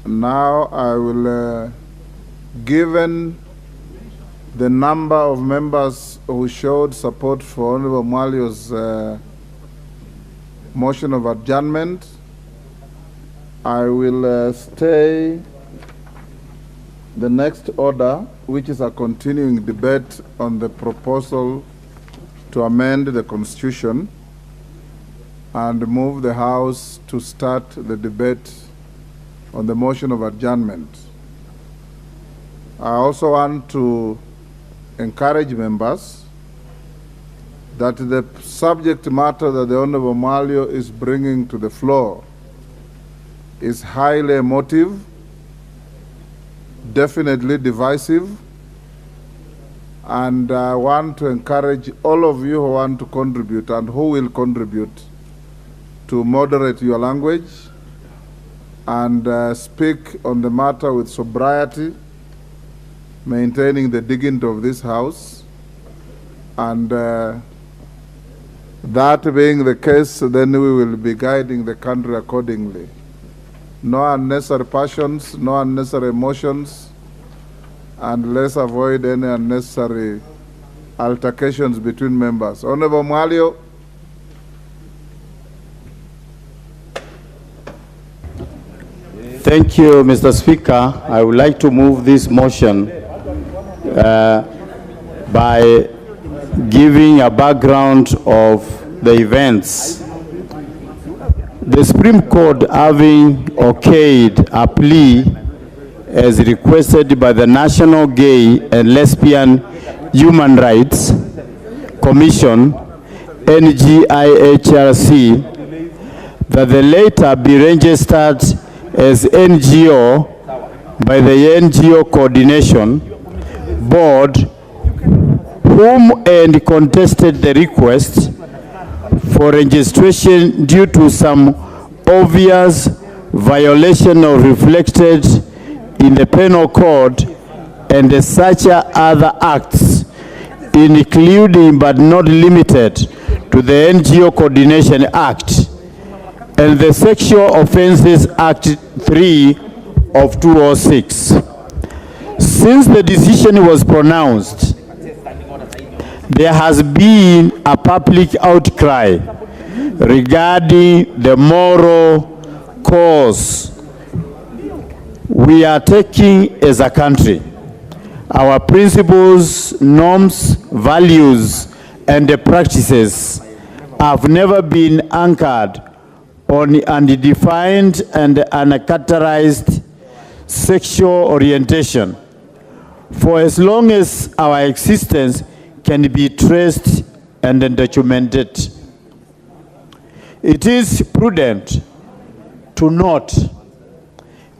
Now I will, given the number of members who showed support for Honorable Mwalio's motion of adjournment, I will stay the next order, which is a continuing debate on the proposal to amend the Constitution, and move the House to start the debate on the motion of adjournment. I also want to encourage members that the subject matter that the Honorable Mwalio is bringing to the floor is highly emotive, definitely divisive, and I want to encourage all of you who want to contribute and who will contribute to moderate your language and speak on the matter with sobriety, maintaining the dignity of this House, and that being the case, then we will be guiding the country accordingly. No unnecessary passions, no unnecessary emotions, and let's avoid any unnecessary altercations between members. Honorable Mwalio. Thank you, Mr. Speaker. I would like to move this motion by giving a background of the events. The Supreme Court, having okayed a plea as requested by the National Gay and Lesbian Human Rights Commission, NGIHRC, that the latter be registered as NGO by the NGO Coordination Board, whom and contested the request for registration due to some obvious violation of reflected in the Penal Code and such other acts, including but not limited to the NGO Coordination Act and the Sexual Offences Act 3 of 2006. Since the decision was pronounced, there has been a public outcry regarding the moral course we are taking as a country. Our principles, norms, values, and the practices have never been anchored on undefined and uncharacterized sexual orientation for as long as our existence can be traced and documented. It is prudent to note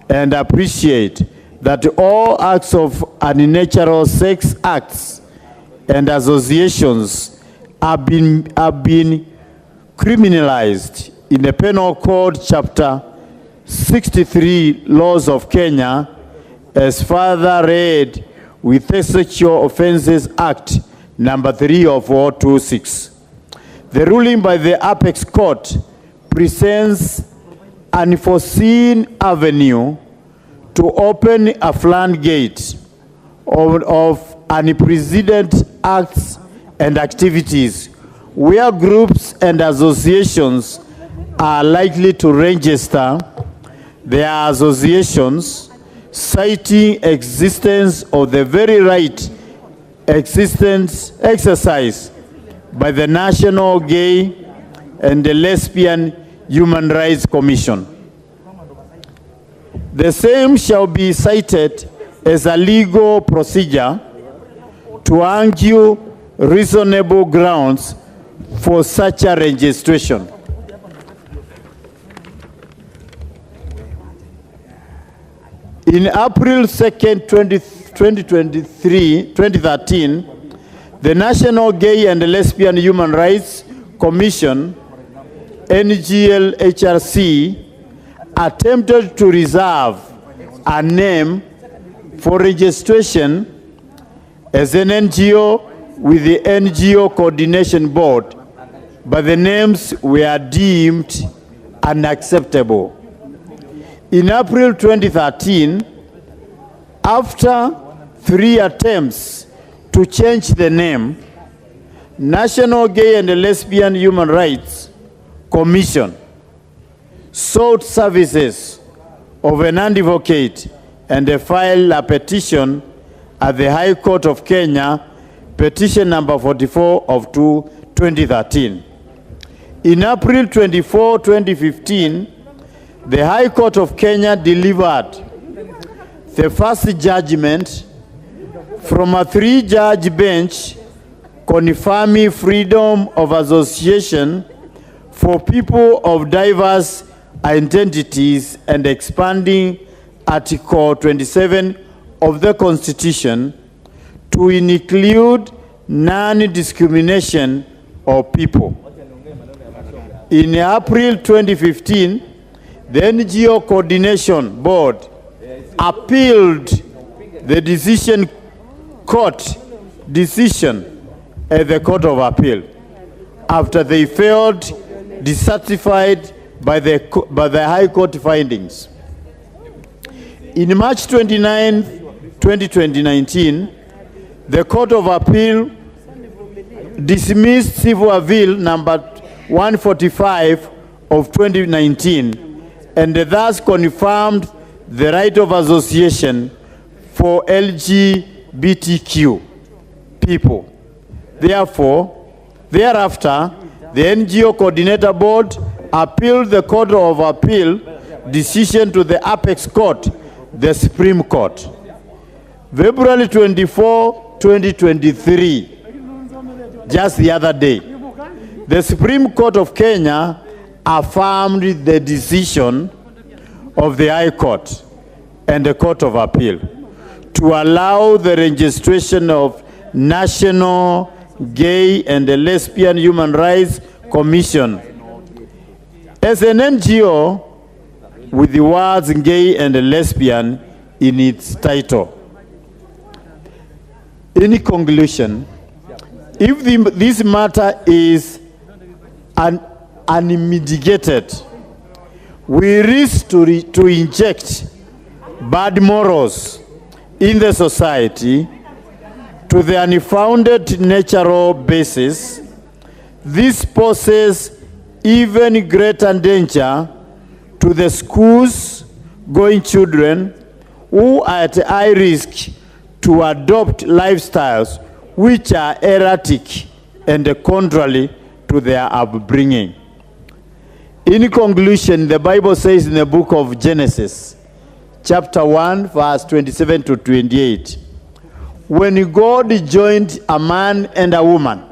and appreciate that all acts of unnatural sex acts and associations have been criminalized in the Penal Code Chapter 63 Laws of Kenya, as further read with the Sexual Offences Act number 3 of 2006. The ruling by the Apex Court presents an unforeseen avenue to open a floodgate of unprecedented acts and activities where groups and associations are likely to register their associations, citing existence of the very right exercised by the National Gay and the Lesbian Human Rights Commission. The same shall be cited as a legal procedure to argue reasonable grounds for such a registration. In April 2nd, 2013, the National Gay and Lesbian Human Rights Commission, NGLHRC, attempted to reserve a name for registration as an NGO with the NGO Coordination Board, but the names were deemed unacceptable. In April 2013, after 3 attempts to change the name, National Gay and Lesbian Human Rights Commission sought services of an advocate and filed a petition at the High Court of Kenya, petition number 44 of 2013. In April 24, 2015, the High Court of Kenya delivered the first judgment from a 3-judge bench confirming freedom of association for people of diverse identities and expanding Article 27 of the Constitution to include non-discrimination of people. In April 2015, the NGO Coordination Board appealed the court decision at the Court of Appeal after they failed dissatisfied by the High Court findings. In March 29, 2019, the Court of Appeal dismissed civil appeal number 145 of 2019 and thus confirmed the right of association for LGBTQ people. Thereafter, the NGO Coordinator Board appealed the Court of Appeal decision to the Apex Court, the Supreme Court. February 24, 2023, just the other day, the Supreme Court of Kenya affirmed the decision of the High Court and the Court of Appeal to allow the registration of National Gay and Lesbian Human Rights Commission as an NGO with the words gay and lesbian in its title. In conclusion, if this matter is unmitigated, we risk to inject bad morals in the society to the unfounded natural basis. This poses even greater danger to the schools-going children who are at high risk to adopt lifestyles which are erratic and contrary to their upbringing. In conclusion, the Bible says in the book of Genesis, chapter 1, verse 27 to 28, when God joined a man and a woman,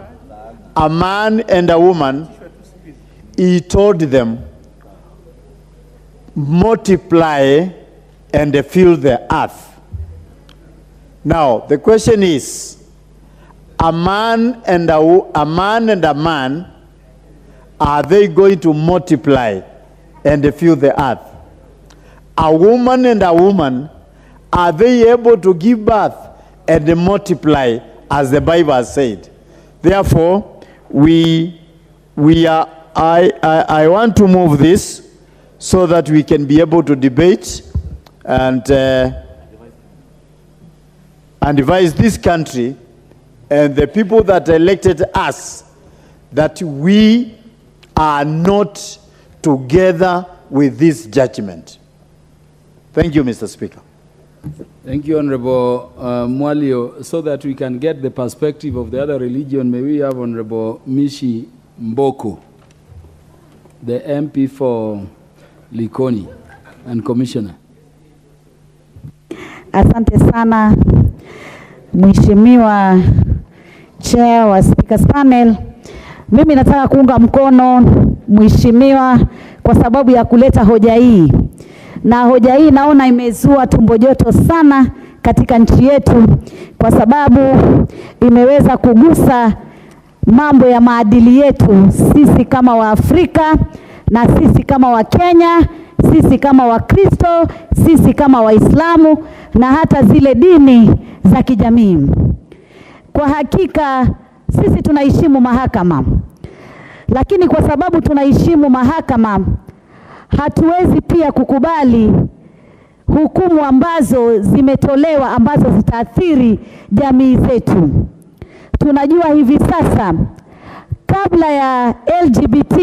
he told them, multiply and fill the earth. Now, the question is, a man and a man, are they going to multiply and fill the earth? A woman and a woman, are they able to give birth and multiply as the Bible has said? Therefore, I want to move this so that we can be able to debate and advise this country and the people that elected us that we are not together with this judgment. Thank you, Mr. Speaker. Thank you, Honorable Mwalio. So that we can get the perspective of the other religion, may we have Honorable Mishi Mboko, the MP for Likoni and Commissioner. Asante sana Mheshimiwa Chair wa Speakers Panel. Mimi nataka kuunga mkono Mheshimiwa kwa sababu ya kuleta hoja hii. Na hoja hii naona imezua tumbo joto sana katika nchi yetu kwa sababu imeweza kugusa mambo ya maadili yetu sisi kama Waafrika na sisi kama Wakenya, sisi kama Wakristo, sisi kama Waislamu na hata zile dini za kijamii. Kwa hakika sisi tunaheshimu mahakama. Lakini kwa sababu tunaheshimu mahakama, hatuwezi pia kukubali hukumu ambazo zimetolewa ambazo zitaathiri jamii zetu. Tunajua hivi sasa kabla ya LGBT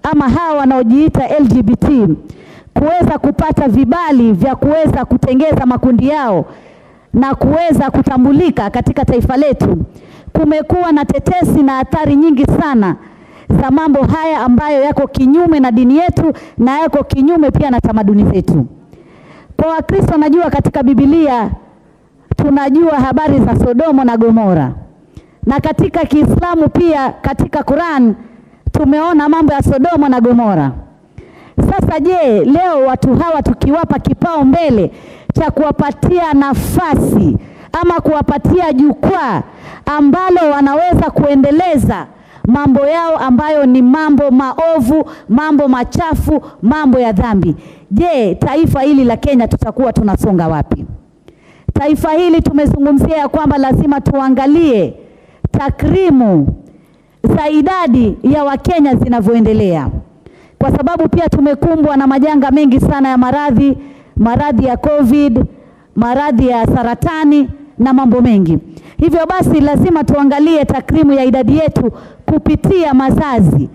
ama hawa wanaojiita LGBT kuweza kupata vibali vya kuweza kutengeza makundi yao na kuweza kutambulika katika taifa letu, kumekuwa na tetesi na athari nyingi sana za mambo haya ambayo yako kinyume na dini yetu na yako kinyume pia na tamaduni zetu. Kwa Wakristo najua katika Biblia tunajua habari za Sodoma na Gomora. Na katika Kiislamu pia katika Quran tumeona mambo ya Sodoma na Gomora. Sasa je, leo watu hawa tukiwapa kipao mbele cha kuwapatia nafasi ama kuwapatia jukwaa ambalo wanaweza kuendeleza mambo yao ambayo ni mambo maovu, mambo machafu, mambo ya dhambi, je, taifa hili la Kenya tutakuwa tunasonga wapi? Taifa hili tumezungumzia ya kwamba lazima tuangalie takrimu za idadi ya Wakenya zinavyoendelea, kwa sababu pia tumekumbwa na majanga mengi sana ya maradhi ya COVID, maradhi ya saratani na mambo mengi. Hivyo basi lazima tuangalie takrimu ya idadi yetu kupitia mazazi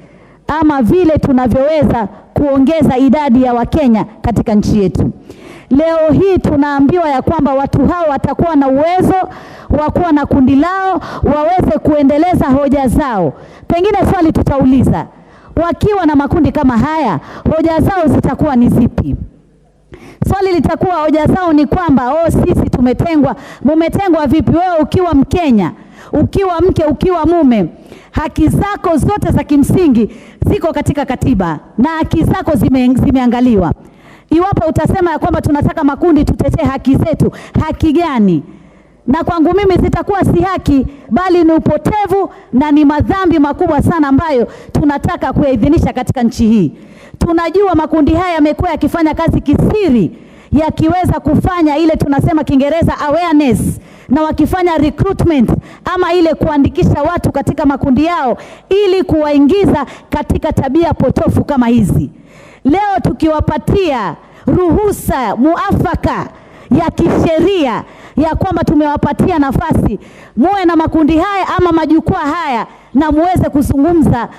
ama vile tunavyoweza kuongeza idadi ya Wakenya katika nchi yetu. Leo hii tunaambiwa ya kwamba watu hao watakuwa na uwezo wa kuwa na kundi lao, waweze kuendeleza hoja zao. Pengine swali tutauliza, wakiwa na makundi kama haya, hoja zao zitakuwa ni zipi? Swali litakuwa hoja zao ni kwamba sisi tumetengwa. Mumetengwa vipi? Wewe ukiwa Mkenya, ukiwa mke, ukiwa mume, haki zako zote za kimsingi ziko katika katiba na haki zako zimeangaliwa. Iwapo utasema ya kwamba tunataka makundi tutetee haki zetu, haki gani? Na kwangu mimi zitakuwa si haki, bali ni upotevu na ni madhambi makubwa sana ambayo tunataka kuyaidhinisha katika nchi hii. Tunajua makundi haya yamekuwa yakifanya kazi kisiri, yakiweza kufanya ile tunasema Kiingereza awareness, na wakifanya recruitment ama ile kuandikisha watu katika makundi yao ili kuwaingiza katika tabia potofu kama hizi. Leo tukiwapatia ruhusa muafaka ya kisheria ya kwamba tumewapatia nafasi muwe na makundi haya ama majukwaa haya na muweze kuzungumza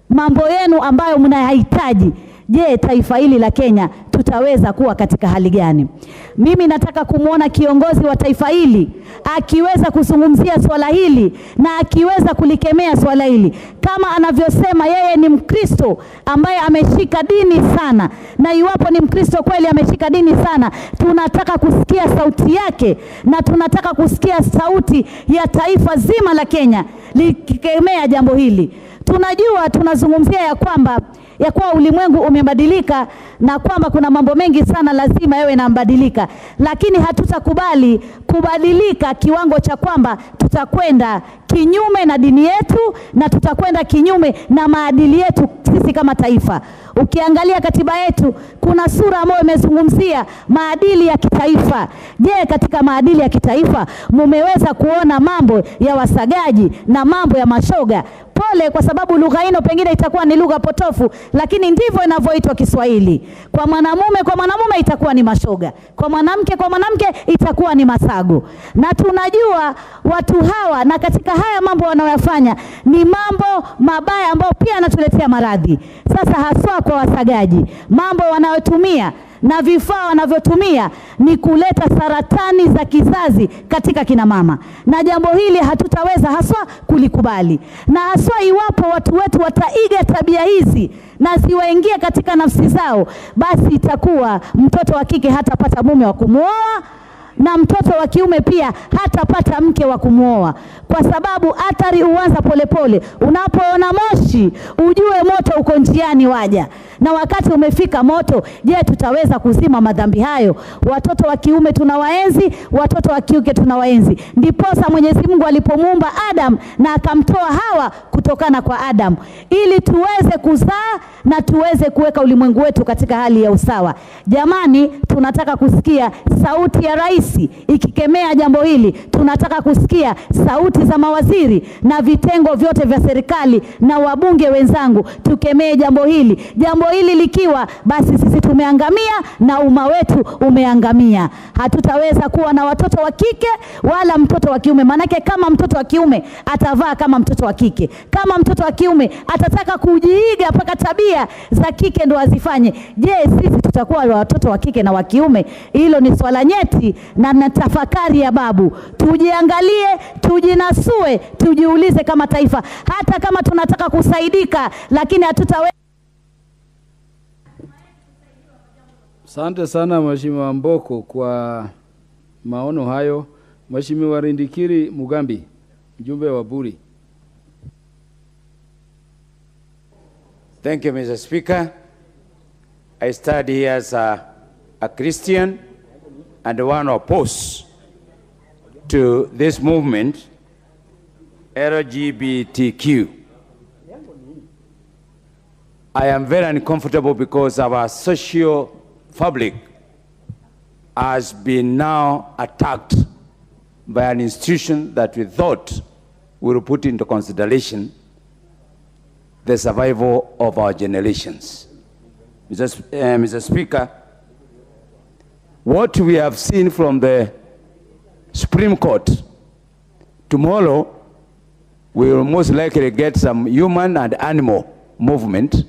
mambo yenu ambayo mnayahitaji, je, taifa hili la Kenya tutaweza kuwa katika hali gani? Mimi nataka kumuona kiongozi wa taifa hili akiweza kuzungumzia swala hili na akiweza kulikemea swala hili kama anavyosema yeye ni Mkristo ambaye ameshika dini sana. Na iwapo ni Mkristo kweli ameshika dini sana, tunataka kusikia sauti yake na tunataka kusikia sauti ya taifa zima la Kenya likikemea jambo hili. Tunajua tunazungumzia ya kwamba ulimwengu umebadilika na kwamba kuna mambo mengi sana lazima yawe yanabadilika, lakini hatutakubali kubadilika kiwango cha kwamba tutakwenda kinyume na dini yetu na tutakwenda kinyume na maadili yetu sisi kama taifa. Ukiangalia katiba yetu kuna sura ambayo imezungumzia maadili ya kitaifa. Je, katika maadili ya kitaifa mumeweza kuona mambo ya wasagaji na mambo ya mashoga? Pole, kwa sababu lugha hino pengine itakuwa ni lugha potofu, lakini ndivyo inavyoitwa Kiswahili. Kwa mwanamume itakuwa ni mashoga, kwa mwanamke itakuwa ni masago. Na tunajua watu hawa na katika haya mambo wanayoyafanya ni mambo mabaya ambayo pia yanatuletea maradhi. Sasa haswa kwa wasagaji, mambo wanayotumia na vifaa wanavyotumia ni kuleta saratani za kizazi katika kina mama. Na jambo hili hatutaweza haswa kulikubali. Na haswa iwapo watu wetu wataiga tabia hizi na ziwaingie katika nafsi zao, basi itakuwa mtoto wa kike hatapata mume wa kumuoa na mtoto wa kiume pia hatapata mke wa kumuoa, kwa sababu athari huanza polepole. Unapoona moshi ujue moto uko njiani waja, na wakati umefika moto, je, tutaweza kuzima madhambi hayo? Watoto wa kiume tunawaenzi, watoto wa kike tunawaenzi. Ndiposa Mwenyezi Mungu alipomuumba Adam na akamtoa Hawa kutokana kwa Adam, ili tuweze kuzaa na tuweze kuweka ulimwengu wetu katika hali ya usawa. Jamani, tunataka kusikia sauti ya rais ikikemea jambo hili. Tunataka kusikia sauti za mawaziri na vitengo vyote vya serikali na wabunge wenzangu tukemee jambo hili. Jambo hili likiwa, basi sisi tumeangamia na umma wetu umeangamia. Hatutaweza kuwa na watoto wa kike wala mtoto wa kiume, manake kama mtoto wa kiume atavaa kama mtoto wa kike, kama mtoto wa kiume atataka kujiiga mpaka tabia za kike ndo azifanye, je, sisi tutakuwa watoto wa kike na wa kiume? Hilo ni swala nyeti na natafakari ya babu. Tujiangalie, tujinasue, tujiulize kama taifa, hata kama tunataka kusaidika, lakini hatutaweza. Asante sana Mheshimiwa Mboko kwa maono hayo. Mheshimiwa Rindikiri Mugambi, mjumbe wa Buri. Thank you, Mr. Speaker. I study as a Christian and one opposed to this movement, LGBTQ. I am very uncomfortable because our social fabric has been now attacked by an institution that we thought will put into consideration the survival of our generations. Mr. Speaker, what we have seen from the Supreme Court, tomorrow we will most likely get some human and animal movement,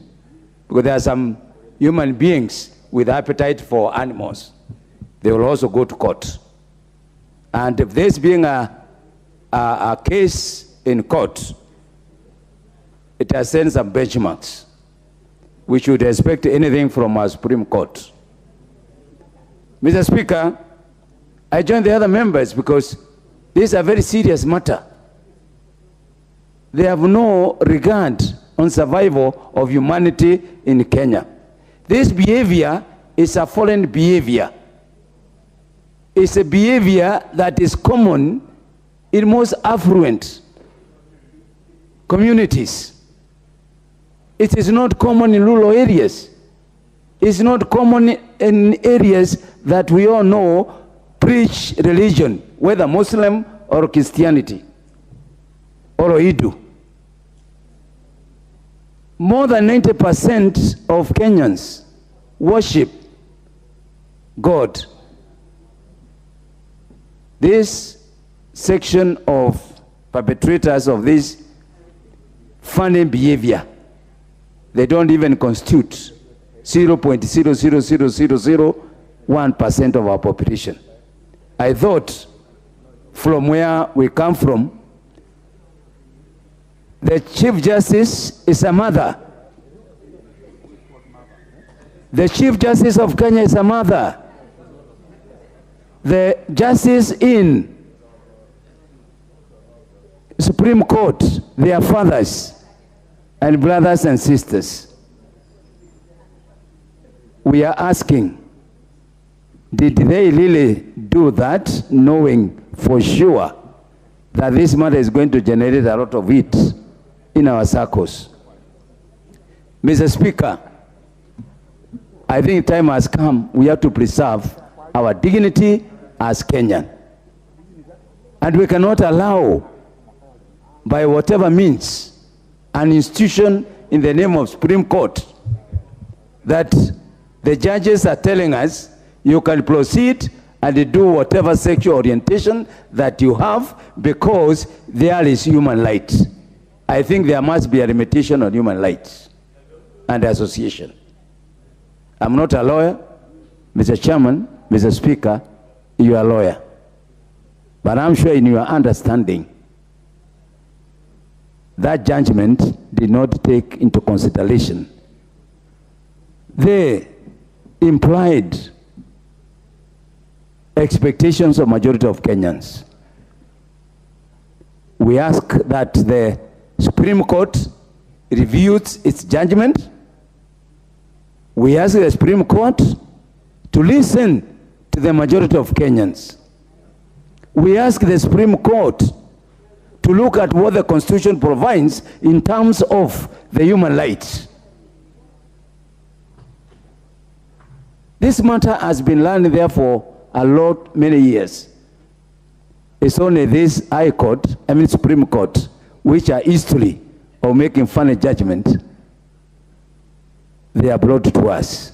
because there are some human beings with appetite for animals. They will also go to court. And if there's being a case in court, it has sent some benchmarks. We should expect anything from our Supreme Court. Mr. Speaker, I join the other members because this is a very serious matter. They have no regard on survival of humanity in Kenya. This behavior is a foreign behavior. It's a behavior that is common in most affluent communities. It is not common in rural areas. It's not common in areas that we all know preach religion, whether Muslim or Christianity or Hindu. More than 90% of Kenyans worship God. This section of perpetrators of this funny behavior, they don't even constitute 0.00001% of our population. I thought from where we come from, the Chief Justice is a mother. The Chief Justice of Kenya is a mother. The justice in Supreme Court, they are fathers and brothers and sisters. We are asking, did they really do that, knowing for sure that this matter is going to generate a lot of heat in our circles? Mr. Speaker, I think time has come. We have to preserve our dignity as Kenyan. And we cannot allow, by whatever means, an institution in the name of Supreme Court, that the judges are telling us you can proceed and do whatever sexual orientation that you have because there is human rights. I think there must be a limitation on human rights and association. I'm not a lawyer, Mr. Chairman, Mr. Speaker, you are a lawyer. But I'm sure in your understanding, that judgment did not take into consideration the implied expectations of majority of Kenyans. We ask that the Supreme Court reviews its judgment. We ask the Supreme Court to listen to the majority of Kenyans. We ask the Supreme Court to look at what the Constitution provides in terms of the human rights. This matter has been learned there for many years. It's only this Supreme Court, which are history of making funny judgment. they are brought to us.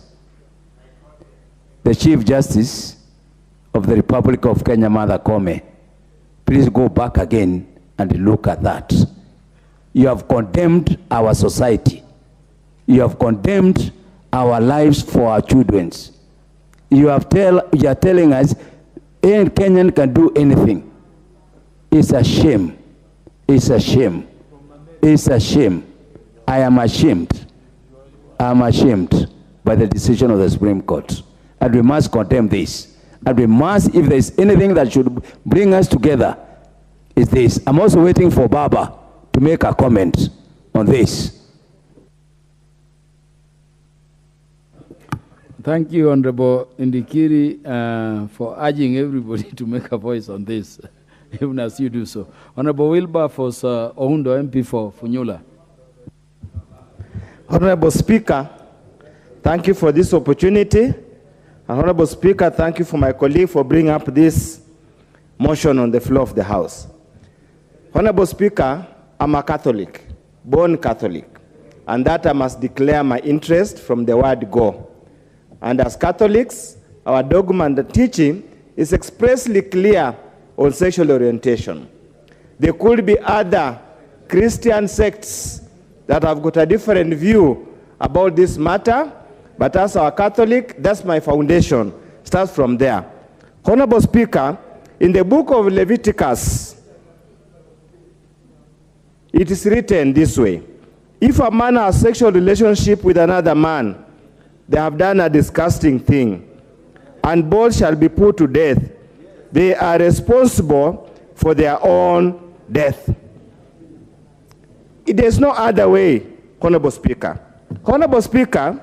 The Chief Justice of the Republic of Kenya, Mother Koome, please go back again and look at that. You have condemned our society. You have condemned our lives for our children. You are telling us any Kenyan can do anything. It's a shame. It's a shame. It's a shame. I am ashamed. I am ashamed by the decision of the Supreme Court. And we must condemn this. And we must, if there is anything that should bring us together, is this. I'm also waiting for Baba to make a comment on this. Thank you, Honorable Ndikiri, for urging everybody to make a voice on this, even as you do so. Honorable Wilberforce Oundo, MP for Funyula. Honorable Speaker, thank you for this opportunity. Honorable Speaker, thank you for my colleague for bringing up this motion on the floor of the House. Honorable Speaker, I'm a Catholic, born Catholic, and that I must declare my interest from the word go. And as Catholics, our dogma and the teaching is expressly clear on sexual orientation. There could be other Christian sects that have got a different view about this matter, but as our Catholic, that's my foundation. Starts from there. Honorable Speaker, in the book of Leviticus, it is written this way: if a man has a sexual relationship with another man, they have done a disgusting thing, and both shall be put to death. They are responsible for their own death. It is no other way, Honorable Speaker. Honorable Speaker,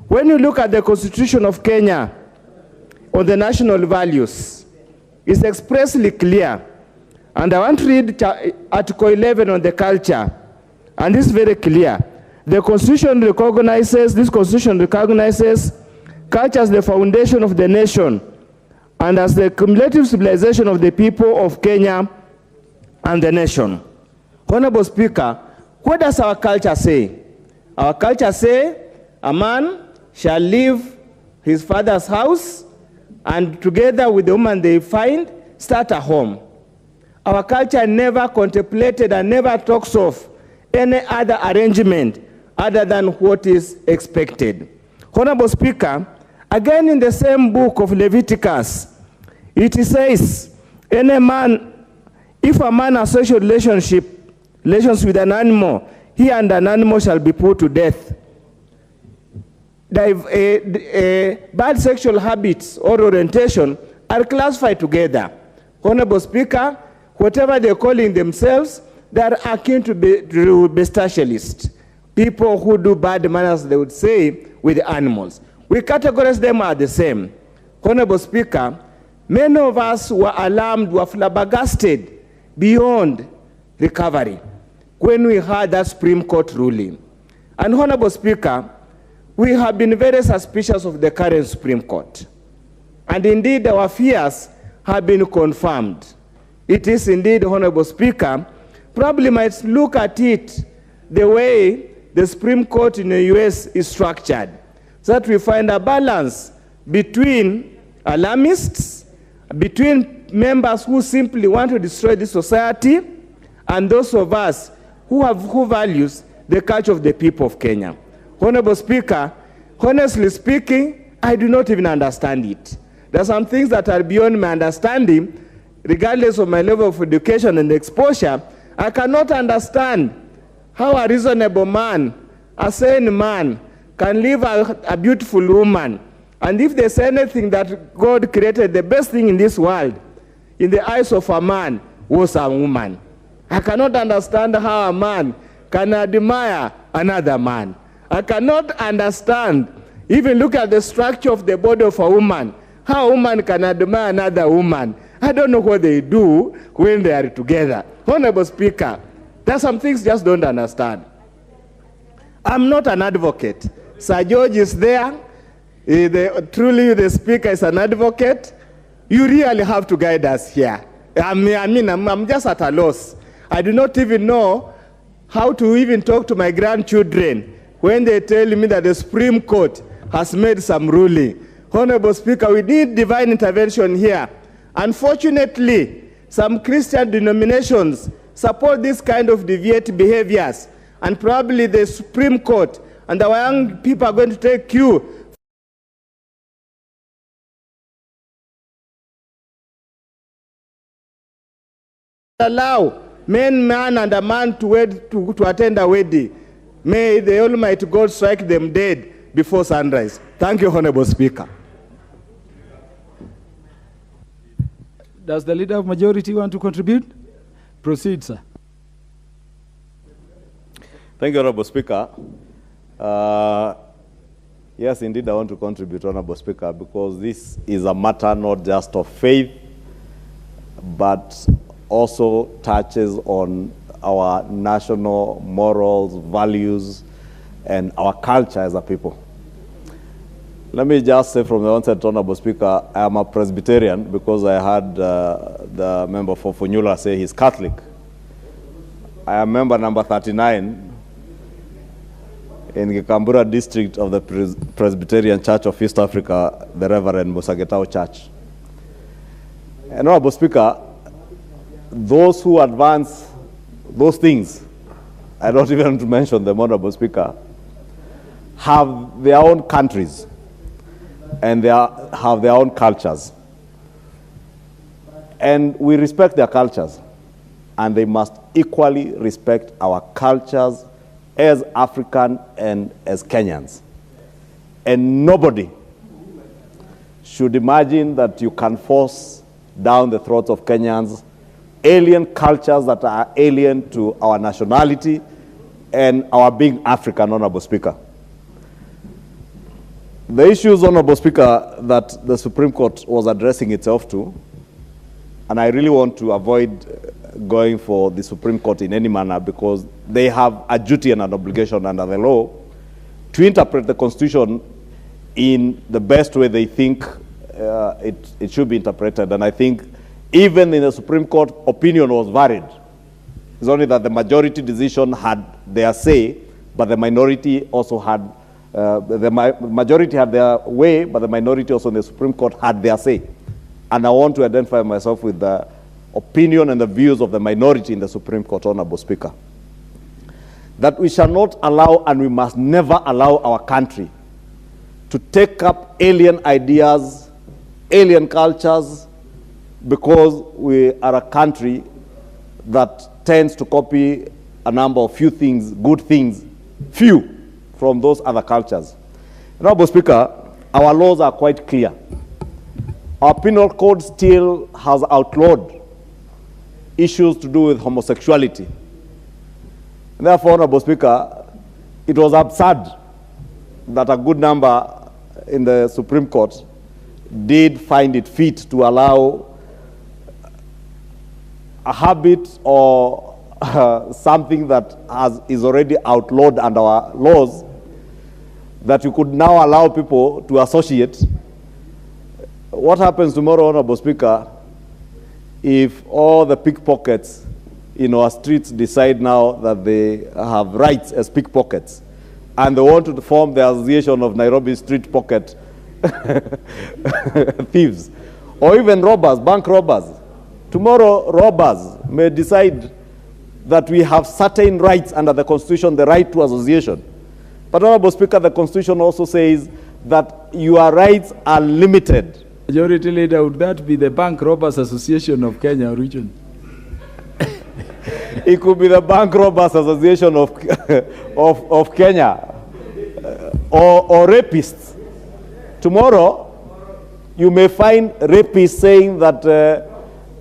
when you look at the Constitution of Kenya on the national values, it's expressly clear. And I want to read Article 11 on the culture, and it's very clear. The Constitution recognizes, this Constitution recognizes culture as the foundation of the nation and as the cumulative civilization of the people of Kenya and the nation. Honorable Speaker, what does our culture say? Our culture say a man shall leave his father's house and together with the woman they find, start a home. Our culture never contemplated and never talks of any other arrangement other than what is expected. Honorable Speaker, again in the same book of Leviticus, it says, any man, if a man has sexual relations with an animal, he and an animal shall be put to death. Bad sexual habits or orientation are classified together. Honorable Speaker, whatever they're calling themselves, they are akin to bestialists. People who do bad manners, they would say, with the animals. We categorize them as the same. Honorable Speaker, many of us were alarmed, were flabbergasted beyond recovery when we heard that Supreme Court ruling. And Honorable Speaker, we have been very suspicious of the current Supreme Court. And indeed, our fears have been confirmed. It is indeed, Honorable Speaker, probably might look at it the way the Supreme Court in the US is structured, so that we find a balance between alarmists, between members who simply want to destroy this society, and those of us who values the culture of the people of Kenya. Honorable Speaker, honestly speaking, I do not even understand it. There are some things that are beyond my understanding, regardless of my level of education and exposure. I cannot understand how a reasonable man, a sane man, can leave a beautiful woman. And if there's anything that God created, the best thing in this world, in the eyes of a man, was a woman. I cannot understand how a man can admire another man. I cannot understand, even look at the structure of the body of a woman, how a woman can admire another woman. I don't know what they do when they are together. Honorable Speaker, there are some things just don't understand. I'm not an advocate. Sir George is there. Truly, the Speaker is an advocate. You really have to guide us here. I'm just at a loss. I do not even know how to even talk to my grandchildren when they tell me that the Supreme Court has made some ruling. Honorable Speaker, we need divine intervention here. Unfortunately, some Christian denominations support this kind of deviant behaviors, and probably the Supreme Court and our young people are going to take cue. Allow man and a man to attend a wedding. May the Almighty God strike them dead before sunrise. Thank you, Honorable Speaker. Does the Leader of Majority want to contribute? Proceed, sir. Thank you, Honorable Speaker. Yes, indeed, I want to contribute, Honorable Speaker, because this is a matter not just of faith, but also touches on our national morals, values, and our culture as a people. Let me just say from the onset, Honorable Speaker, I am a Presbyterian because I heard the member for Funyula say he's Catholic. I am member number 39 in Gikambura district of the Presbyterian Church of East Africa, the Reverend Musagetao Church. And Honorable Speaker, those who advance those things, I don't even want to mention them, Honorable Speaker, have their own countries and they have their own cultures. And we respect their cultures, and they must equally respect our cultures as African and as Kenyans. And nobody should imagine that you can force down the throats of Kenyans alien cultures that are alien to our nationality and our being African, Honorable Speaker. The issues, Honorable Speaker, that the Supreme Court was addressing itself to, and I really want to avoid going for the Supreme Court in any manner because they have a duty and an obligation under the law to interpret the Constitution in the best way they think it should be interpreted. And I think even in the Supreme Court, opinion was varied. It's only that the majority decision had their say, but the minority also had, majority had their way, but the minority also in the Supreme Court had their say. And I want to identify myself with the opinion and the views of the minority in the Supreme Court, Honorable Speaker. That we shall not allow, and we must never allow our country to take up alien ideas, alien cultures, because we are a country that tends to copy a number of few things, good things, few from those other cultures. Honorable Speaker, our laws are quite clear. Our penal code still has outlawed issues to do with homosexuality. And therefore, Honorable Speaker, it was absurd that a good number in the Supreme Court did find it fit to allow a habit or something that is already outlawed under our laws, that you could now allow people to associate. What happens tomorrow, Honorable Speaker, if all the pickpockets in our streets decide now that they have rights as pickpockets and they want to form the Association of Nairobi Street Pocket Thieves, or even robbers, bank robbers? Tomorrow, robbers may decide that we have certain rights under the Constitution, the right to association. But, Honorable Speaker, the Constitution also says that your rights are limited. Majority Leader, would that be the Bank Robbers Association of Kenya region? It could be the Bank Robbers Association of Kenya, or rapists. Tomorrow, you may find rapists saying that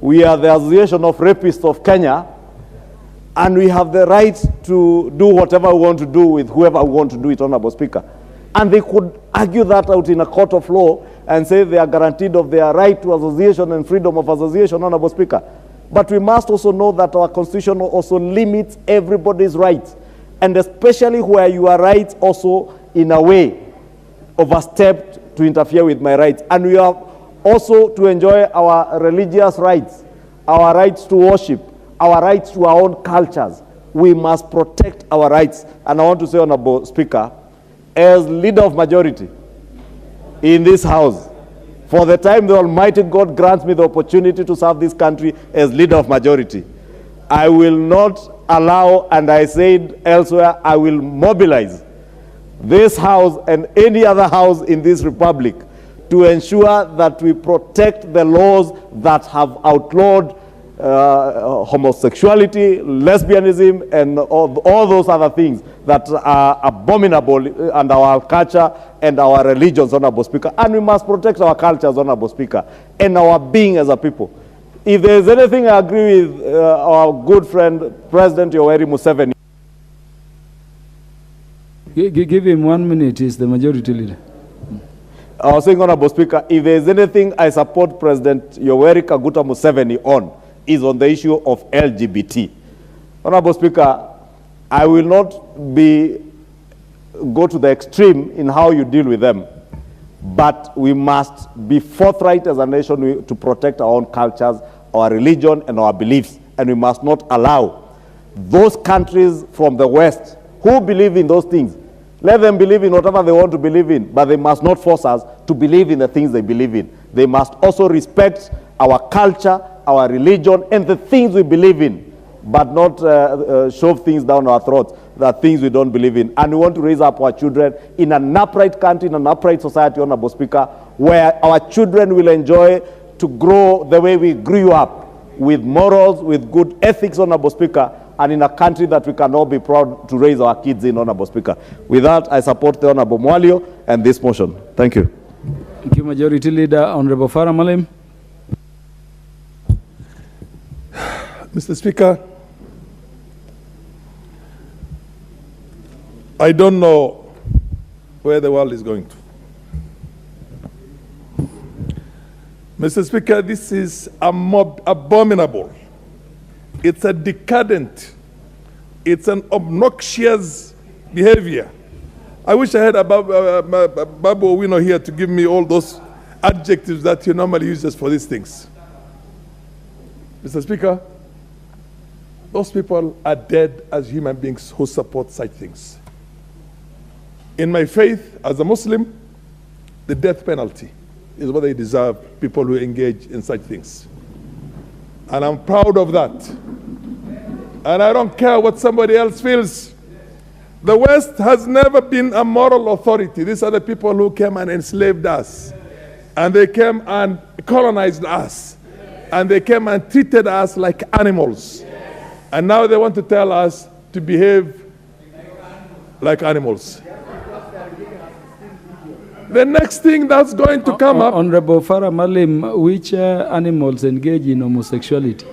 we are the Association of Rapists of Kenya, and we have the right to do whatever we want to do with whoever we want to do it, Honorable Speaker. And they could argue that out in a court of law and say they are guaranteed of their right to association and freedom of association, Honorable Speaker. But we must also know that our Constitution also limits everybody's rights, and especially where your rights also, in a way, overstepped to interfere with my rights. And we have also to enjoy our religious rights, our rights to worship, our rights to our own cultures. we must protect our rights. And I want to say, Honorable Speaker, as leader of majority in this House, for the time the Almighty God grants me the opportunity to serve this country as leader of majority, I will not allow, and I said elsewhere, I will mobilize this House and any other House in this Republic to ensure that we protect the laws that have outlawed homosexuality, lesbianism, and all those other things that are abominable under our culture and our religions, Honorable Speaker. And we must protect our cultures, Honorable Speaker, and our being as a people. If there is anything I agree with our good friend, President Yoweri Museveni. Give him 1 minute, he's the majority leader. I was saying, Honorable Speaker, if there is anything I support President Yoweri Kaguta Museveni on, is on the issue of LGBT. Honorable Speaker, I will not go to the extreme in how you deal with them, but we must be forthright as a nation to protect our own cultures, our religion, and our beliefs. And we must not allow those countries from the West who believe in those things, let them believe in whatever they want to believe in, but they must not force us to believe in the things they believe in. They must also respect our culture, our religion, and the things we believe in, but not shove things down our throats, that things we don't believe in. And we want to raise up our children in an upright country, in an upright society, Honorable Speaker, where our children will enjoy to grow the way we grew up, with morals, with good ethics, Honorable Speaker, and in a country that we can all be proud to raise our kids in, Honorable Speaker. With that, I support the Honorable Mwalio and this motion. Thank you. Thank you, Majority Leader. Honorable Farah Malim. Mr. Speaker, I don't know where the world is going to. Mr. Speaker, this is abominable. It's a decadent, it's an obnoxious behavior. I wish I had Babu Owino here to give me all those adjectives that he normally uses for these things. Mr. Speaker, those people are dead as human beings who support such things. In my faith, as a Muslim, the death penalty is what they deserve, people who engage in such things. And I'm proud of that. And I don't care what somebody else feels. The West has never been a moral authority. These are the people who came and enslaved us. And they came and colonized us. And they came and treated us like animals. And now they want to tell us to behave like animals. The next thing that's going to come up... Honorable Farah Malim, which animals engage in homosexuality?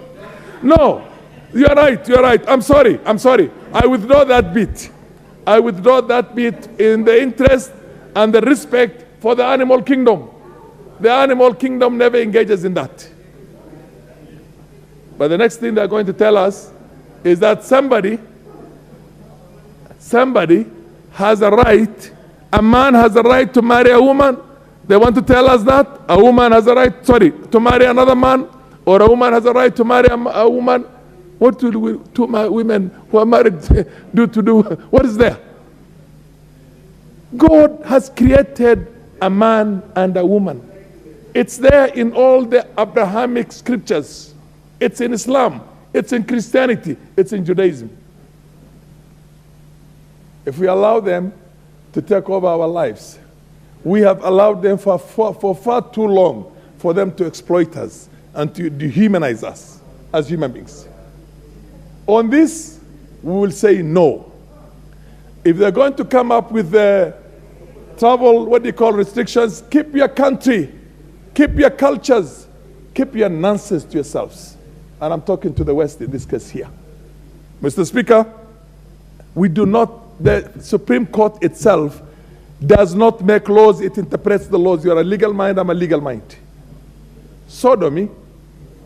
No, you're right, you're right. I'm sorry. I withdraw that bit. I withdraw that bit in the interest and the respect for the animal kingdom. The animal kingdom never engages in that. But the next thing they're going to tell us is that somebody has a right, a man has a right to marry a woman. They want to tell us that a woman has a right, to marry another man, or a woman has a right to marry a woman. What do two women who are married do? What is there? God has created a man and a woman. It's there in all the Abrahamic scriptures. It's in Islam. It's in Christianity. It's in Judaism. If we allow them to take over our lives, we have allowed them for far too long for them to exploit us and to dehumanize us as human beings. On this, we will say no. If they're going to come up with the travel, restrictions, keep your country, keep your cultures, keep your nonsense to yourselves. And I'm talking to the West in this case here. Mr. Speaker, the Supreme Court itself does not make laws, it interprets the laws. You're a legal mind, I'm a legal mind. Sodomy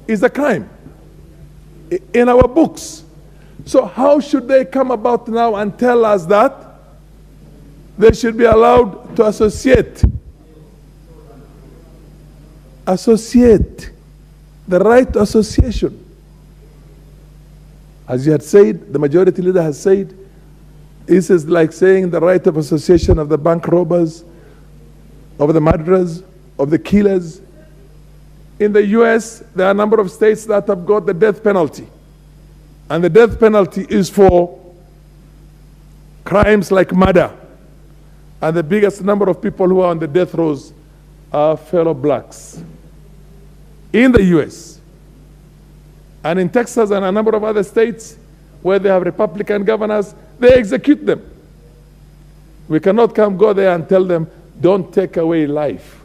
is a crime in our books. So how should they come about now and tell us that they should be allowed to associate? The right to association. As you had said, the majority leader has said, this is like saying the right of association of the bank robbers, of the murderers, of the killers. In the US, there are a number of states that have got the death penalty. And the death penalty is for crimes like murder. And the biggest number of people who are on the death rows are fellow blacks. In the US. And in Texas and a number of other states where they have Republican governors, they execute them. We cannot go there and tell them, don't take away life.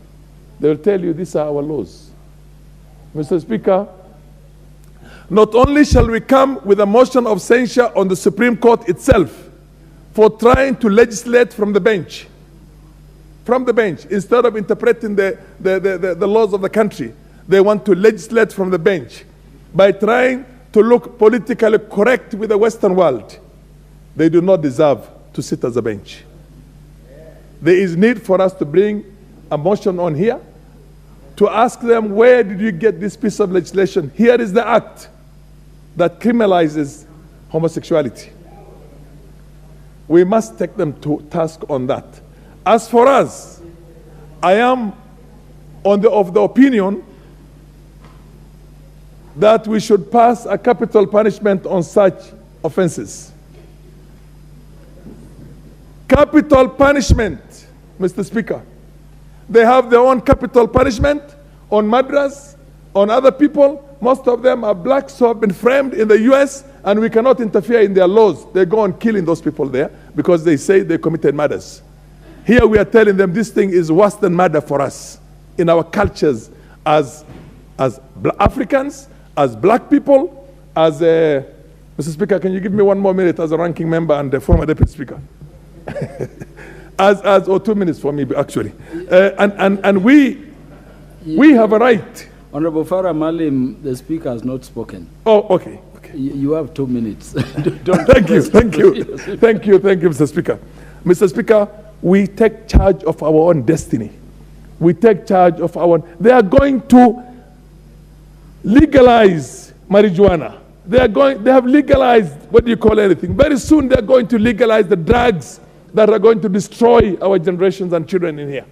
They will tell you, these are our laws. Mr. Speaker, not only shall we come with a motion of censure on the Supreme Court itself for trying to legislate from the bench, instead of interpreting the laws of the country, they want to legislate from the bench by trying to look politically correct with the Western world. They do not deserve to sit as a bench. There is need for us to bring a motion on here to ask them, where did you get this piece of legislation? Here is the act that criminalizes homosexuality. We must take them to task on that. As for us, I am of the opinion that we should pass a capital punishment on such offenses. Capital punishment, Mr. Speaker. They have their own capital punishment on murderers, on other people. Most of them are blacks who have been framed in the US, and we cannot interfere in their laws. They go on killing those people there because they say they committed murders. Here we are telling them this thing is worse than murder for us in our cultures as Africans, as black people, as Mr. Speaker, can you give me 1 more minute as a ranking member and the former deputy speaker? Or 2 minutes for me, actually. And we have a right. Honorable Farah Malim, the speaker has not spoken. Oh, okay. You have 2 minutes. Thank you, Mr. Speaker. Mr. Speaker, we take charge of our own destiny. We take charge of our own. They are going to legalize marijuana. They have legalized, what do you call anything? Very soon they're going to legalize the drugs that are going to destroy our generations and children in here.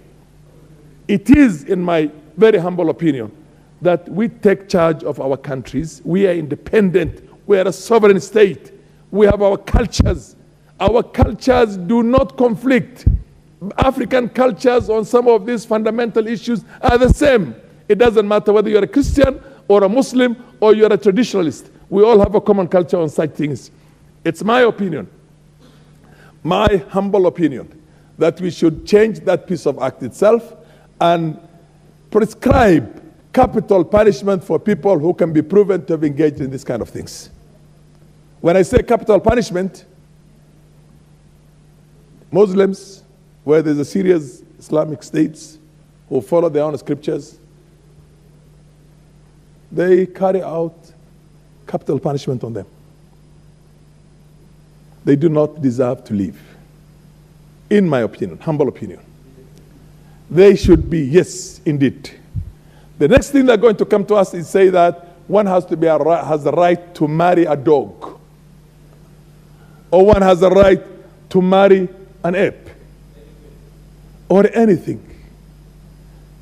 It is, in my very humble opinion, that we take charge of our countries. We are independent. We are a sovereign state. We have our cultures. Our cultures do not conflict. African cultures on some of these fundamental issues are the same. It doesn't matter whether you're a Christian or a Muslim or you're a traditionalist. We all have a common culture on such things. It's my opinion, my humble opinion, that we should change that piece of act itself and prescribe capital punishment for people who can be proven to have engaged in this kind of things. When I say capital punishment, Muslims, where there's a serious Islamic states who follow their own scriptures, they carry out capital punishment on them. They do not deserve to live. In my opinion, humble opinion. They should be, yes, indeed. The next thing they're going to come to us is say that one has to has the right to marry a dog. Or one has the right to marry an ape. Or anything.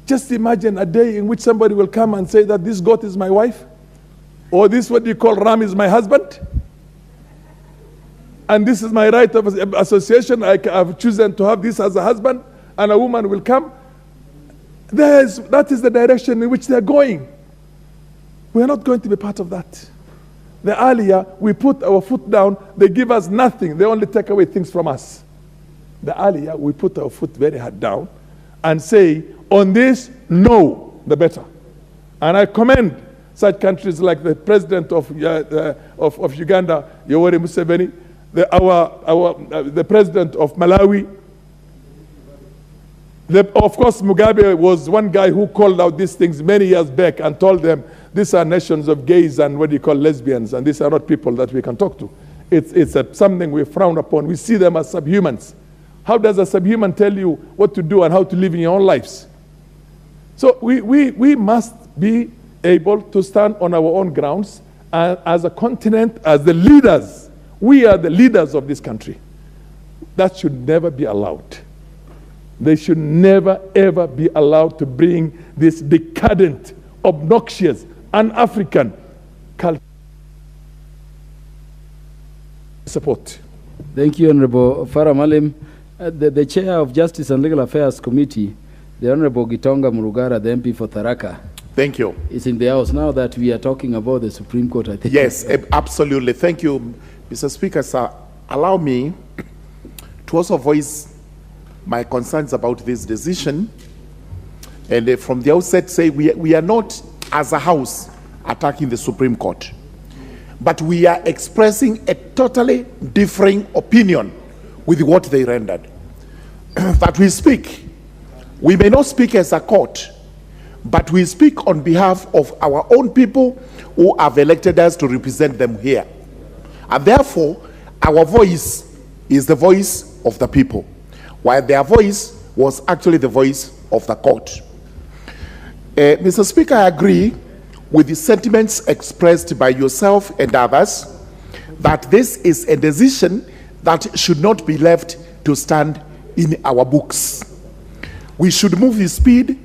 Just imagine a day in which somebody will come and say that this goat is my wife. Or this, what you call ram, is my husband. And this is my right of association. I've chosen to have this as a husband. And a woman will come. That is the direction in which they're going. We're not going to be part of that. The earlier we put our foot down, they give us nothing. They only take away things from us. The earlier we put our foot very hard down and say, on this, no, the better. And I commend such countries like the president of Uganda, Yoweri Museveni, the president of Malawi. Of course, Mugabe was one guy who called out these things many years back and told them, these are nations of gays and what do you call lesbians, and these are not people that we can talk to. It's something we frown upon. We see them as subhumans. How does a subhuman tell you what to do and how to live in your own lives? So we must be able to stand on our own grounds as a continent, as the leaders. We are the leaders of this country. That should never be allowed. They should never, ever be allowed to bring this decadent, obnoxious, un-African culture. Support. Thank you, Honorable Farah Malim. The Chair of Justice and Legal Affairs Committee, the Honorable Gitonga Murugara, the MP for Tharaka, Thank you. is in the House now that we are talking about the Supreme Court, I think. Yes, absolutely. Thank you, Mr. Speaker. Sir, allow me to also voice my concerns about this decision. And from the outset, say we are not, as a House, attacking the Supreme Court. But we are expressing a totally differing opinion with what they rendered. That we speak, we may not speak as a court, but we speak on behalf of our own people who have elected us to represent them here. And therefore, our voice is the voice of the people, while their voice was actually the voice of the court. Mr. Speaker, I agree with the sentiments expressed by yourself and others that this is a decision that should not be left to stand in our books. We should move with speed,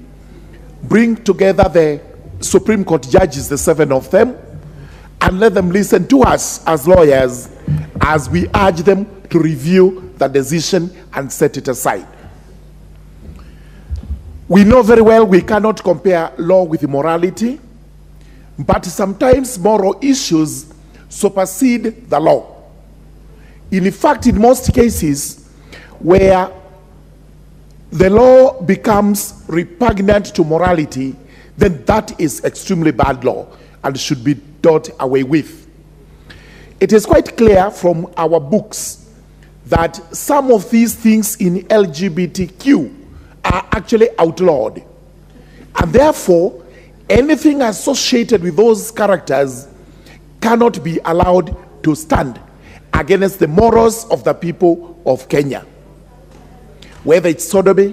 bring together the Supreme Court judges, the 7 of them, and let them listen to us as lawyers as we urge them to review the decision and set it aside. We know very well we cannot compare law with morality, but sometimes moral issues supersede the law. In fact, in most cases where the law becomes repugnant to morality, then that is extremely bad law and should be done away with. It is quite clear from our books that some of these things in LGBTQ are actually outlawed. And therefore, anything associated with those characters cannot be allowed to stand against the morals of the people of Kenya. Whether it's sodomy,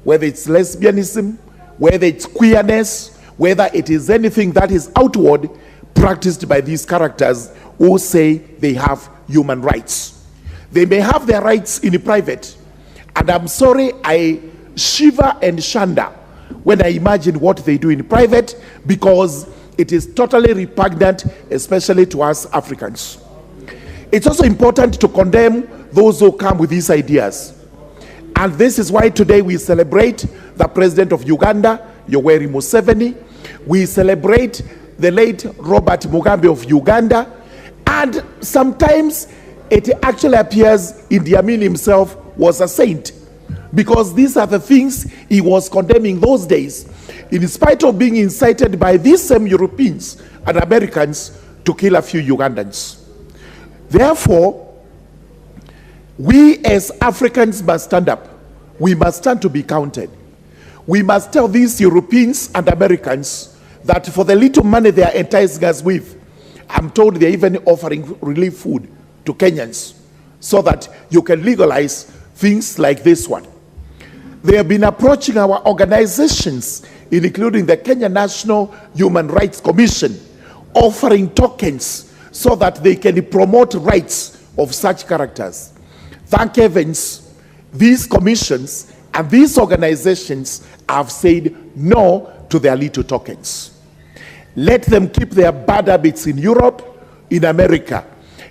whether it's lesbianism, whether it's queerness, whether it is anything that is outward practiced by these characters who say they have human rights. They may have their rights in private, and I'm sorry, I shiver and shudder when I imagine what they do in private, because it is totally repugnant, especially to us Africans. It's also important to condemn those who come with these ideas. And this is why today we celebrate the President of Uganda, Yoweri Museveni. We celebrate the late Robert Mugabe of Uganda. And sometimes it actually appears Idi Amin himself was a saint, because these are the things he was condemning those days, in spite of being incited by these same Europeans and Americans to kill a few Ugandans. Therefore, we as Africans must stand up. We must stand to be counted. We must tell these Europeans and Americans that for the little money they are enticing us with, I'm told they're even offering relief food to Kenyans so that you can legalize things like this one. They have been approaching our organizations, including the Kenya National Human Rights Commission, offering tokens so that they can promote rights of such characters. Thank heavens, these commissions and these organizations have said no to their little tokens. Let them keep their bad habits in Europe, in America.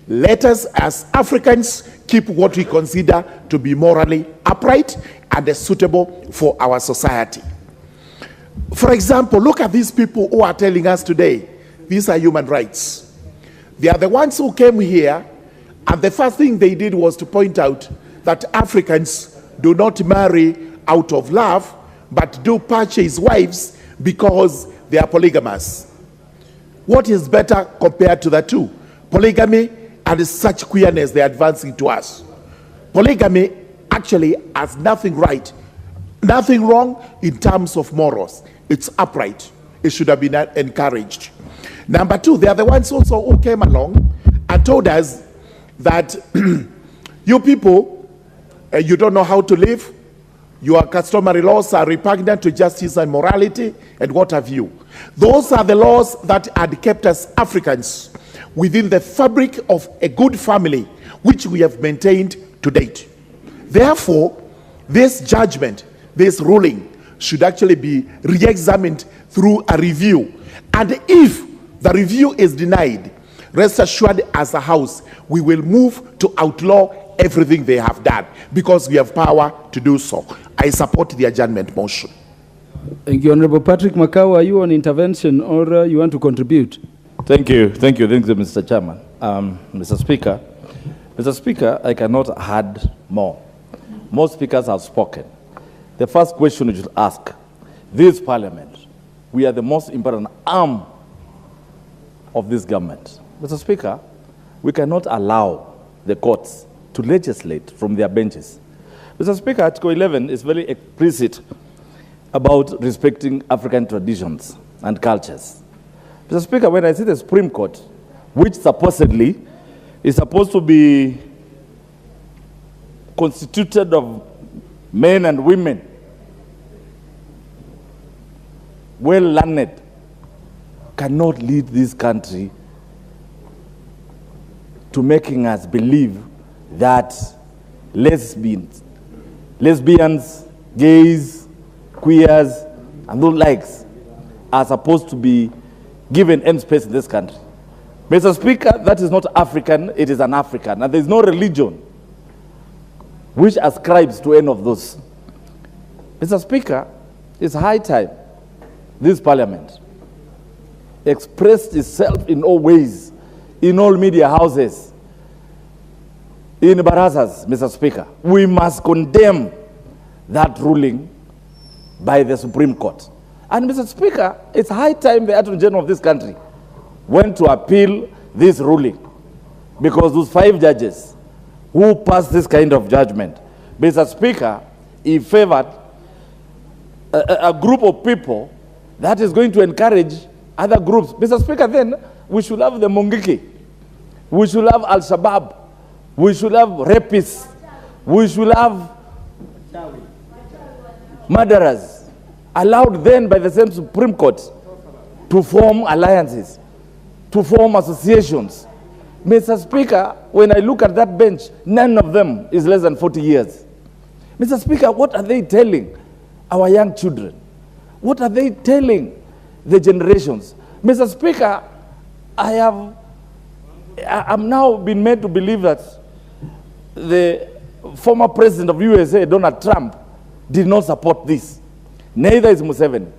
Let us as Africans keep what we consider to be morally upright and suitable for our society. For example, look at these people who are telling us today, these are human rights. They are the ones who came here, and the first thing they did was to point out that Africans do not marry out of love, but do purchase wives because they are polygamous. What is better compared to the two? Polygamy and such queerness they are advancing to us. Polygamy actually has nothing right, nothing wrong in terms of morals. It's upright. It should have been encouraged. Number two, they are the ones also who came along and told us that you people, you don't know how to live. Your customary laws are repugnant to justice and morality, and what have you. Those are the laws that had kept us Africans within the fabric of a good family, which we have maintained to date. Therefore, this judgment, this ruling, should actually be re-examined through a review. And if the review is denied, rest assured, as a house, we will move to outlaw everything they have done, because we have power to do so. I support the adjournment motion. Thank you, Honorable Patrick Makau. Are you on intervention or you want to contribute? Thank you, Mr. Chairman. Mr. Speaker, I cannot add more. Most speakers have spoken. The first question you should ask, this parliament, we are the most important arm of this government. Mr. Speaker, we cannot allow the courts to legislate from their benches. Mr. Speaker, Article 11 is very explicit about respecting African traditions and cultures. Mr. Speaker, when I see the Supreme Court, which supposedly is supposed to be constituted of men and women, well learned, cannot lead this country to making us believe that lesbians, gays, queers, and those likes are supposed to be given end space in this country. Mr. Speaker, that is not African, it is an African, and there is no religion which ascribes to any of those. Mr. Speaker, it's high time this parliament expressed itself in all ways, in all media houses, in barazas, Mr. Speaker. We must condemn that ruling by the Supreme Court. And Mr. Speaker, it's high time the Attorney General of this country went to appeal this ruling, because those 5 judges who passed this kind of judgment, Mr. Speaker, he favored a group of people that is going to encourage other groups. Mr. Speaker, then we should have the Mungiki, we should have Al-Shabaab, we should have rapists, we should have murderers, allowed then by the same Supreme Court to form alliances, to form associations. Mr. Speaker, when I look at that bench, none of them is less than 40 years. Mr. Speaker, what are they telling our young children? What are they telling the generations? Mr. Speaker, I'm now been made to believe that the former president of USA, Donald Trump, did not support this. Neither is Museveni.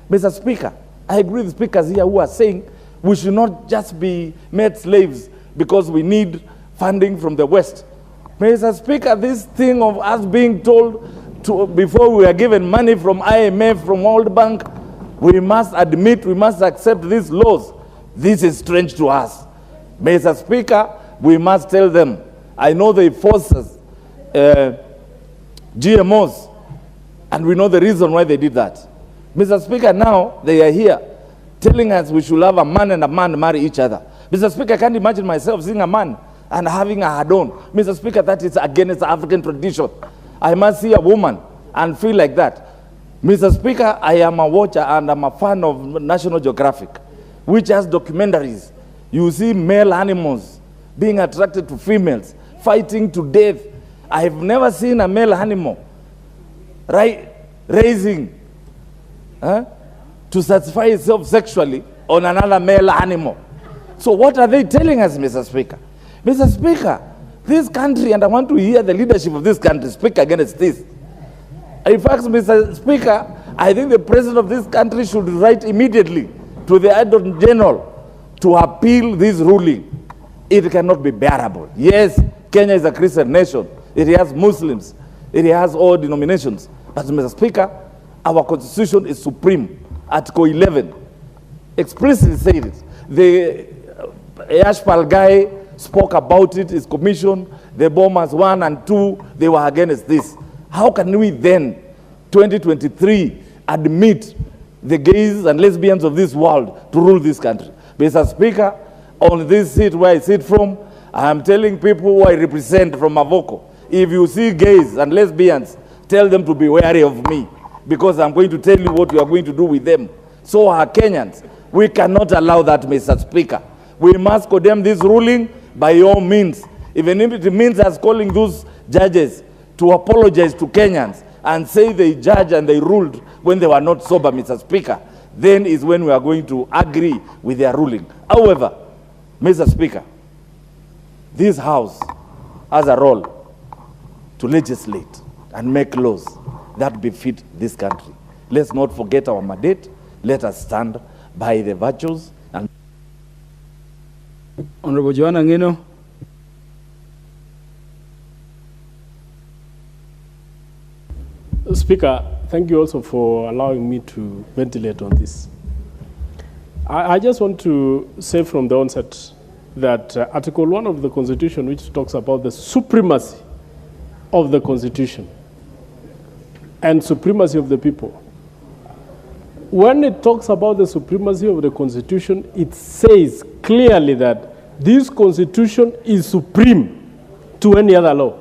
Mr. Speaker, I agree with speakers here who are saying we should not just be made slaves because we need funding from the West. Mr. Speaker, this thing of us being told to, before we are given money from IMF, from World Bank, we must admit, we must accept these laws. This is strange to us. Mr. Speaker, we must tell them, I know they force us GMOs, and we know the reason why they did that. Mr. Speaker, now they are here telling us we should have a man and a man marry each other. Mr. Speaker, I can't imagine myself seeing a man and having a hard-on. Mr. Speaker, that is against African tradition. I must see a woman and feel like that. Mr. Speaker, I am a watcher and I'm a fan of National Geographic, which has documentaries. You see male animals being attracted to females, fighting to death. I have never seen a male animal raising to satisfy itself sexually on another male animal. So what are they telling us, Mr. Speaker? Mr. Speaker, this country, and I want to hear the leadership of this country speak against this. In fact, Mr. Speaker, I think the president of this country should write immediately to the Attorney General to appeal this ruling. It cannot be bearable. Yes, Kenya is a Christian nation. It has Muslims. It has all denominations. But Mr. Speaker, our constitution is supreme. Article 11 explicitly said it. The Ashpal guy spoke about it, his commission, the bombers 1 and 2, they were against this. How can we then, 2023, admit the gays and lesbians of this world to rule this country? Mr. Speaker, on this seat where I sit from, I am telling people who I represent from Mavoko, if you see gays and lesbians, tell them to be wary of me, because I'm going to tell you what you are going to do with them. So are Kenyans. We cannot allow that, Mr. Speaker. We must condemn this ruling by all means, even if it means us calling those judges to apologize to Kenyans and say they judged and they ruled when they were not sober, Mr. Speaker. Then is when we are going to agree with their ruling. However, Mr. Speaker, this House has a role to legislate and make laws that befit this country. Let's not forget our mandate. Let us stand by the virtues. And Honorable Joanna Ngino. Speaker, thank you also for allowing me to ventilate on this. I just want to say from the onset that Article 1 of the Constitution, which talks about the supremacy of the Constitution and supremacy of the people, when it talks about the supremacy of the Constitution, it says clearly that this Constitution is supreme to any other law.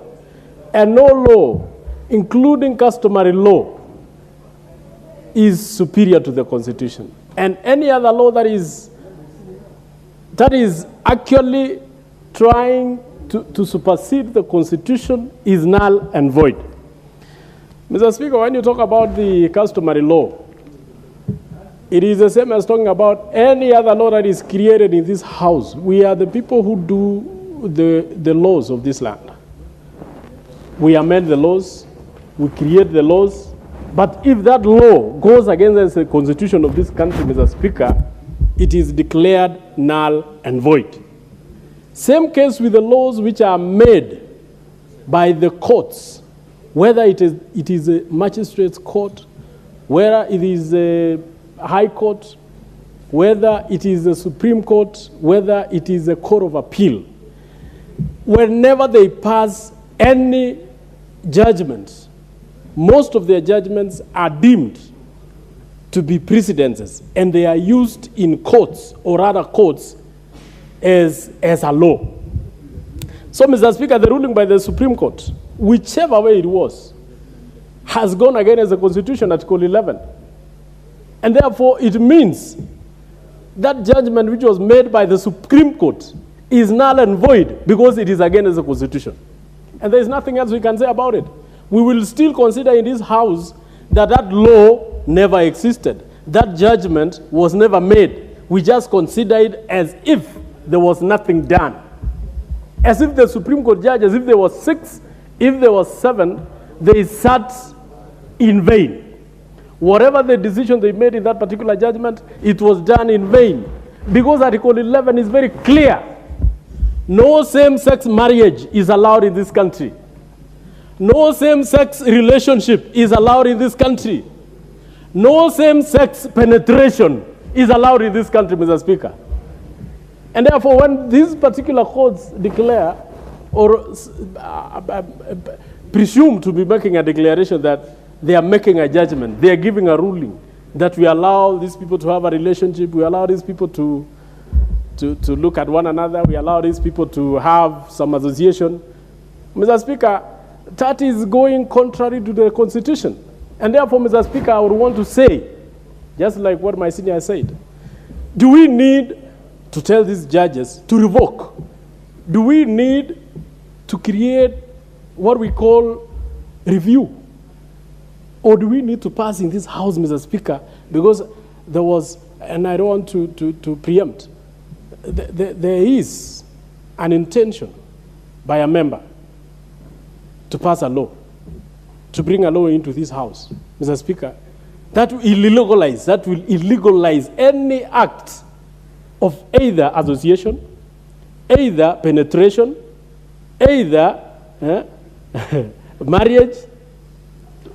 And no law, including customary law, is superior to the Constitution. And any other law that is actually trying to supersede the Constitution is null and void. Mr. Speaker, when you talk about the customary law, it is the same as talking about any other law that is created in this House. We are the people who do the laws of this land. We amend the laws, we create the laws, but if that law goes against the Constitution of this country, Mr. Speaker, it is declared null and void. Same case with the laws which are made by the courts, whether it is a magistrate's court, whether it is a high court, whether it is a Supreme Court, whether it is a court of appeal. Whenever they pass any judgment, most of their judgments are deemed to be precedences, and they are used in courts or other courts as a law. So, Mr. Speaker, the ruling by the Supreme Court, whichever way it was, has gone against the Constitution, Article 11. And therefore, it means that judgment which was made by the Supreme Court is null and void because it is against the Constitution. And there is nothing else we can say about it. We will still consider in this House that that law never existed. That judgment was never made. We just consider it as if there was nothing done. As if the Supreme Court judges, if there was 6, if there was 7, they sat in vain. Whatever the decision they made in that particular judgment, it was done in vain. Because Article 11 is very clear. No same-sex marriage is allowed in this country. No same-sex relationship is allowed in this country. No same-sex penetration is allowed in this country, Mr. Speaker. And therefore, when these particular courts declare or presume to be making a declaration that they are making a judgment, they are giving a ruling that we allow these people to have a relationship, we allow these people to look at one another, we allow these people to have some association. Mr. Speaker, that is going contrary to the Constitution. And therefore, Mr. Speaker, I would want to say, just like what my senior said, do we need to tell these judges to revoke? Do we need to create what we call review? Or do we need to pass in this House, Mr. Speaker, because there was, and I don't want to preempt, there is an intention by a member to pass a law, to bring a law into this House, Mr. Speaker, that will illegalize any act of either association, either penetration, either marriage,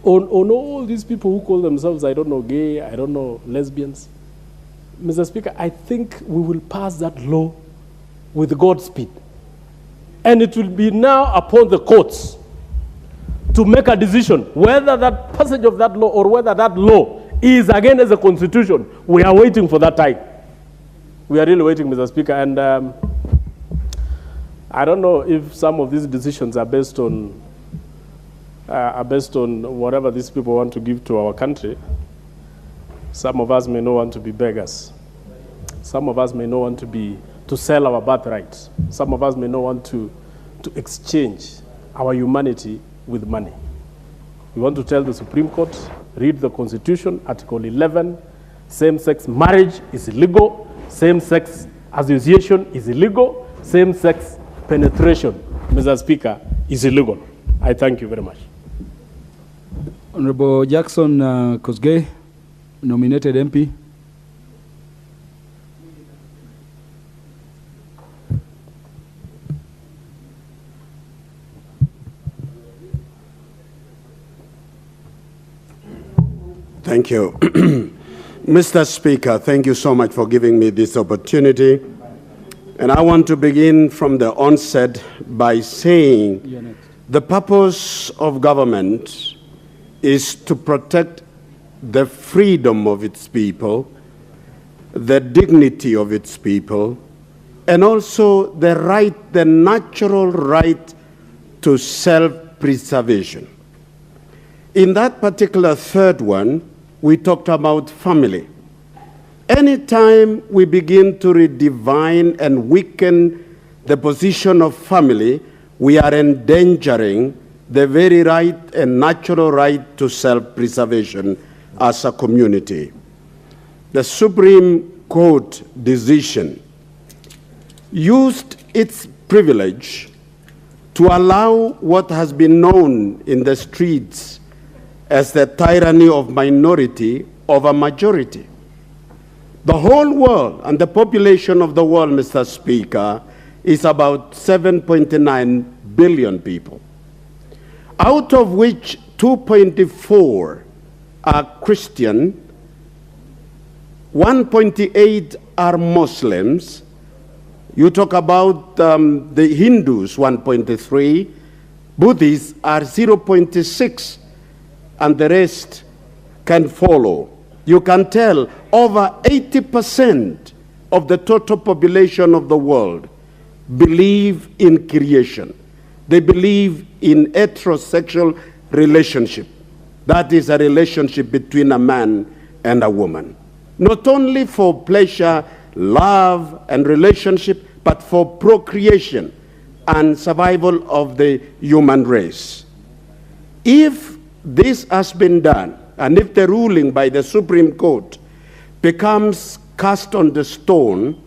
on all these people who call themselves, I don't know, gay, I don't know, lesbians. Mr. Speaker, I think we will pass that law with Godspeed. And it will be now upon the courts to make a decision whether that passage of that law or whether that law is against the Constitution. We are waiting for that time. We are really waiting, Mr. Speaker. And I don't know if some of these decisions are based on whatever these people want to give to our country. Some of us may not want to be beggars. Some of us may not want to be to sell our birthrights. Some of us may not want to exchange our humanity with money. We want to tell the Supreme Court, read the Constitution, Article 11, same-sex marriage is illegal, same-sex association is illegal, same-sex penetration, Mr. Speaker, is illegal. I thank you very much. Honorable Jackson Kosgei, nominated MP. Thank you. Mr. Speaker, thank you so much for giving me this opportunity. And I want to begin from the onset by saying the purpose of government is to protect the freedom of its people, the dignity of its people, and also the right, the natural right to self-preservation. In that particular third one, we talked about family. Anytime we begin to redefine and weaken the position of family, we are endangering the very right and natural right to self-preservation as a community. The Supreme Court decision used its privilege to allow what has been known in the streets as the tyranny of minority over majority. The whole world and the population of the world, Mr. Speaker, is about 7.9 billion people, out of which 2.4 are Christian, 1.8 are Muslims. You talk about the Hindus, 1.3, Buddhists are 0.6, and the rest can follow. You can tell over 80% of the total population of the world believe in creation. They believe in heterosexual relationship. That is a relationship between a man and a woman. Not only for pleasure, love, and relationship, but for procreation and survival of the human race. If this has been done, and if the ruling by the Supreme Court becomes cast on the stone,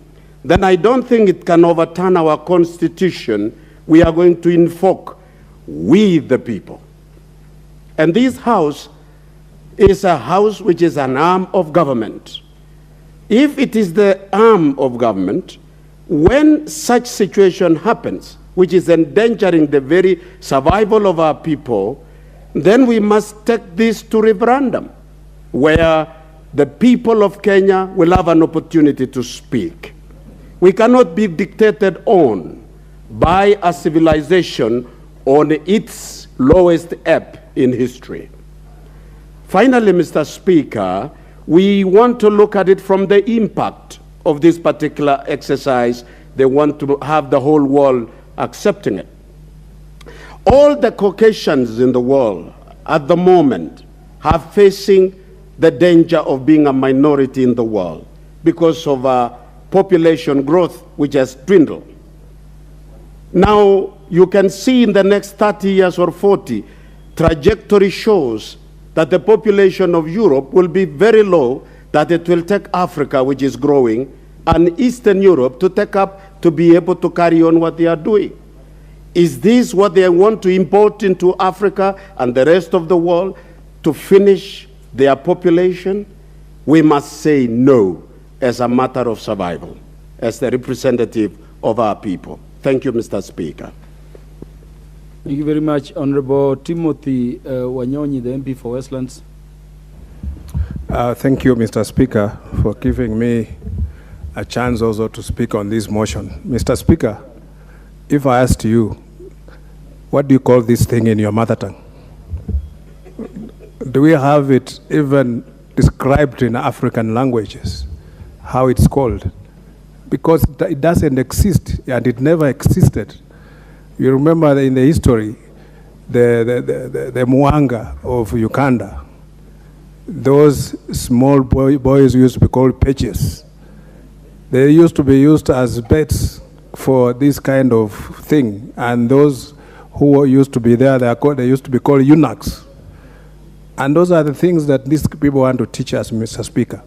then I don't think it can overturn our Constitution. We are going to invoke we the people. And this house is a house which is an arm of government. If it is the arm of government, when such situation happens, which is endangering the very survival of our people, then we must take this to referendum, where the people of Kenya will have an opportunity to speak. We cannot be dictated on by a civilization on its lowest ebb in history. Finally, Mr. Speaker, we want to look at it from the impact of this particular exercise. They want to have the whole world accepting it. All the Caucasians in the world at the moment are facing the danger of being a minority in the world because of population growth, which has dwindled. Now, you can see in the next 30 years or 40, trajectory shows that the population of Europe will be very low, that it will take Africa, which is growing, and Eastern Europe to take up to be able to carry on what they are doing. Is this what they want to import into Africa and the rest of the world to finish their population? We must say no as a matter of survival, as the representative of our people. Thank you, Mr. Speaker. Thank you very much, Honorable Timothy Wanyonyi, the MP for Westlands. Thank you, Mr. Speaker, for giving me a chance also to speak on this motion. Mr. Speaker, if I asked you, what do you call this thing in your mother tongue? Do we have it even described in African languages, how it's called? Because it doesn't exist, and it never existed. You remember in the history, the Mwanga of Uganda, those small boys used to be called pages. They used to be used as bets for this kind of thing. And those who used to be there, they used to be called eunuchs. And those are the things that these people want to teach us, Mr. Speaker.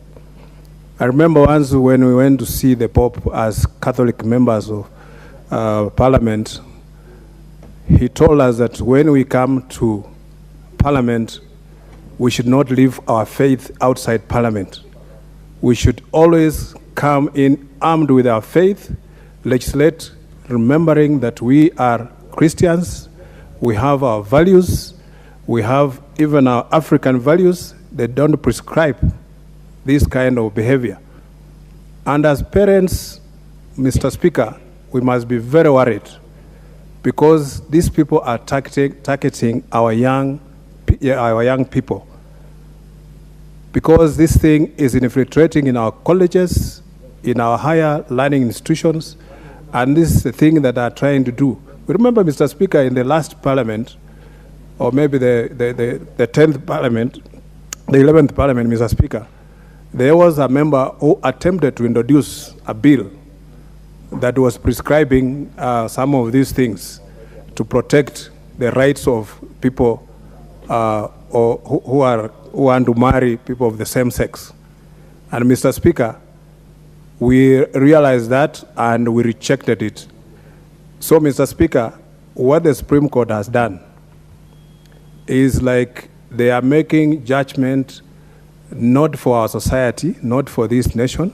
I remember once when we went to see the Pope as Catholic members of Parliament, he told us that when we come to Parliament, we should not leave our faith outside Parliament. We should always come in armed with our faith, legislate, remembering that we are Christians, we have our values, we have even our African values. They don't prescribe this kind of behavior. And as parents, Mr. Speaker, we must be very worried because these people are targeting our young people. Because this thing is infiltrating in our colleges, in our higher learning institutions, and this is the thing that they are trying to do. We remember, Mr. Speaker, in the last parliament, or maybe the 10th parliament, the 11th parliament, Mr. Speaker, there was a member who attempted to introduce a bill that was prescribing some of these things to protect the rights of people or who want to marry people of the same sex. And Mr. Speaker, we realized that and we rejected it. So, Mr. Speaker, what the Supreme Court has done is like they are making judgment not for our society, not for this nation,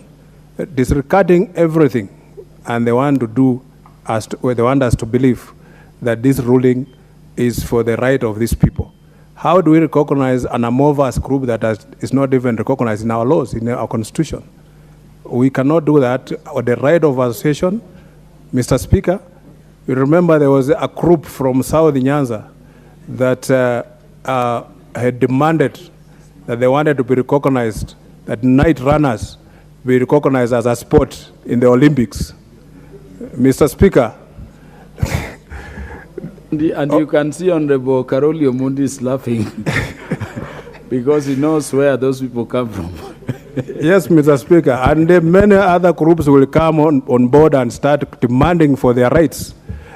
disregarding everything, and they want they want us to believe that this ruling is for the right of these people. How do we recognize an amorphous group that is not even recognized in our laws, in our constitution? We cannot do that. Or the right of association, Mr. Speaker, you remember there was a group from South Nyanza that had demanded that they wanted to be recognized, that night runners be recognized as a sport in the Olympics. Mr. Speaker. And you can see Honorable Karoli Omondi is laughing because he knows where those people come from. Yes, Mr. Speaker, and many other groups will come on board and start demanding for their rights,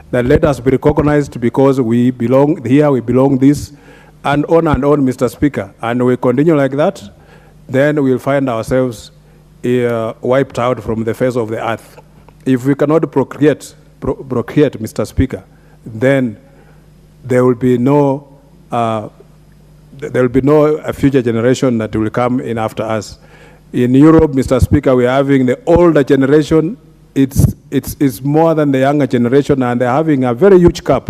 that let us be recognized because we belong here, we belong this, and on, Mr. Speaker. And we continue like that, then we'll find ourselves wiped out from the face of the earth. If we cannot procreate, Mr. Speaker, then there will be no future generation that will come in after us. In Europe, Mr. Speaker, we are having the older generation. It's more than the younger generation, and they're having a very huge gap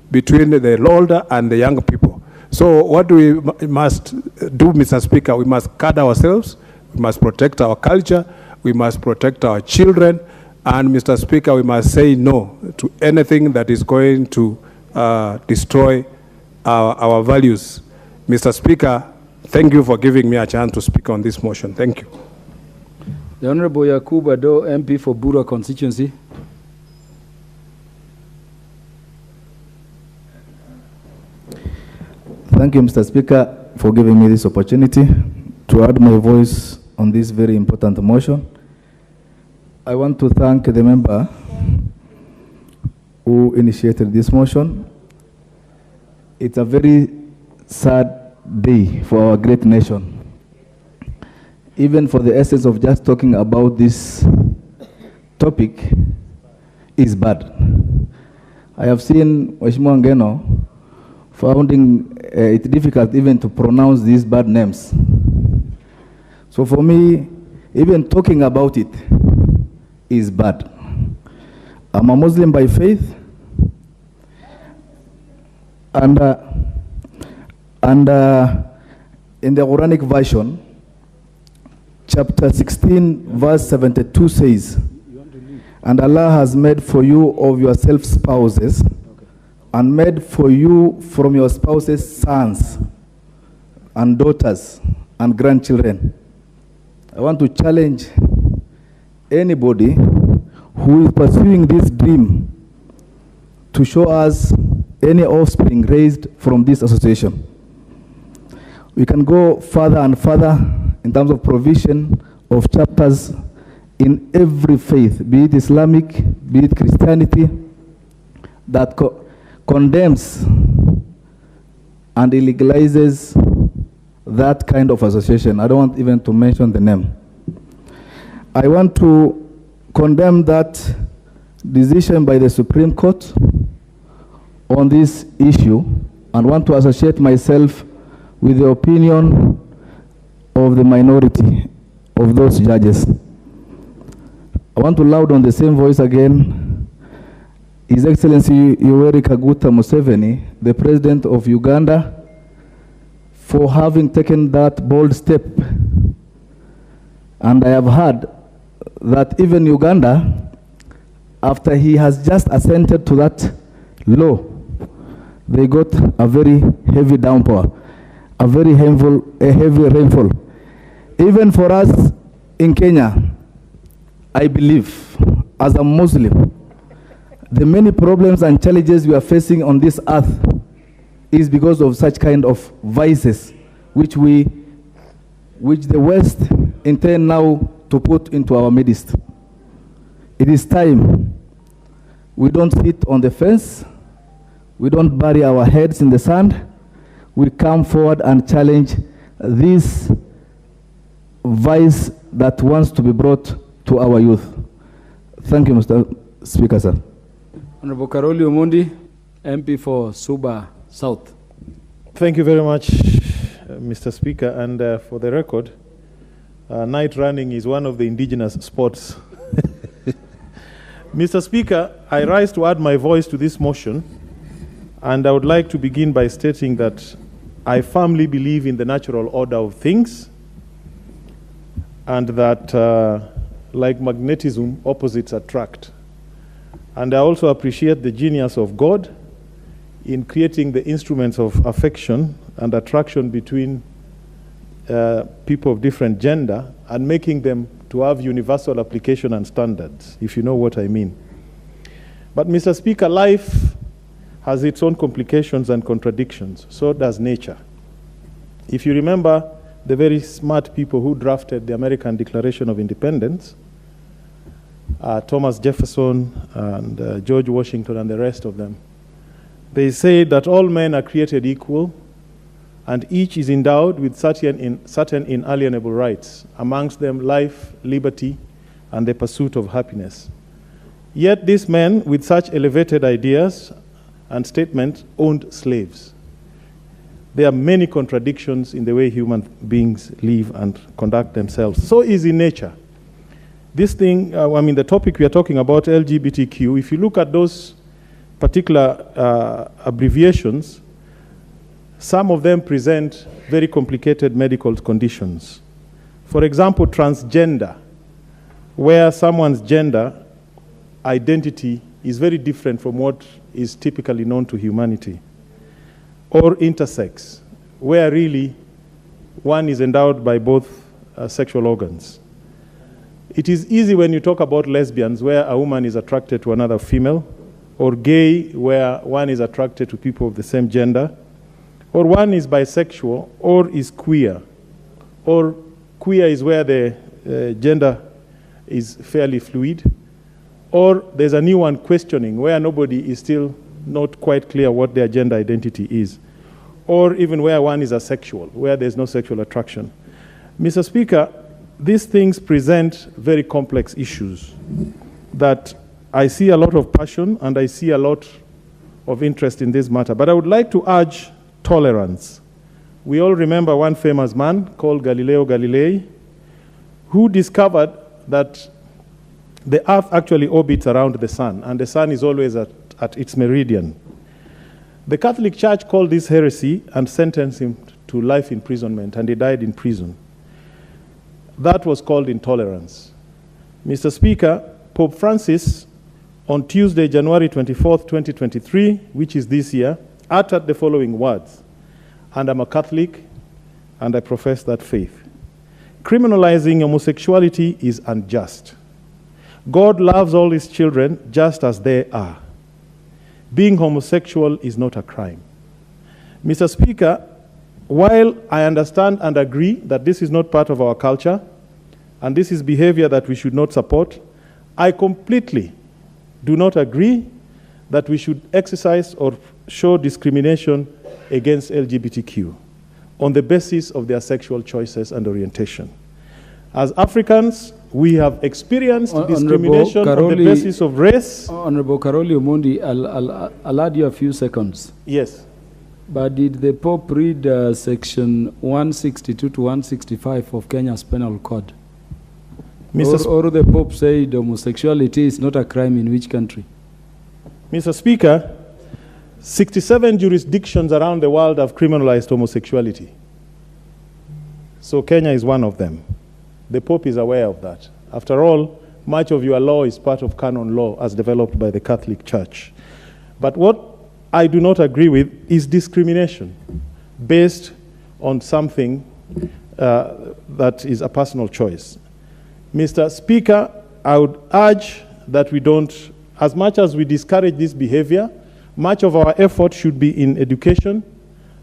between the older and the young people. So what we must do, Mr. Speaker, we must guard ourselves, we must protect our culture, we must protect our children, and Mr. Speaker, we must say no to anything that is going to destroy our values. Mr. Speaker, thank you for giving me a chance to speak on this motion. Thank you. The Honorable Yakubu Ado, MP for Bura constituency. Thank you, Mr. Speaker, for giving me this opportunity to add my voice on this very important motion. I want to thank the member who initiated this motion. It's a very sad day for our great nation. Even for the essence of just talking about this topic is bad. I have seen Mheshimiwa Ngeno finding it difficult even to pronounce these bad names. So for me, even talking about it is bad. I'm a Muslim by faith, and in the Quranic version, chapter 16, verse 72 says, "And Allah has made for you of yourself spouses, and made for you from your spouses sons and daughters and grandchildren." I want to challenge anybody who is pursuing this dream to show us any offspring raised from this association. We can go further and further in terms of provision of chapters in every faith, be it Islamic, be it Christianity, that condemns and illegalizes that kind of association. I don't want even to mention the name. I want to condemn that decision by the Supreme Court on this issue and want to associate myself with the opinion of the minority of those judges. I want to loud on the same voice again His Excellency Yoweri Kaguta Museveni, the President of Uganda, for having taken that bold step. And I have heard that even Uganda, after he has just assented to that law, they got a very heavy downpour, a very heavy rainfall. Even for us in Kenya, I believe, as a Muslim, the many problems and challenges we are facing on this earth is because of such kind of vices which the West intend now to put into our midst. It is time we don't sit on the fence, we don't bury our heads in the sand, we come forward and challenge this vice that wants to be brought to our youth. Thank you, Mr. Speaker, sir. Honorable Karoli Omondi, MP for Suba South. Thank you very much, Mr. Speaker. And for the record, night running is one of the indigenous sports. Mr. Speaker, I rise to add my voice to this motion, and I would like to begin by stating that I firmly believe in the natural order of things, and that like magnetism, opposites attract. And I also appreciate the genius of God in creating the instruments of affection and attraction between people of different gender and making them to have universal application and standards, if you know what I mean. But Mr. Speaker, life has its own complications and contradictions. So does nature. If you remember the very smart people who drafted the American Declaration of Independence, Thomas Jefferson and George Washington and the rest of them, they say that all men are created equal and each is endowed with certain inalienable rights, amongst them life, liberty, and the pursuit of happiness. Yet these men, with such elevated ideas and statements, owned slaves. There are many contradictions in the way human beings live and conduct themselves. So is in nature. This thing, the topic we are talking about, LGBTQ, if you look at those particular abbreviations, some of them present very complicated medical conditions. For example, transgender, where someone's gender identity is very different from what is typically known to humanity. Or intersex, where really one is endowed by both sexual organs. It is easy when you talk about lesbians, where a woman is attracted to another female, or gay, where one is attracted to people of the same gender, or one is bisexual, or is queer. Or queer is where the gender is fairly fluid, or there's a new one, questioning, where nobody is still not quite clear what their gender identity is, or even where one is asexual, where there's no sexual attraction. Mr. Speaker, these things present very complex issues that I see a lot of passion and I see a lot of interest in this matter. But I would like to urge tolerance. We all remember one famous man called Galileo Galilei, who discovered that the earth actually orbits around the sun, and the sun is always at its meridian. The Catholic Church called this heresy and sentenced him to life imprisonment, and he died in prison. That was called intolerance. Mr. Speaker, Pope Francis, on Tuesday, January 24th, 2023, which is this year, uttered the following words: "And I'm a Catholic, and I profess that faith. Criminalizing homosexuality is unjust. God loves all his children just as they are. Being homosexual is not a crime." Mr. Speaker, while I understand and agree that this is not part of our culture, and this is behavior that we should not support. I completely do not agree that we should exercise or show discrimination against LGBTQ on the basis of their sexual choices and orientation. As Africans, we have experienced discrimination on the basis of race. Honorable Karoli Omondi, I'll add you a few seconds. Yes. But did the Pope read section 162 to 165 of Kenya's penal code? Or the Pope said homosexuality is not a crime in which country? Mr. Speaker, 67 jurisdictions around the world have criminalized homosexuality. So Kenya is one of them. The Pope is aware of that. After all, much of your law is part of canon law as developed by the Catholic Church. But what I do not agree with is discrimination based on something that is a personal choice. Mr. Speaker, I would urge that we don't, as much as we discourage this behavior, much of our effort should be in education,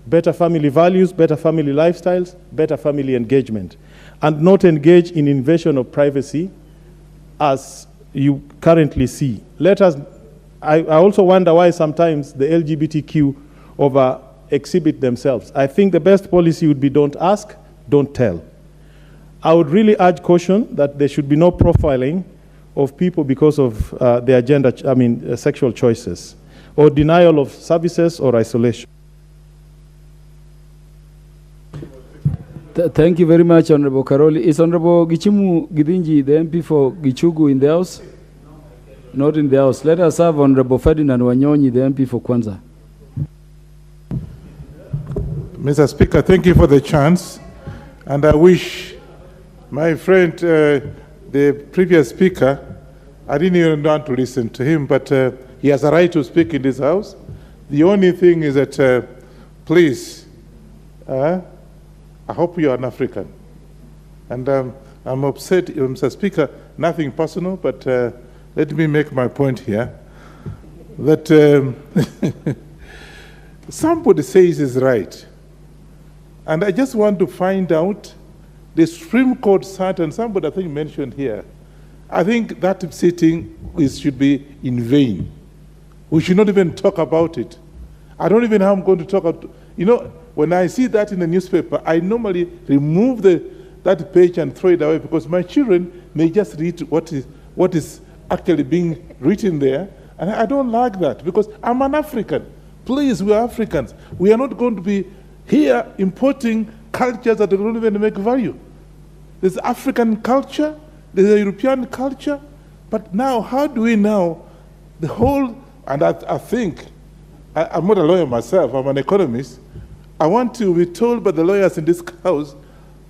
better family values, better family lifestyles, better family engagement, and not engage in invasion of privacy as you currently see. I also wonder why sometimes the LGBTQ over-exhibit themselves. I think the best policy would be don't ask, don't tell. I would really urge caution that there should be no profiling of people because of their gender, sexual choices, or denial of services or isolation. Thank you very much, Honorable Karoli. Is Honorable Gichimu Gidinji, the MP for Gichugu, in the House? Not in the House. Let us have Honorable Ferdinand Wanyonyi, the MP for Kwanza. Mr. Speaker, thank you for the chance. And I wish my friend, the previous speaker, I didn't even want to listen to him, but he has a right to speak in this House. The only thing is that, please, I hope you are an African. And I'm upset, Mr. Speaker, nothing personal, but let me make my point here. That somebody says is right. And I just want to find out, the Supreme Court sat, and somebody I think mentioned here, I think that sitting should be in vain. We should not even talk about it. I don't even know how I'm going to talk about, when I see that in the newspaper, I normally remove that page and throw it away because my children may just read what is actually being written there. And I don't like that because I'm an African. Please, we are Africans. We are not going to be here importing cultures that don't even make value. There's African culture, there's a European culture, but now how do we now, the whole, and I think, I'm not a lawyer myself, I'm an economist, I want to be told by the lawyers in this House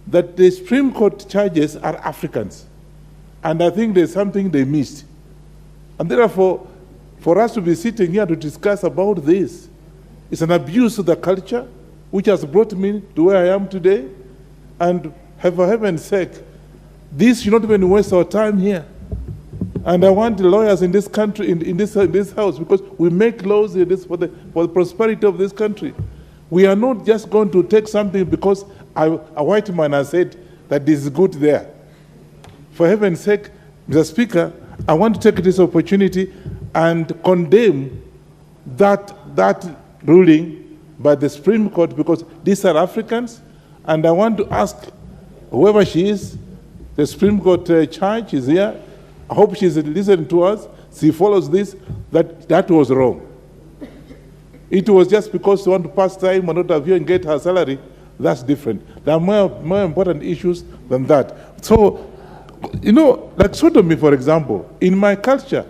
that the Supreme Court judges are Africans. And I think there's something they missed. And therefore, for us to be sitting here to discuss about this, it's an abuse of the culture, which has brought me to where I am today. And for heaven's sake, this should not even waste our time here. And I want the lawyers in this country, in this House, because we make laws in this for the prosperity of this country. We are not just going to take something because a white man has said that this is good there. For heaven's sake, Mr. Speaker, I want to take this opportunity and condemn that ruling by the Supreme Court because these are Africans, and I want to ask whoever she is, the Supreme Court judge is here, I hope she's listening to us, she follows this, that was wrong. It was just because she want to pass time or not have you and get her salary, that's different. There are more important issues than that. So, like sodomy, for example, in my culture,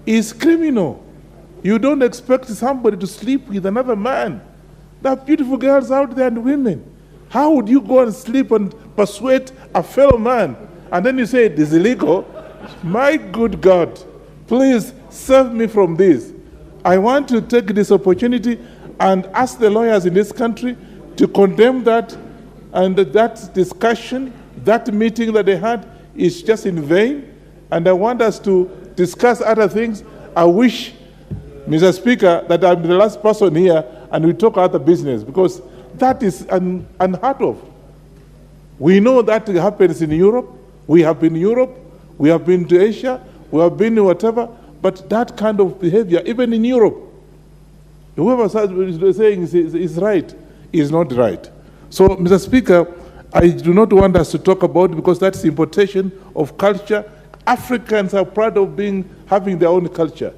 is criminal. You don't expect somebody to sleep with another man. There are beautiful girls out there and women. How would you go and sleep and persuade a fellow man? And then you say it is illegal? My good God, please save me from this. I want to take this opportunity and ask the lawyers in this country to condemn that, and that discussion, that meeting that they had is just in vain. And I want us to discuss other things. I wish, Mr. Speaker, that I'm the last person here and we talk other business because that is unheard of. We know that happens in Europe. We have been in Europe, we have been to Asia, we have been in whatever, but that kind of behavior, even in Europe, whoever is saying is right, is not right. So, Mr. Speaker, I do not want us to talk about it because that's importation of culture. Africans are proud of having their own culture.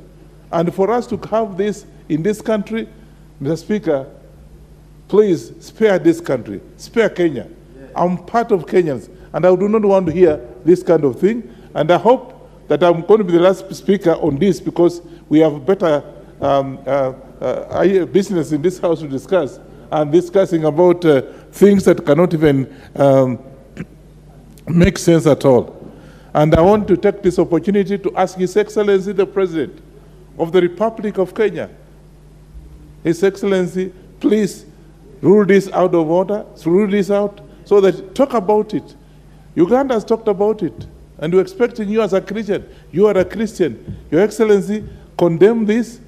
And for us to have this in this country, Mr. Speaker, please spare this country, spare Kenya. I'm part of Kenyans, and I do not want to hear this kind of thing. And I hope that I'm going to be the last speaker on this because we have better business in this house to discuss, and discussing about things that cannot even make sense at all. And I want to take this opportunity to ask His Excellency the President of the Republic of Kenya, His Excellency, please rule this out of order, rule this out, so that talk about it. Uganda has talked about it, and we're expecting you as a Christian. You are a Christian. Your Excellency, condemn this,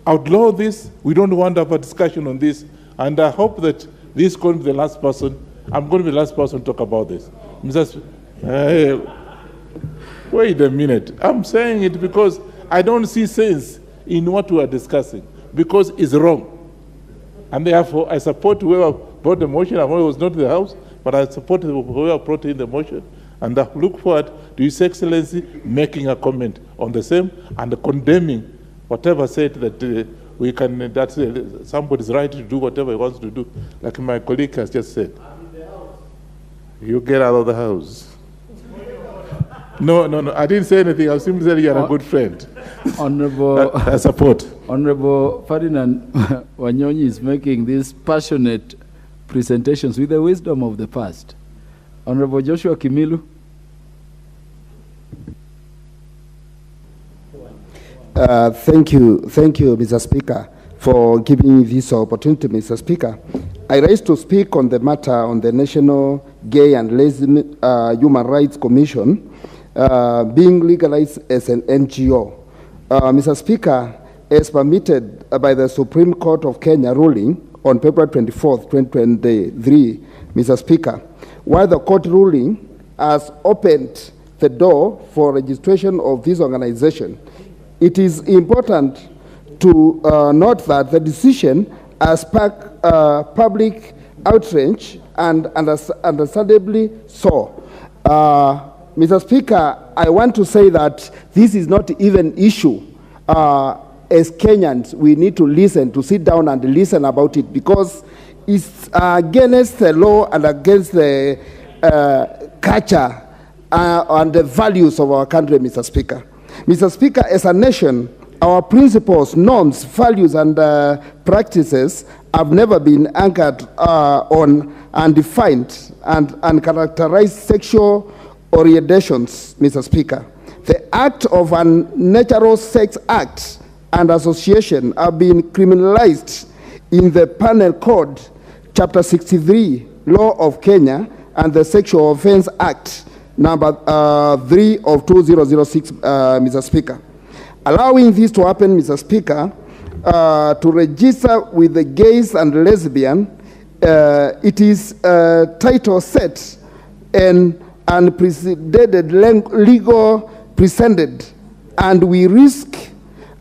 outlaw this. We don't want to have a discussion on this, and I hope that this is going to be the last person. I'm going to be the last person to talk about this. Wait a minute. I'm saying it because I don't see sense in what we are discussing, because it's wrong. And therefore, I support whoever brought the motion. I was not in the House, but I support whoever brought in the motion. And I look forward to His Excellency making a comment on the same and condemning whatever said that we can, that somebody's right to do whatever he wants to do, like my colleague has just said. You get out of the House. No, I didn't say anything. I simply said you're a good friend. Honorable, I support. Honorable Ferdinand Wanyonyi is making these passionate presentations with the wisdom of the past. Honorable Joshua Kimilu. Thank you, Mr. Speaker, for giving me this opportunity, Mr. Speaker. I rise to speak on the matter on the National Gay and Lesbian Human Rights Commission being legalized as an NGO. Mr. Speaker, as permitted by the Supreme Court of Kenya ruling on February 24th, 2023, Mr. Speaker, while the court ruling has opened the door for registration of this organization, it is important to note that the decision has sparked public outrage, and understandably so. Mr. Speaker, I want to say that this is not even issue. As Kenyans, we need to listen, to sit down and listen about it, because it's against the law and against the culture and the values of our country, Mr. Speaker. Mr. Speaker, as a nation, our principles, norms, values, and practices have never been anchored on and defined and characterized sexual orientations, Mr. Speaker. The act of unnatural sex acts and association have been criminalized in the Penal Code, Chapter 63, Law of Kenya, and the Sexual Offense Act, number 3 of 2006, Mr. Speaker. Allowing this to happen, Mr. Speaker, to register with the gays and lesbian, it is title set and unprecedented legal precedent, and we risk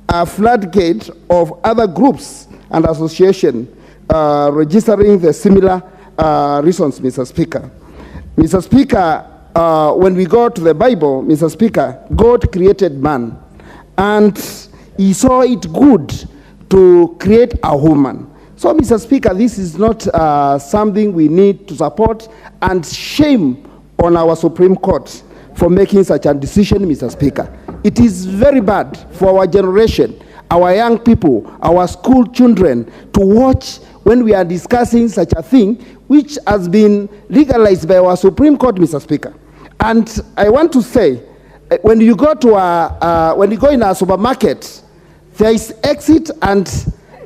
a floodgate of other groups and associations registering the similar reasons, Mr. Speaker. Mr. Speaker, when we go to the Bible, Mr. Speaker, God created man, and He saw it good to create a woman. So, Mr. Speaker, this is not something we need to support, and shame on our Supreme Court for making such a decision, Mr. Speaker. It is very bad for our generation, our young people, our school children to watch when we are discussing such a thing which has been legalized by our Supreme Court, Mr. Speaker. And I want to say, when you go to when you go in a supermarket, there is exit and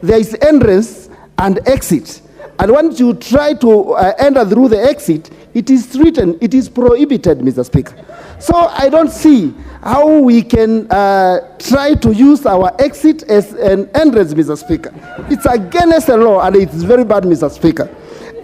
there is entrance and exit. And once you try to enter through the exit, it is written, it is prohibited, Mr. Speaker. So I don't see how we can try to use our exit as an entrance, Mr. Speaker. It's against the law, and it's very bad, Mr. Speaker.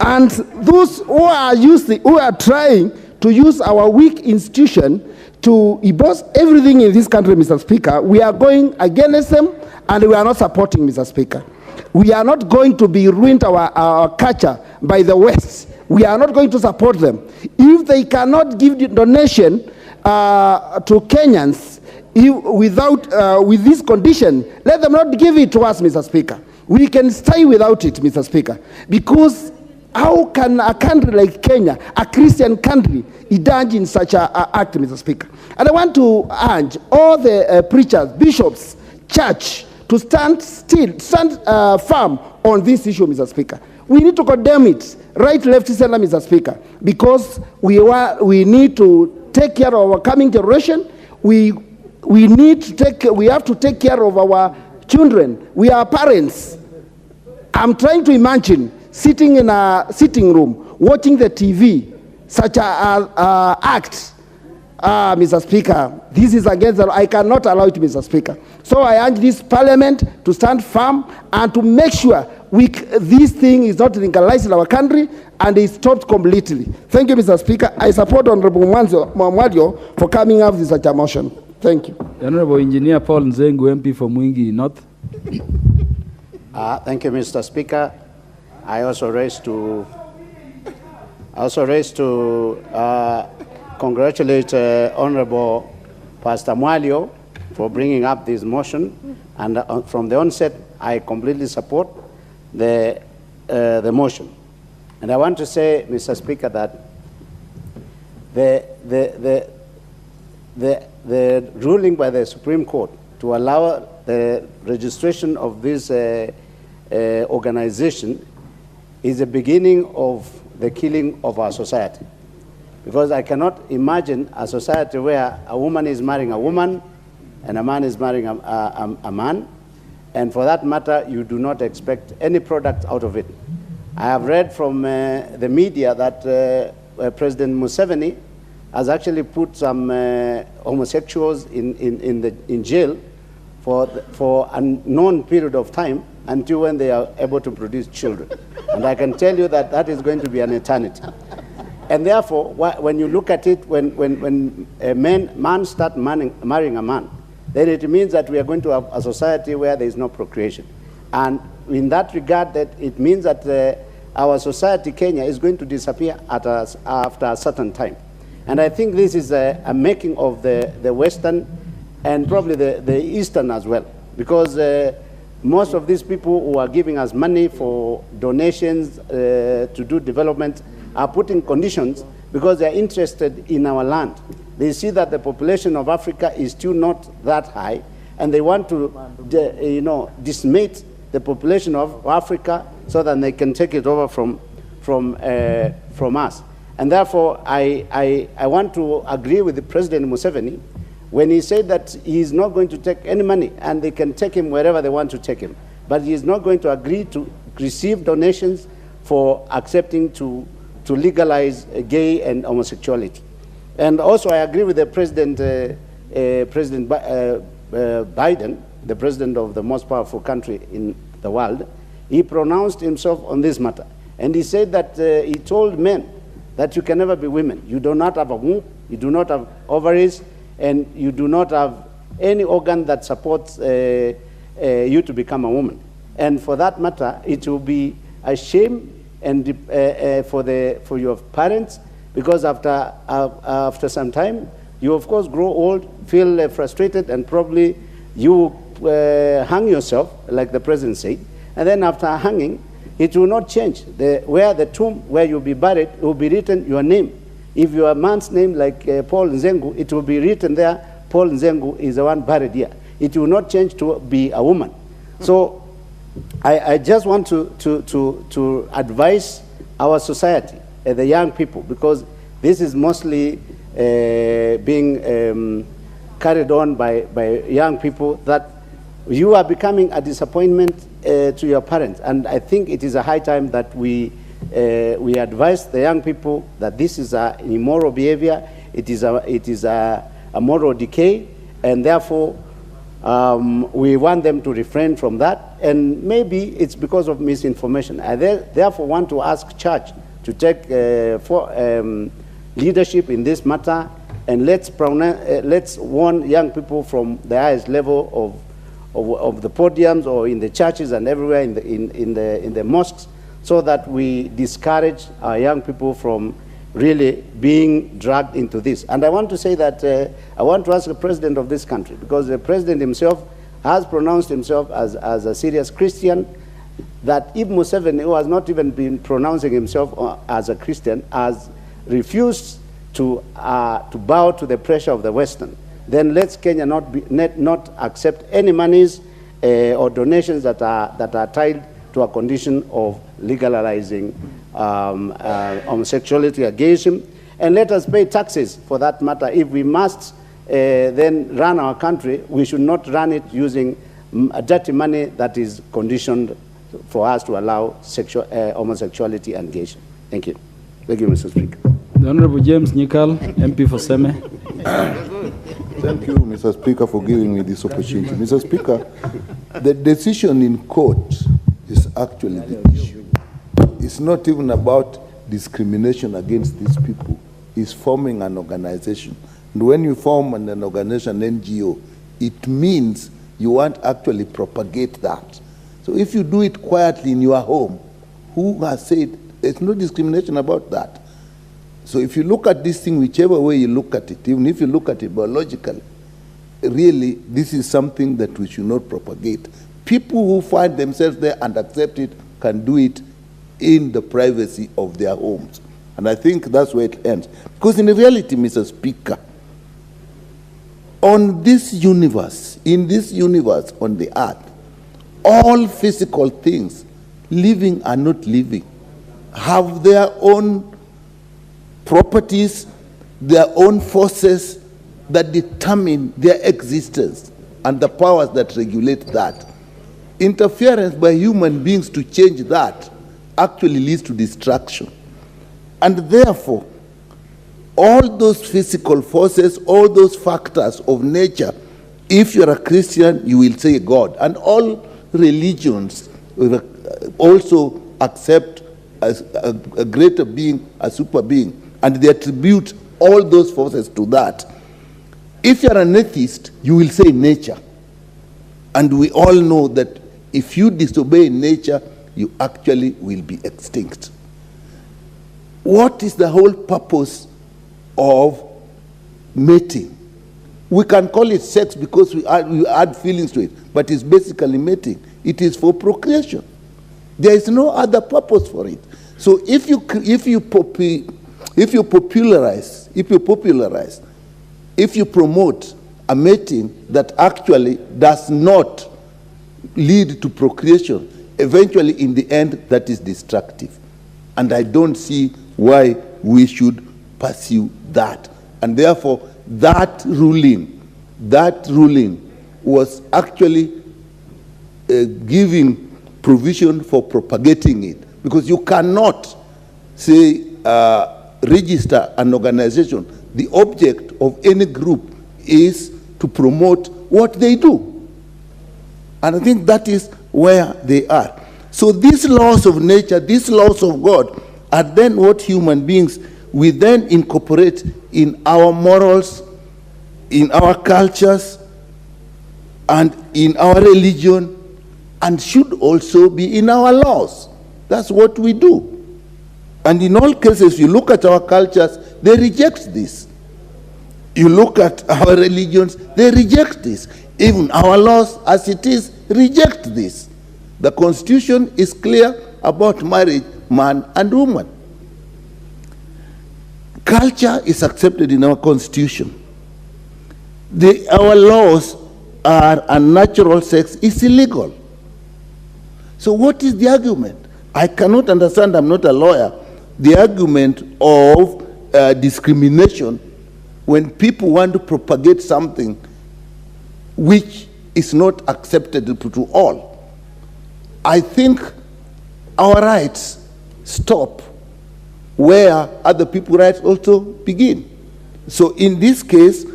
And those who are trying to use our weak institution to impose everything in this country, Mr. Speaker, we are going against them and we are not supporting, Mr. Speaker. We are not going to be ruined our culture by the West. We are not going to support them. If they cannot give the donation to Kenyans with this condition, let them not give it to us, Mr. Speaker. We can stay without it, Mr. Speaker, because how can a country like Kenya, a Christian country, indulge in such an act, Mr. Speaker? And I want to urge all the preachers, bishops, church, to stand firm on this issue, Mr. Speaker. We need to condemn it, right, left, center, Mr. Speaker, because we need to take care of our coming generation. We have to take care of our children. We are parents. I'm trying to imagine sitting in a sitting room, watching the TV, such an act. Mr. Speaker, this is against the law. I cannot allow it, Mr. Speaker. So I urge this parliament to stand firm and to make sure this thing is not legalized in our country and is stopped completely. Thank you, Mr. Speaker. I support Honorable Mwadio for coming up with such a motion. Thank you. Honorable Engineer Paul Nzengu, MP for Mwingi North. Thank you, Mr. Speaker. I also raised to congratulate Honorable Pastor Mwalio for bringing up this motion, and from the onset, I completely support the motion. And I want to say, Mr. Speaker, that the ruling by the Supreme Court to allow the registration of this organization is the beginning of the killing of our society. Because I cannot imagine a society where a woman is marrying a woman and a man is marrying a man, and for that matter, you do not expect any product out of it. I have read from the media that President Museveni has actually put some homosexuals in jail for a known period of time until when they are able to produce children. And I can tell you that that is going to be an eternity. And therefore, when you look at it, when a man starts marrying a man, then it means that we are going to have a society where there is no procreation. And in that regard, that it means that our society, Kenya, is going to disappear after a certain time. And I think this is a making of the Western and probably the Eastern as well. Because most of these people who are giving us money for donations to do development are putting conditions because they are interested in our land. They see that the population of Africa is still not that high, and they want to decimate the population of Africa so that they can take it over from us. And therefore, I want to agree with the President Museveni when he said that he is not going to take any money and they can take him wherever they want to take him. But he is not going to agree to receive donations for accepting to legalize gay and homosexuality. And also I agree with the President Biden, the president of the most powerful country in the world. He pronounced himself on this matter. And he said that he told men that you can never be women. You do not have a womb, you do not have ovaries, and you do not have any organ that supports you to become a woman. And for that matter, it will be a shame and for your parents, because after some time, you of course grow old, feel frustrated, and probably you hang yourself, like the president said. And then after hanging, it will not change. Where the tomb where you'll be buried, it will be written your name. If your man's name like Paul Nzengu, it will be written there, Paul Nzengu is the one buried here. It will not change to be a woman. So I just want to advise our society, the young people, because this is mostly being carried on by young people, that you are becoming a disappointment to your parents. And I think it is a high time that we advise the young people that this is an immoral behavior, it is a moral decay, and therefore we want them to refrain from that. And maybe it's because of misinformation. I therefore want to ask church to take leadership in this matter, and let's warn young people from the highest level of the podiums or in the churches and everywhere in the mosques, so that we discourage our young people from really being dragged into this. And I want to say that I want to ask the president of this country, because the president himself has pronounced himself as a serious Christian, that if Museveni, who has not even been pronouncing himself as a Christian, has refused to bow to the pressure of the Western, then let's Kenya not accept any monies or donations that are tied to a condition of legalizing homosexuality against him, and let us pay taxes for that matter. If we must then run our country, we should not run it using dirty money that is conditioned for us to allow homosexuality and engagement. Thank you. Thank you, Mr. Speaker. The Honorable James Nyikal, MP for Seme. Thank you, Mr. Speaker, for giving me this opportunity. Mr. Speaker, the decision in court is actually the issue. It's not even about discrimination against these people. It's forming an organization. And when you form an organization, NGO, it means you want to actually propagate that. So if you do it quietly in your home, who has said there's no discrimination about that? So if you look at this thing, whichever way you look at it, even if you look at it biologically, really, this is something that we should not propagate. People who find themselves there and accept it can do it in the privacy of their homes. And I think that's where it ends. Because in reality, Mr. Speaker, on this universe, in this universe on the earth, all physical things, living and not living, have their own properties, their own forces that determine their existence and the powers that regulate that. Interference by human beings to change that actually leads to destruction. And therefore, all those physical forces, all those factors of nature, if you're a Christian, you will say God. And all religions also accept a greater being, a super being, and they attribute all those forces to that. If you're an atheist, you will say nature. And we all know that if you disobey nature, you actually will be extinct. What is the whole purpose of mating? We can call it sex because we add feelings to it, but it's basically mating. It is for procreation. There is no other purpose for it. So if you promote a mating that actually does not lead to procreation, eventually in the end that is destructive. And I don't see why we should pursue that. And therefore that ruling was actually giving provision for propagating it. Because you cannot say register an organization. The object of any group is to promote what they do. And I think that is where they are. So these laws of nature, these laws of God, are then what human beings, we then incorporate in our morals, in our cultures, and in our religion, and should also be in our laws. That's what we do. And in all cases, you look at our cultures, they reject this. You look at our religions, they reject this. Even our laws, as it is, reject this. The Constitution is clear about marriage, man and woman. Culture is accepted in our Constitution. Our laws are unnatural sex is illegal. So what is the argument? I cannot understand, I'm not a lawyer, the argument of discrimination when people want to propagate something which is not acceptable to all. I think our rights stop where other people's rights also begin. So in this case,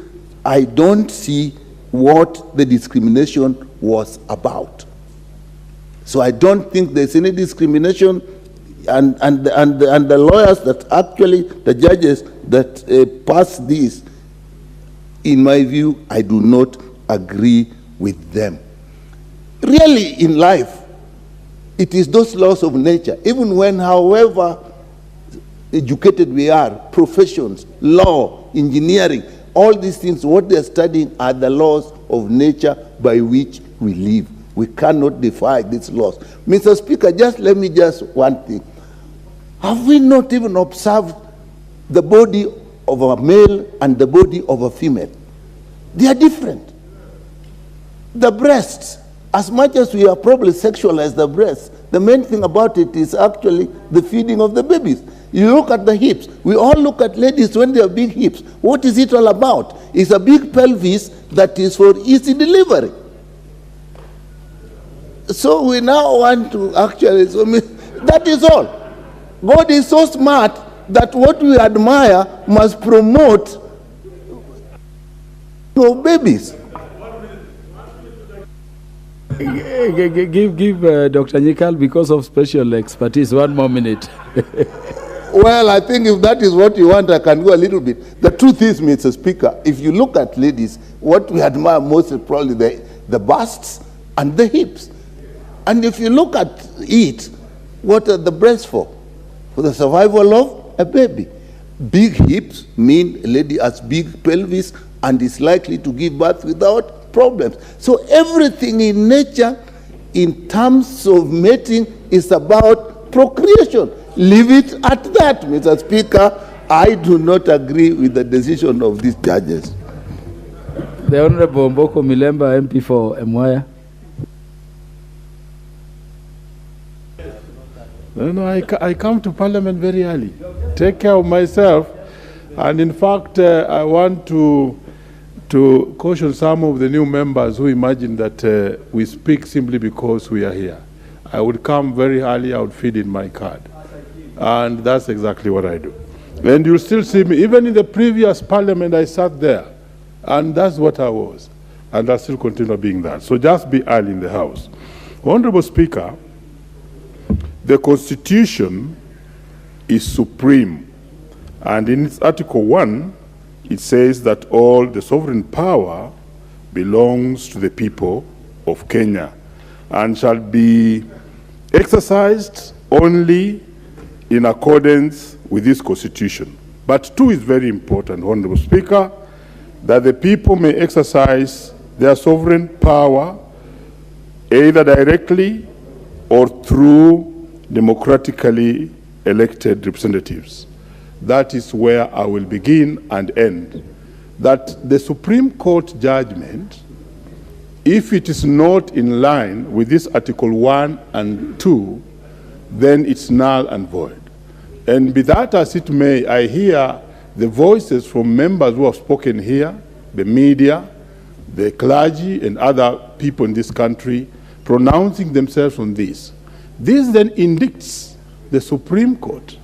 I don't see what the discrimination was about. So I don't think there's any discrimination and the lawyers that actually, the judges that pass this, in my view, I do not agree with them. Really, in life, it is those laws of nature, even when, however educated we are, professions, law, engineering, all these things, what they're studying are the laws of nature by which we live. We cannot defy these laws. Mr. Speaker, just let me one thing. Have we not even observed the body of a male and the body of a female? They are different. The breasts, as much as we are probably sexualized the breasts, the main thing about it is actually the feeding of the babies. You look at the hips. We all look at ladies when they have big hips. What is it all about? It's a big pelvis that is for easy delivery. So we now want to actually, that is all. God is so smart that what we admire must promote babies. Give Dr. Nyikal, because of special expertise, 1 more minute. Well, I think if that is what you want, I can go a little bit. The truth is, Mr. Speaker, if you look at ladies, what we admire most is probably the busts and the hips. And if you look at it, what are the breasts for? For the survival of a baby. Big hips mean a lady has big pelvis and is likely to give birth without problems. So everything in nature, in terms of mating, is about procreation. Leave it at that, Mr. Speaker. I do not agree with the decision of these judges. The Honorable Mboko Milemba, MP for Mwaya. No, I come to Parliament very early. Take care of myself. And in fact, I want to caution some of the new members who imagine that we speak simply because we are here. I would come very early, I would feed in my card. And that's exactly what I do. And you'll still see me, even in the previous Parliament, I sat there. And that's what I was. And I still continue being that. So just be early in the House. Honorable Speaker, the Constitution is supreme. And in its Article 1, it says that all the sovereign power belongs to the people of Kenya and shall be exercised only in accordance with this Constitution. But 2 is very important, Honorable Speaker, that the people may exercise their sovereign power either directly or through democratically elected representatives. That is where I will begin and end. That the Supreme Court judgment, if it is not in line with this Article 1 and 2, then it's null and void. And be that as it may, I hear the voices from members who have spoken here, the media, the clergy, and other people in this country pronouncing themselves on this. This then indicts the Supreme Court.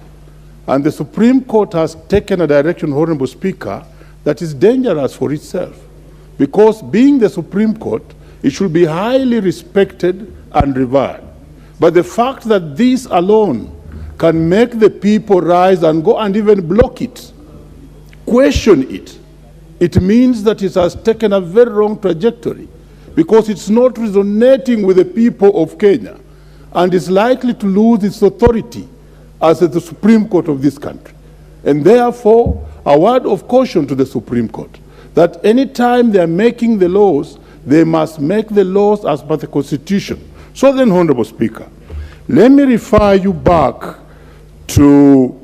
And the Supreme Court has taken a direction, Honorable Speaker, that is dangerous for itself. Because being the Supreme Court, it should be highly respected and revered. But the fact that this alone can make the people rise and go and even block it, question it, it means that it has taken a very wrong trajectory because it's not resonating with the people of Kenya and is likely to lose its authority as the Supreme Court of this country. And therefore, a word of caution to the Supreme Court, that any time they are making the laws, they must make the laws as per the Constitution. So then, Honorable Speaker, let me refer you back to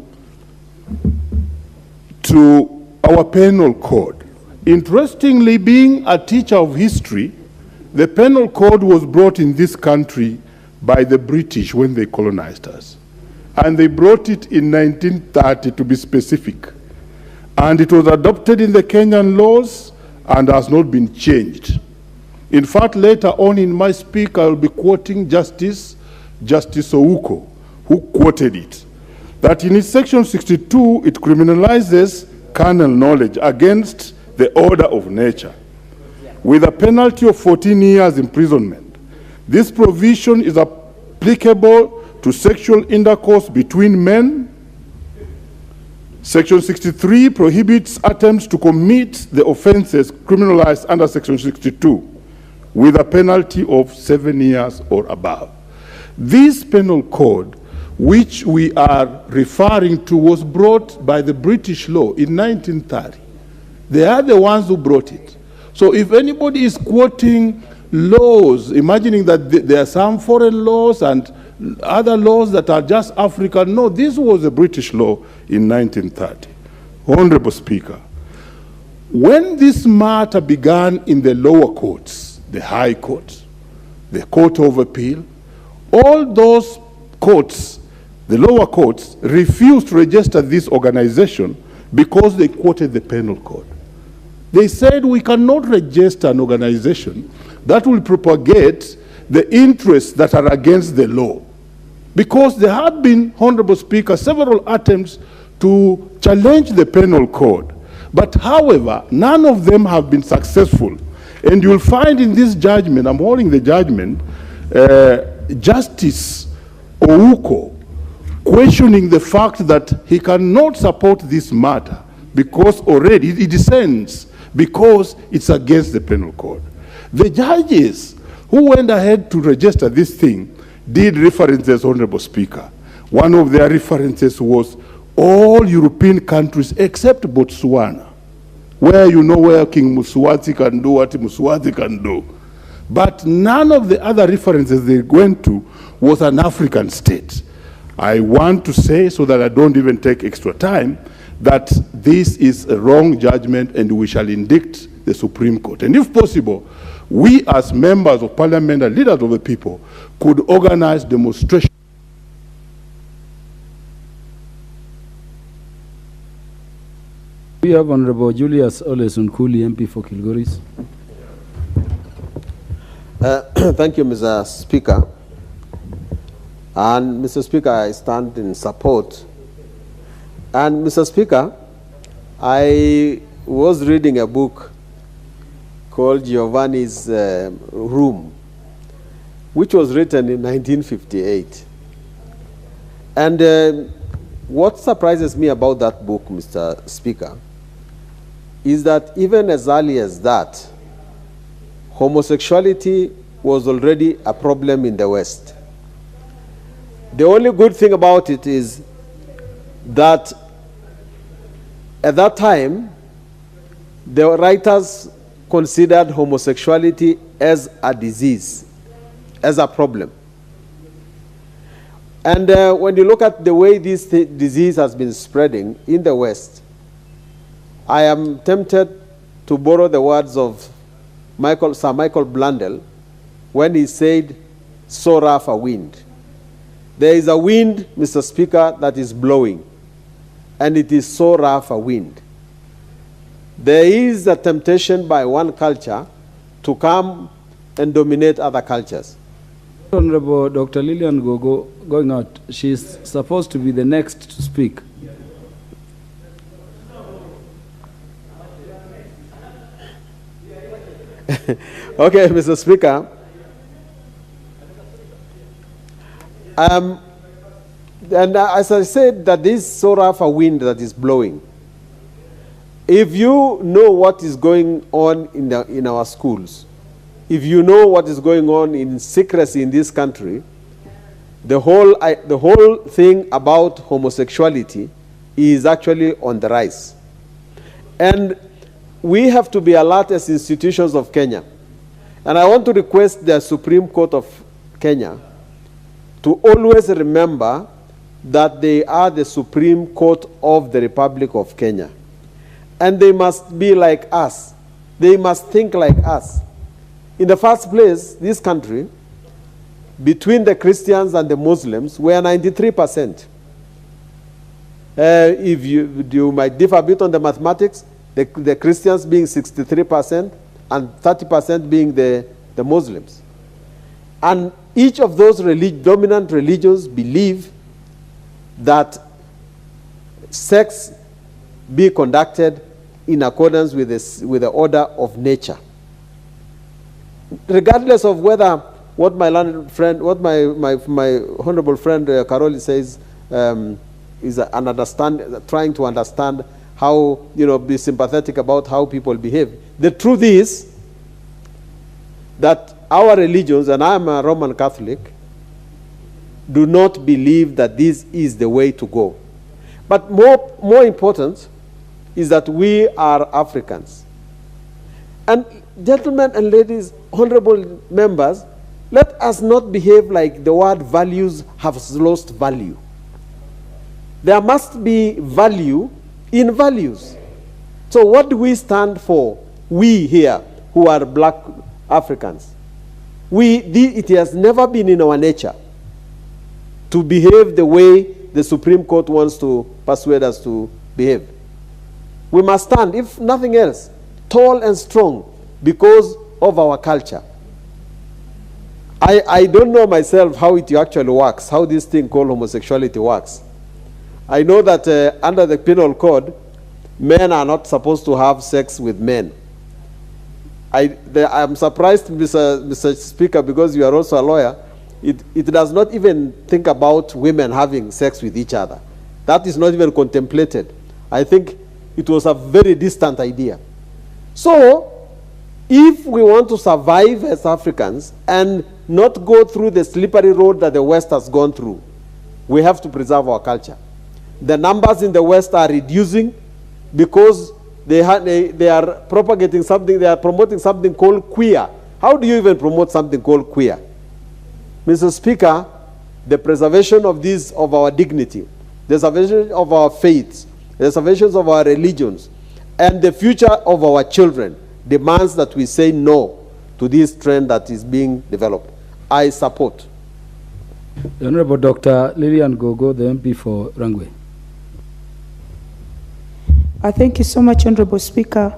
our penal code. Interestingly, being a teacher of history, the penal code was brought in this country by the British when they colonized us. And they brought it in 1930 to be specific. And it was adopted in the Kenyan laws and has not been changed. In fact, later on in my speak, I will be quoting Justice Ouko, who quoted it, that in its section 62, it criminalizes carnal knowledge against the order of nature, with a penalty of 14 years imprisonment. This provision is applicable to to sexual intercourse between men. Section 63 prohibits attempts to commit the offenses criminalized under Section 62 with a penalty of 7 years or above. This penal code, which we are referring to, was brought by the British law in 1930. They are the ones who brought it. So if anybody is quoting laws, imagining that there are some foreign laws and other laws that are just African, no, this was a British law in 1930. Honorable Speaker, when this matter began in the lower courts, the High Court, the Court of Appeal, all those courts, the lower courts, refused to register this organization because they quoted the penal code. They said we cannot register an organization that will propagate the interests that are against the law. Because there have been, Honorable Speaker, several attempts to challenge the penal code. But however, none of them have been successful. And you'll find in this judgment, I'm holding the judgment, Justice Ouko questioning the fact that he cannot support this matter because already it dissents because it's against the penal code. The judges who went ahead to register this thing did references, Honorable Speaker. One of their references was all European countries except Botswana, where you know where King Muswati can do what Muswati can do. But none of the other references they went to was an African state. I want to say, so that I don't even take extra time, that this is a wrong judgment and we shall indict the Supreme Court. And if possible, we as members of parliament and leaders of the people could organize demonstrations. We have Honorable Julius Olesunkuli, MP for Kilgoris. Thank you, Mr. Speaker. And Mr. Speaker, I stand in support. And Mr. Speaker, I was reading a book called Giovanni's Room, which was written in 1958. And what surprises me about that book, Mr. Speaker, is that even as early as that, homosexuality was already a problem in the West. The only good thing about it is that at that time, the writers considered homosexuality as a disease, as a problem. And when you look at the way this disease has been spreading in the West, I am tempted to borrow the words of Sir Michael Blundell when he said, "So rough a wind." There is a wind, Mr. Speaker, that is blowing, and it is so rough a wind. There is a temptation by one culture to come and dominate other cultures. Honorable Dr. Lillian Gogo going out. She's supposed to be the next to speak. Okay, Mr. Speaker. And as I said, that this so rough a wind that is blowing, if you know what is going on in our schools, if you know what is going on in secrecy in this country, the whole thing about homosexuality is actually on the rise. And we have to be alert as institutions of Kenya. And I want to request the Supreme Court of Kenya to always remember that they are the Supreme Court of the Republic of Kenya. And they must be like us. They must think like us. In the first place, this country, between the Christians and the Muslims, we are 93%. If you might differ a bit on the mathematics, the Christians being 63% and 30% being the Muslims. And each of those dominant religions believe that sex be conducted in accordance with the order of nature. Regardless of whether what my learned friend, what my honorable friend Karoli says is trying to understand how, be sympathetic about how people behave. The truth is that our religions, and I'm a Roman Catholic, do not believe that this is the way to go. But more important is that we are Africans. And gentlemen and ladies, honorable members, let us not behave like the word values has lost value. There must be value in values. So what do we stand for, we here who are black Africans? It has never been in our nature to behave the way the Supreme Court wants to persuade us to behave. We must stand, if nothing else, tall and strong because of our culture. I don't know myself how it actually works, how this thing called homosexuality works. I know that under the penal code, men are not supposed to have sex with men. I'm surprised, Mr. Speaker, because you are also a lawyer, it does not even think about women having sex with each other. That is not even contemplated. I think it was a very distant idea. So, if we want to survive as Africans and not go through the slippery road that the West has gone through, we have to preserve our culture. The numbers in the West are reducing because they are propagating something, they are promoting something called queer. How do you even promote something called queer? Mr. Speaker, the preservation of our dignity, the preservation of our faiths, the preservation of our religions, and the future of our children demands that we say no to this trend that is being developed. I support. The Honorable Dr. Lillian Gogo, the MP for Rangwe. Thank you so much, Honorable Speaker.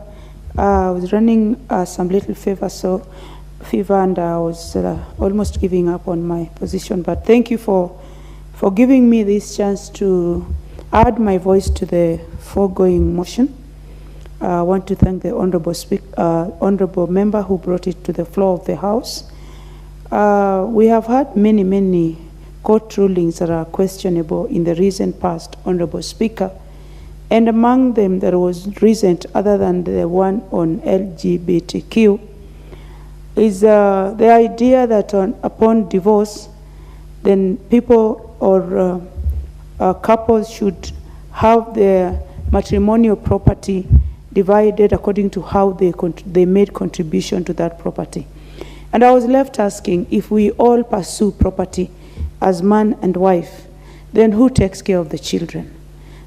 I was running some little fever, and I was almost giving up on my position. But thank you for giving me this chance to add my voice to the foregoing motion. I want to thank the honorable member who brought it to the floor of the House. We have had many court rulings that are questionable in the recent past, Honorable Speaker. And among them, there was recent, other than the one on LGBTQ, is the idea that upon divorce, then people or couples should have their matrimonial property divided according to how they made contribution to that property. And I was left asking, if we all pursue property as man and wife, then who takes care of the children?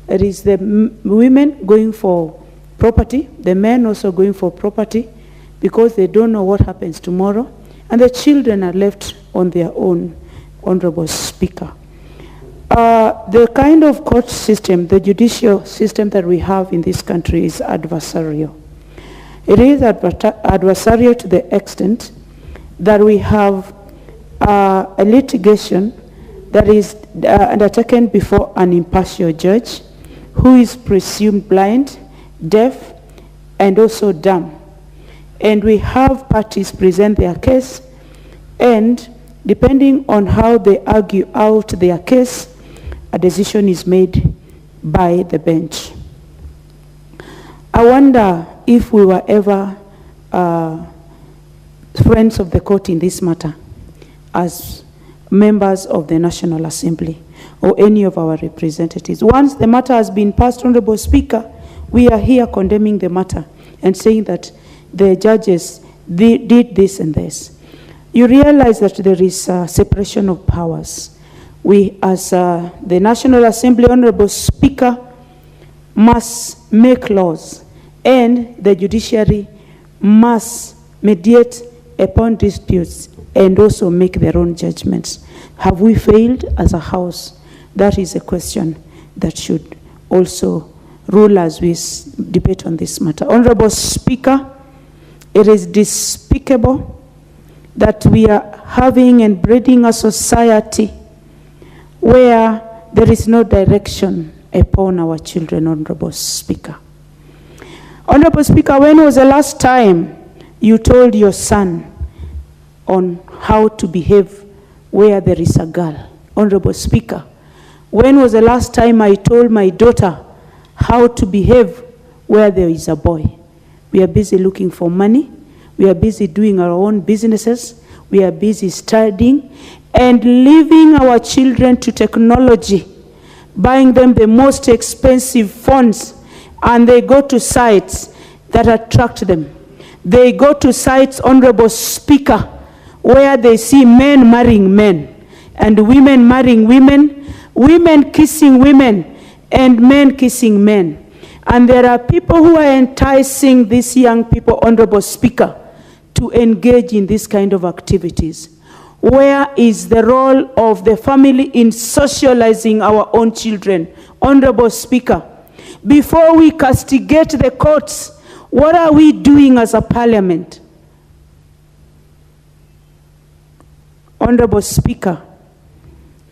It is the women going for property, the men also going for property, because they don't know what happens tomorrow, and the children are left on their own, Honorable Speaker. The kind of court system, the judicial system that we have in this country is adversarial. It is adversarial to the extent that we have a litigation that is undertaken before an impartial judge who is presumed blind, deaf, and also dumb. And we have parties present their case, and depending on how they argue out their case, a decision is made by the bench. I wonder if we were ever friends of the court in this matter as members of the National Assembly or any of our representatives. Once the matter has been passed, Honorable Speaker, we are here condemning the matter and saying that the judges did this and this. You realize that there is separation of powers. We, as the National Assembly, Honorable Speaker, must make laws, and the judiciary must mediate upon disputes and also make their own judgments. Have we failed as a House? That is a question that should also rule as we debate on this matter. Honorable Speaker, it is despicable that we are having and breeding a society where there is no direction upon our children, Honorable Speaker. Honorable Speaker, when was the last time you told your son on how to behave where there is a girl. Honorable Speaker, when was the last time I told my daughter how to behave where there is a boy? We are busy looking for money. We are busy doing our own businesses. We are busy studying and leaving our children to technology, buying them the most expensive phones, and they go to sites that attract them. They go to sites, Honorable Speaker, where they see men marrying men and women marrying women, women kissing women, and men kissing men. And there are people who are enticing these young people, Honorable Speaker, to engage in this kind of activities. Where is the role of the family in socializing our own children? Honorable Speaker, before we castigate the courts, what are we doing as a parliament? Honorable Speaker,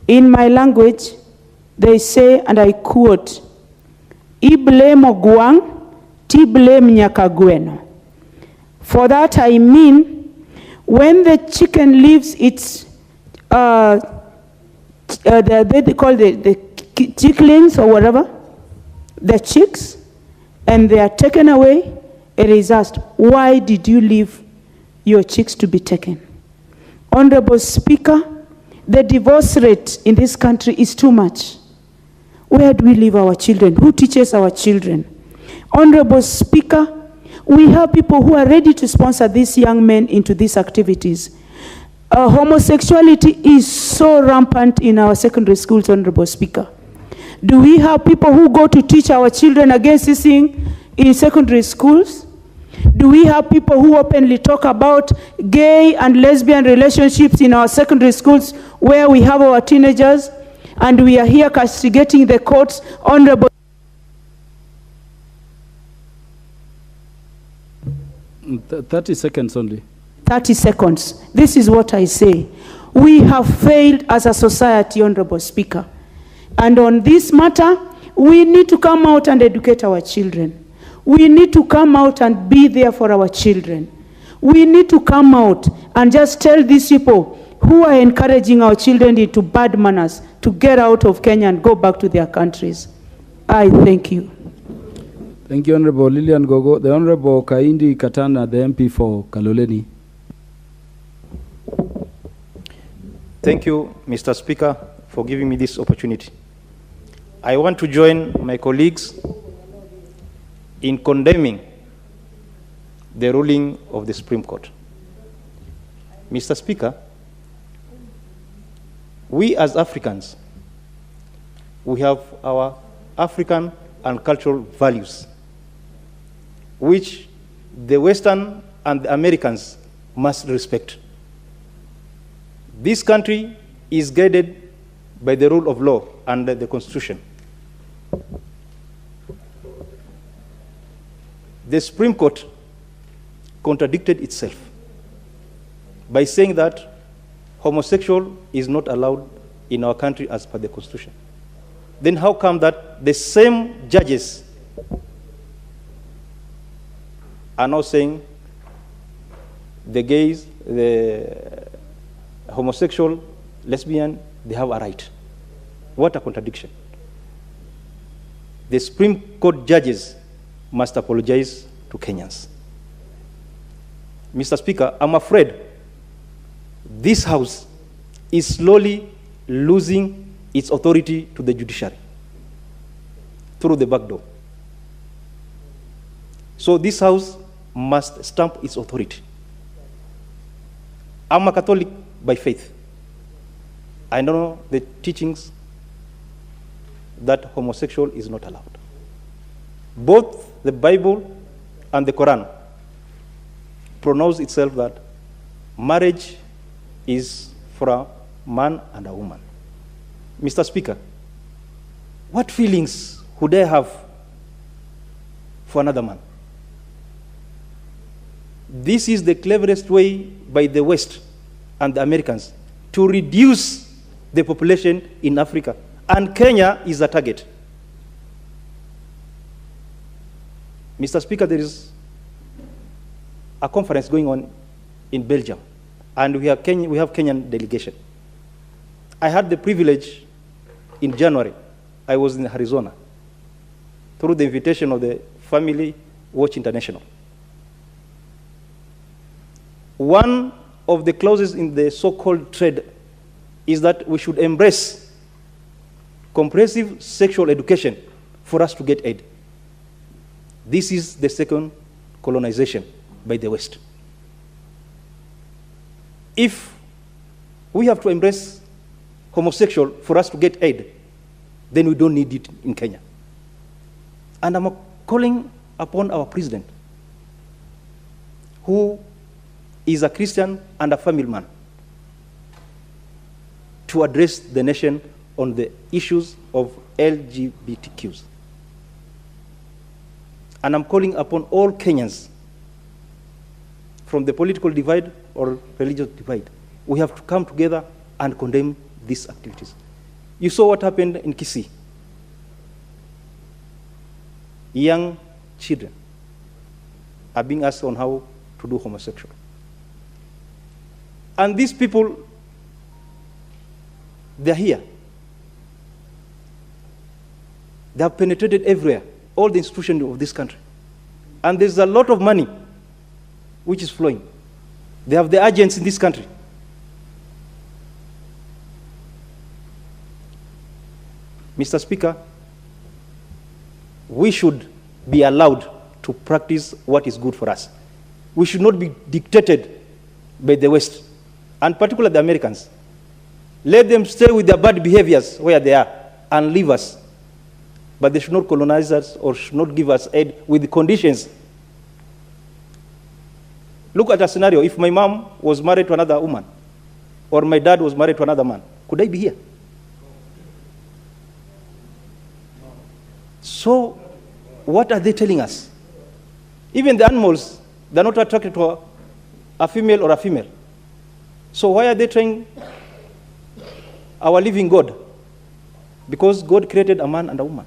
in my language, they say, and I quote, "I blame Ogwang, ti blame Nyakagweno." For that I mean, when the chicken leaves its, they call the chicklings or whatever, the chicks, and they are taken away, it is asked, why did you leave your chicks to be taken? Honorable Speaker, the divorce rate in this country is too much. Where do we leave our children? Who teaches our children? Honorable Speaker, we have people who are ready to sponsor these young men into these activities. Homosexuality is so rampant in our secondary schools, Honorable Speaker. Do we have people who go to teach our children against this thing in secondary schools? Do we have people who openly talk about gay and lesbian relationships in our secondary schools where we have our teenagers? And we are here castigating the courts, Honorable. 30 seconds only. 30 seconds. This is what I say. We have failed as a society, Honorable Speaker. And on this matter, we need to come out and educate our children. We need to come out and be there for our children. We need to come out and just tell these people who are encouraging our children into bad manners to get out of Kenya and go back to their countries. I thank you. Thank you, Honorable Lilian Gogo. The Honorable Kaindi Katana, the MP for Kaloleni. Thank you, Mr. Speaker, for giving me this opportunity. I want to join my colleagues in condemning the ruling of the Supreme Court. Mr. Speaker, we as Africans, we have our African and cultural values, which the Western and the Americans must respect. This country is guided by the rule of law and the Constitution. The Supreme Court contradicted itself by saying that homosexual is not allowed in our country as per the Constitution. Then how come that the same judges are now saying the gays, the homosexual, lesbian, they have a right? What a contradiction. The Supreme Court judges must apologize to Kenyans. Mr. Speaker, I'm afraid this House is slowly losing its authority to the judiciary through the back door. So this House must stamp its authority. I'm a Catholic by faith. I know the teachings that homosexual is not allowed. Both the Bible and the Quran pronounce itself that marriage is for a man and a woman. Mr. Speaker, what feelings would I have for another man? This is the cleverest way by the West and the Americans to reduce the population in Africa, and Kenya is a target. Mr. Speaker, there is a conference going on in Belgium and we have Kenyan delegation. I had the privilege in January, I was in Arizona, through the invitation of the Family Watch International. One of the clauses in the so-called trade is that we should embrace comprehensive sexual education for us to get aid. This is the second colonization by the West. If we have to embrace homosexual for us to get aid, then we don't need it in Kenya. And I'm calling upon our president, who is a Christian and a family man, to address the nation on the issues of LGBTQs. And I'm calling upon all Kenyans, from the political divide or religious divide. We have to come together and condemn these activities. You saw what happened in Kisii. Young children are being asked on how to do homosexual. And these people, they're here. They have penetrated everywhere, all the institutions of this country. And there's a lot of money which is flowing. They have the agents in this country. Mr. Speaker, we should be allowed to practice what is good for us. We should not be dictated by the West, and particularly the Americans. Let them stay with their bad behaviors where they are and leave us. But they should not colonize us or should not give us aid with the conditions. Look at a scenario. If my mom was married to another woman, or my dad was married to another man, could I be here? So, what are they telling us? Even the animals, they're not attracted to a female or a female. So why are they trying our living God? Because God created a man and a woman.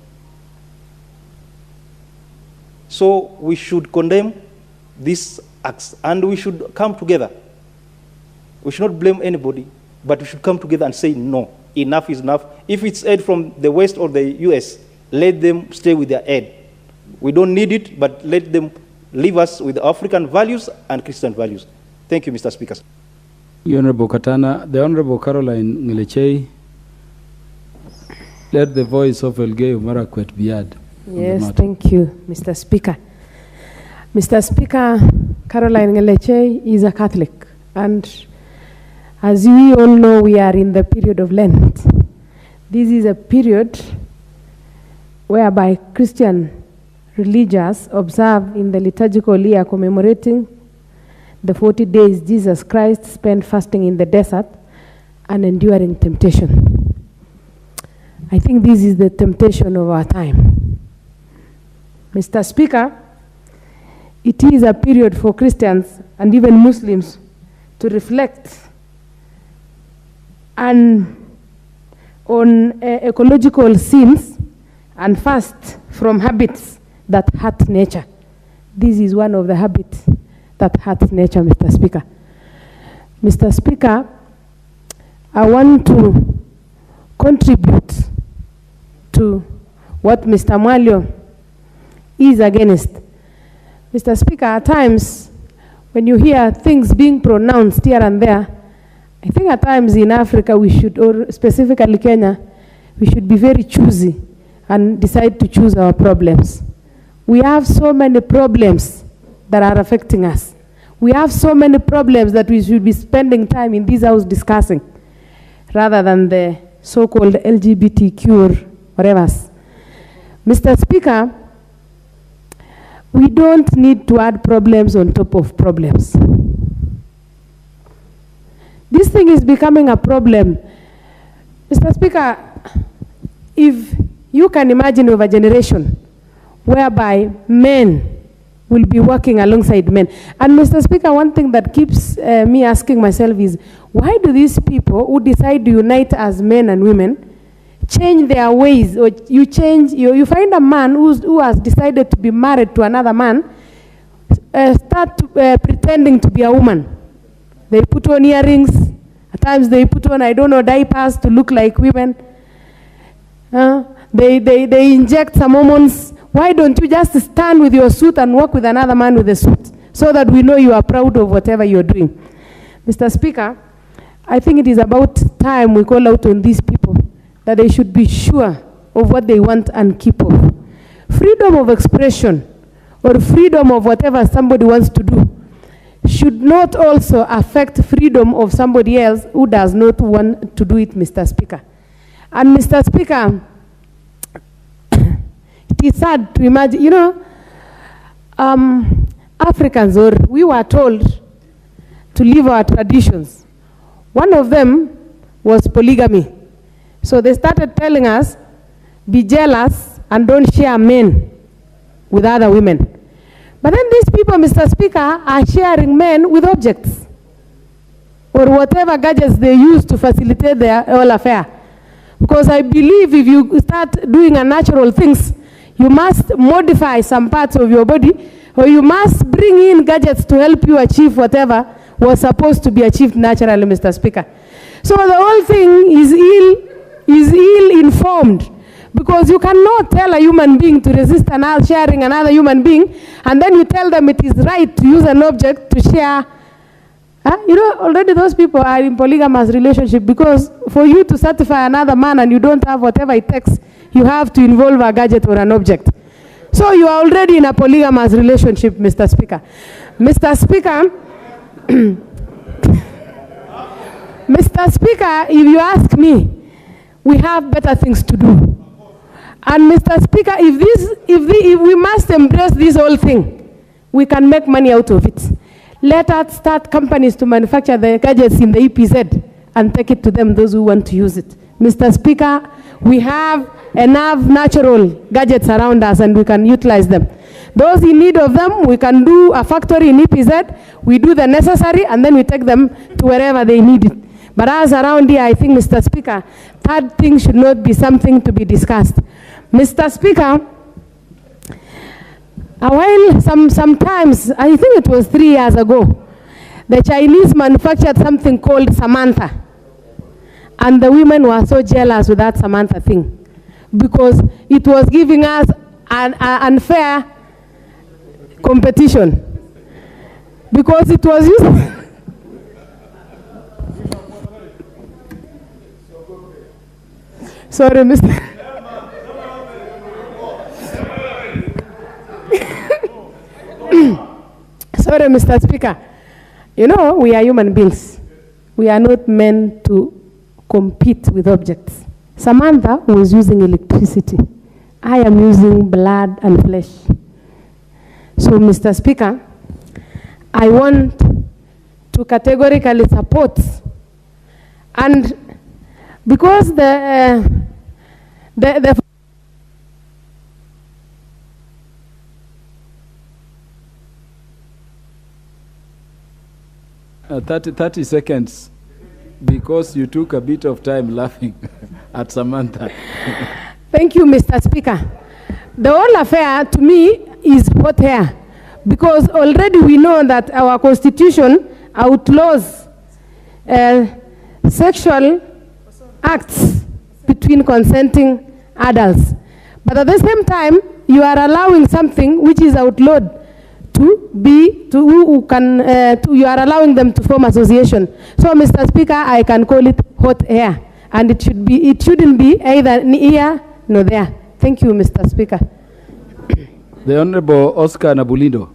So we should condemn these acts, and we should come together. We should not blame anybody, but we should come together and say, no, enough is enough. If it's aid from the West or the US, let them stay with their aid. We don't need it, but let them leave us with African values and Christian values. Thank you, Mr. Speaker. The Honorable Katana, the Honorable Caroline Ngelechei, let the voice of Elgeyo Marakwet be heard. Yes, thank you, Mr. Speaker. Mr. Speaker, Caroline Ngelechei is a Catholic, and as we all know, we are in the period of Lent. This is a period whereby Christian religious observe in the liturgical year commemorating the 40 days Jesus Christ spent fasting in the desert and enduring temptation. I think this is the temptation of our time. Mr. Speaker, it is a period for Christians and even Muslims to reflect on ecological sins and fast from habits that hurt nature. This is one of the habits that hurts nature, Mr. Speaker. Mr. Speaker, I want to contribute to what Mr. Mwalio is against. Mr. Speaker, at times, when you hear things being pronounced here and there, I think at times in Africa we should, or specifically Kenya, we should be very choosy and decide to choose our problems. We have so many problems that are affecting us. We have so many problems that we should be spending time in this house discussing, rather than the so-called LGBTQ or whatever. Mr. Speaker, we don't need to add problems on top of problems. This thing is becoming a problem. Mr. Speaker, if you can imagine of a generation whereby men will be working alongside men. And Mr. Speaker, one thing that keeps me asking myself is, why do these people who decide to unite as men and women change their ways? Or you find a man who has decided to be married to another man, start pretending to be a woman. They put on earrings. At times they put on, I don't know, diapers to look like women. They inject some hormones. Why don't you just stand with your suit and walk with another man with a suit so that we know you are proud of whatever you're doing? Mr. Speaker, I think it is about time we call out on these people that they should be sure of what they want and keep of. Freedom of expression or freedom of whatever somebody wants to do should not also affect freedom of somebody else who does not want to do it, Mr. Speaker. And Mr. Speaker, it is sad to imagine, you know, Africans, or we were told to live our traditions. One of them was polygamy. So they started telling us, be jealous and don't share men with other women. But then these people, Mr. Speaker, are sharing men with objects or whatever gadgets they use to facilitate their whole affair. Because I believe if you start doing unnatural things, you must modify some parts of your body, or you must bring in gadgets to help you achieve whatever was supposed to be achieved naturally, Mr. Speaker. So the whole thing is ill-informed, because you cannot tell a human being to resist sharing another human being, and then you tell them it is right to use an object to share. You know, already those people are in polygamous relationship, because for you to satisfy another man and you don't have whatever it takes, you have to involve a gadget or an object. So you are already in a polygamous relationship, Mr. Speaker. Mr. Speaker, Mr. Speaker, if you ask me, we have better things to do. And Mr. Speaker, if we must embrace this whole thing, we can make money out of it. Let us start companies to manufacture the gadgets in the EPZ and take it to them, those who want to use it. Mr. Speaker, we have enough natural gadgets around us and we can utilize them. Those in need of them, we can do a factory in EPZ, we do the necessary, and then we take them to wherever they need it. But as around here, I think, Mr. Speaker, third thing should not be something to be discussed. Mr. Speaker, sometimes, I think it was 3 years ago, the Chinese manufactured something called Samantha. And the women were so jealous with that Samantha thing, because it was giving us an unfair competition. Because it was used... Sorry, Mr. Sorry, Mr. Speaker. You know, we are human beings. We are not meant to compete with objects. Samantha was using electricity. I am using blood and flesh. So, Mr. Speaker, I want to categorically support, and because the 30 seconds, because you took a bit of time laughing at Samantha. Thank you, Mr. Speaker. The whole affair, to me, is hot air, because already we know that our Constitution outlaws sexual acts between consenting adults. But at the same time, you are allowing something which is outlawed you are allowing them to form association. So, Mr. Speaker, I can call it hot air, and it shouldn't be either here nor there. Thank you, Mr. Speaker. The Honorable Oscar Nabulindo.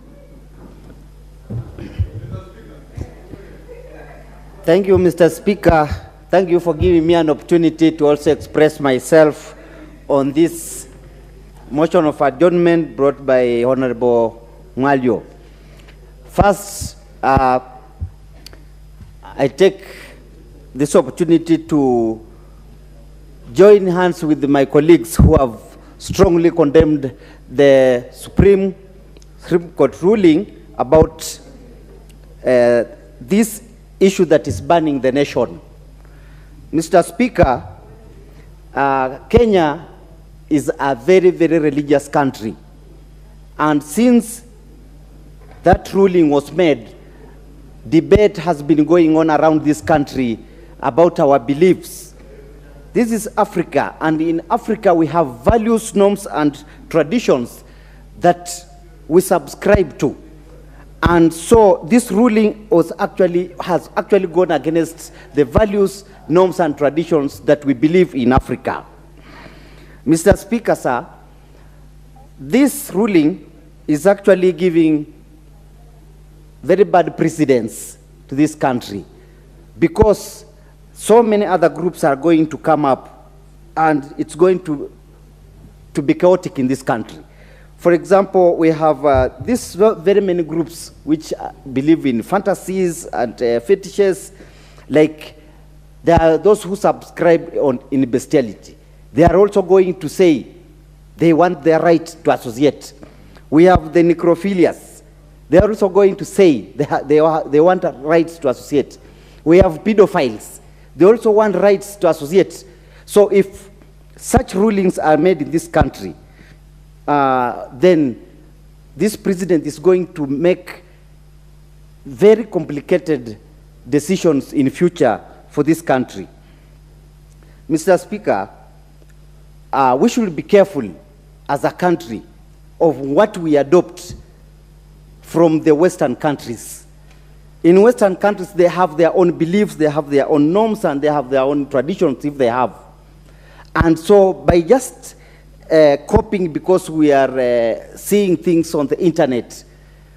Thank you, Mr. Speaker. Thank you for giving me an opportunity to also express myself on this motion of adjournment brought by Honorable Mwalio. First, I take this opportunity to join hands with my colleagues who have strongly condemned the Supreme Court ruling about this issue that is burning the nation. Mr. Speaker, Kenya is a very, very religious country. And since that ruling was made, debate has been going on around this country about our beliefs. This is Africa, and in Africa we have values, norms, and traditions that we subscribe to. And so this ruling has actually gone against the values, norms, and traditions that we believe in Africa. Mr. Speaker, sir, this ruling is actually giving very bad precedents to this country, because so many other groups are going to come up and it's going to be chaotic in this country. For example, we have these very many groups which believe in fantasies and fetishes. Like, there are those who subscribe in bestiality. They are also going to say they want their right to associate. We have the necrophilias. They are also going to say they want rights to associate. We have pedophiles. They also want rights to associate. So if such rulings are made in this country, then this president is going to make very complicated decisions in future for this country. Mr. Speaker, we should be careful as a country of what we adopt from the Western countries. In Western countries, they have their own beliefs, they have their own norms, and they have their own traditions, if they have. And so by just copying because we are seeing things on the internet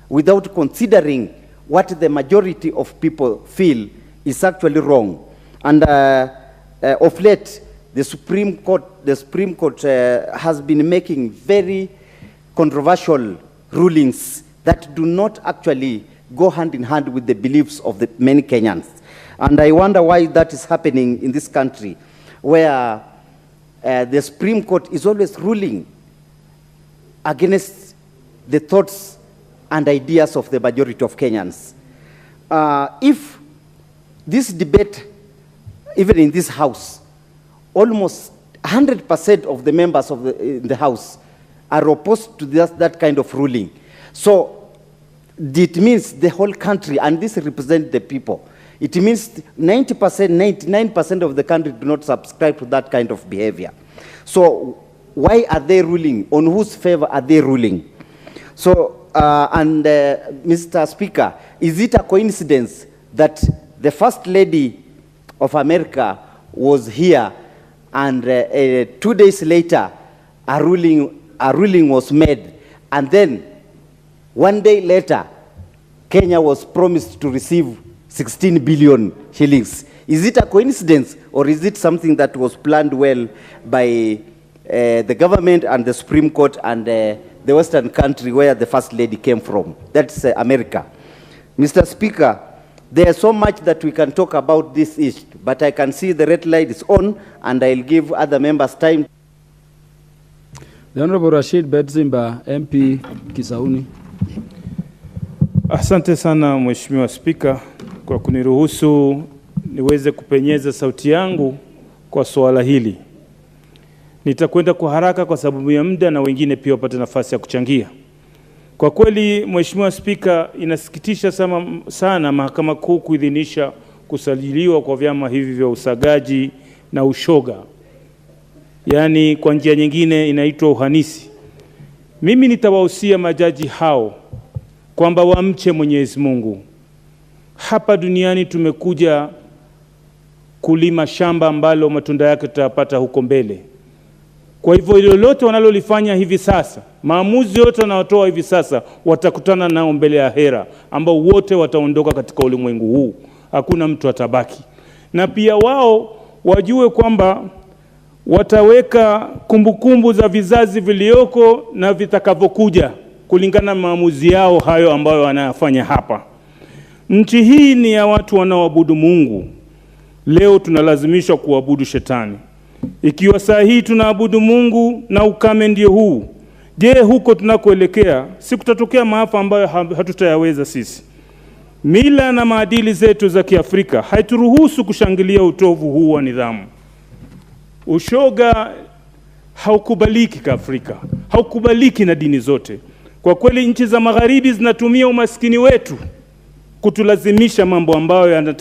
without considering what the majority of people feel is actually wrong. And of late, the Supreme Court has been making very controversial rulings that do not actually go hand in hand with the beliefs of the many Kenyans. And I wonder why that is happening in this country, where the Supreme Court is always ruling against the thoughts and ideas of the majority of Kenyans. If this debate, even in this House, almost 100% of the members of the House are opposed to that kind of ruling. So it means the whole country, and this represents the people. It means 90%, 99% of the country do not subscribe to that kind of behavior. So why are they ruling? On whose favor are they ruling? So, Mr. Speaker, is it a coincidence that the First Lady of America was here and 2 days later a ruling was made, and then 1 day later Kenya was promised to receive 16 billion shillings? Is it a coincidence, or is it something that was planned well by the government and the Supreme Court and the Western country where the First Lady came from? That's America. Mr. Speaker, there's so much that we can talk about this issue, but I can see the red light is on, and I'll give other members time. The Honorable Rashid Bedzimba, MP Kisauni. Asante sana Mheshimiwa Spika kwa kuniruhusu niweze kupenyeza sauti yangu kwa swala hili. Nitakwenda kwa haraka kwa sababu ya muda na wengine pia wapate nafasi ya kuchangia. Kwa kweli Mheshimiwa Spika, inasikitisha sana Mahakama Kuu kuidhinisha kusajiliwa kwa vyama hivi vya usagaji na ushoga. Yaani kwa njia nyingine inaitwa uhanisi. Mimi nitawahusia majaji hao kwamba wamche Mwenyezi Mungu. Hapa duniani tumekuja kulima shamba ambalo matunda yake tutayapata huko mbele. Kwa hivyo lolote wanalolifanya hivi sasa, maamuzi yote wanayotoa hivi sasa, watakutana nao mbele ya hera, ambao wote wataondoka katika ulimwengu huu. Hakuna mtu atabaki. Na pia wao wajue kwamba wataweka kumbukumbu za vizazi vilioko na vitakavyokuja kulingana na maamuzi yao hayo ambayo wanayafanya hapa. Nchi hii ni ya watu wanaoabudu Mungu. Leo tunalazimishwa kuabudu shetani. Ikiwa saa hii tunaabudu Mungu na ukame ndio huu, je, huko tunakoelekea si kutatokea maafa ambayo hatutayaweza sisi? Mila na maadili zetu za Kiafrika haituruhusu kushangilia utovu huu wa nidhamu. Ushoga haukubaliki Kiafrika, haukubaliki na dini zote. Kwa kweli nchi za magharibi zinatumia umaskini wetu kutulazimisha mambo ambayo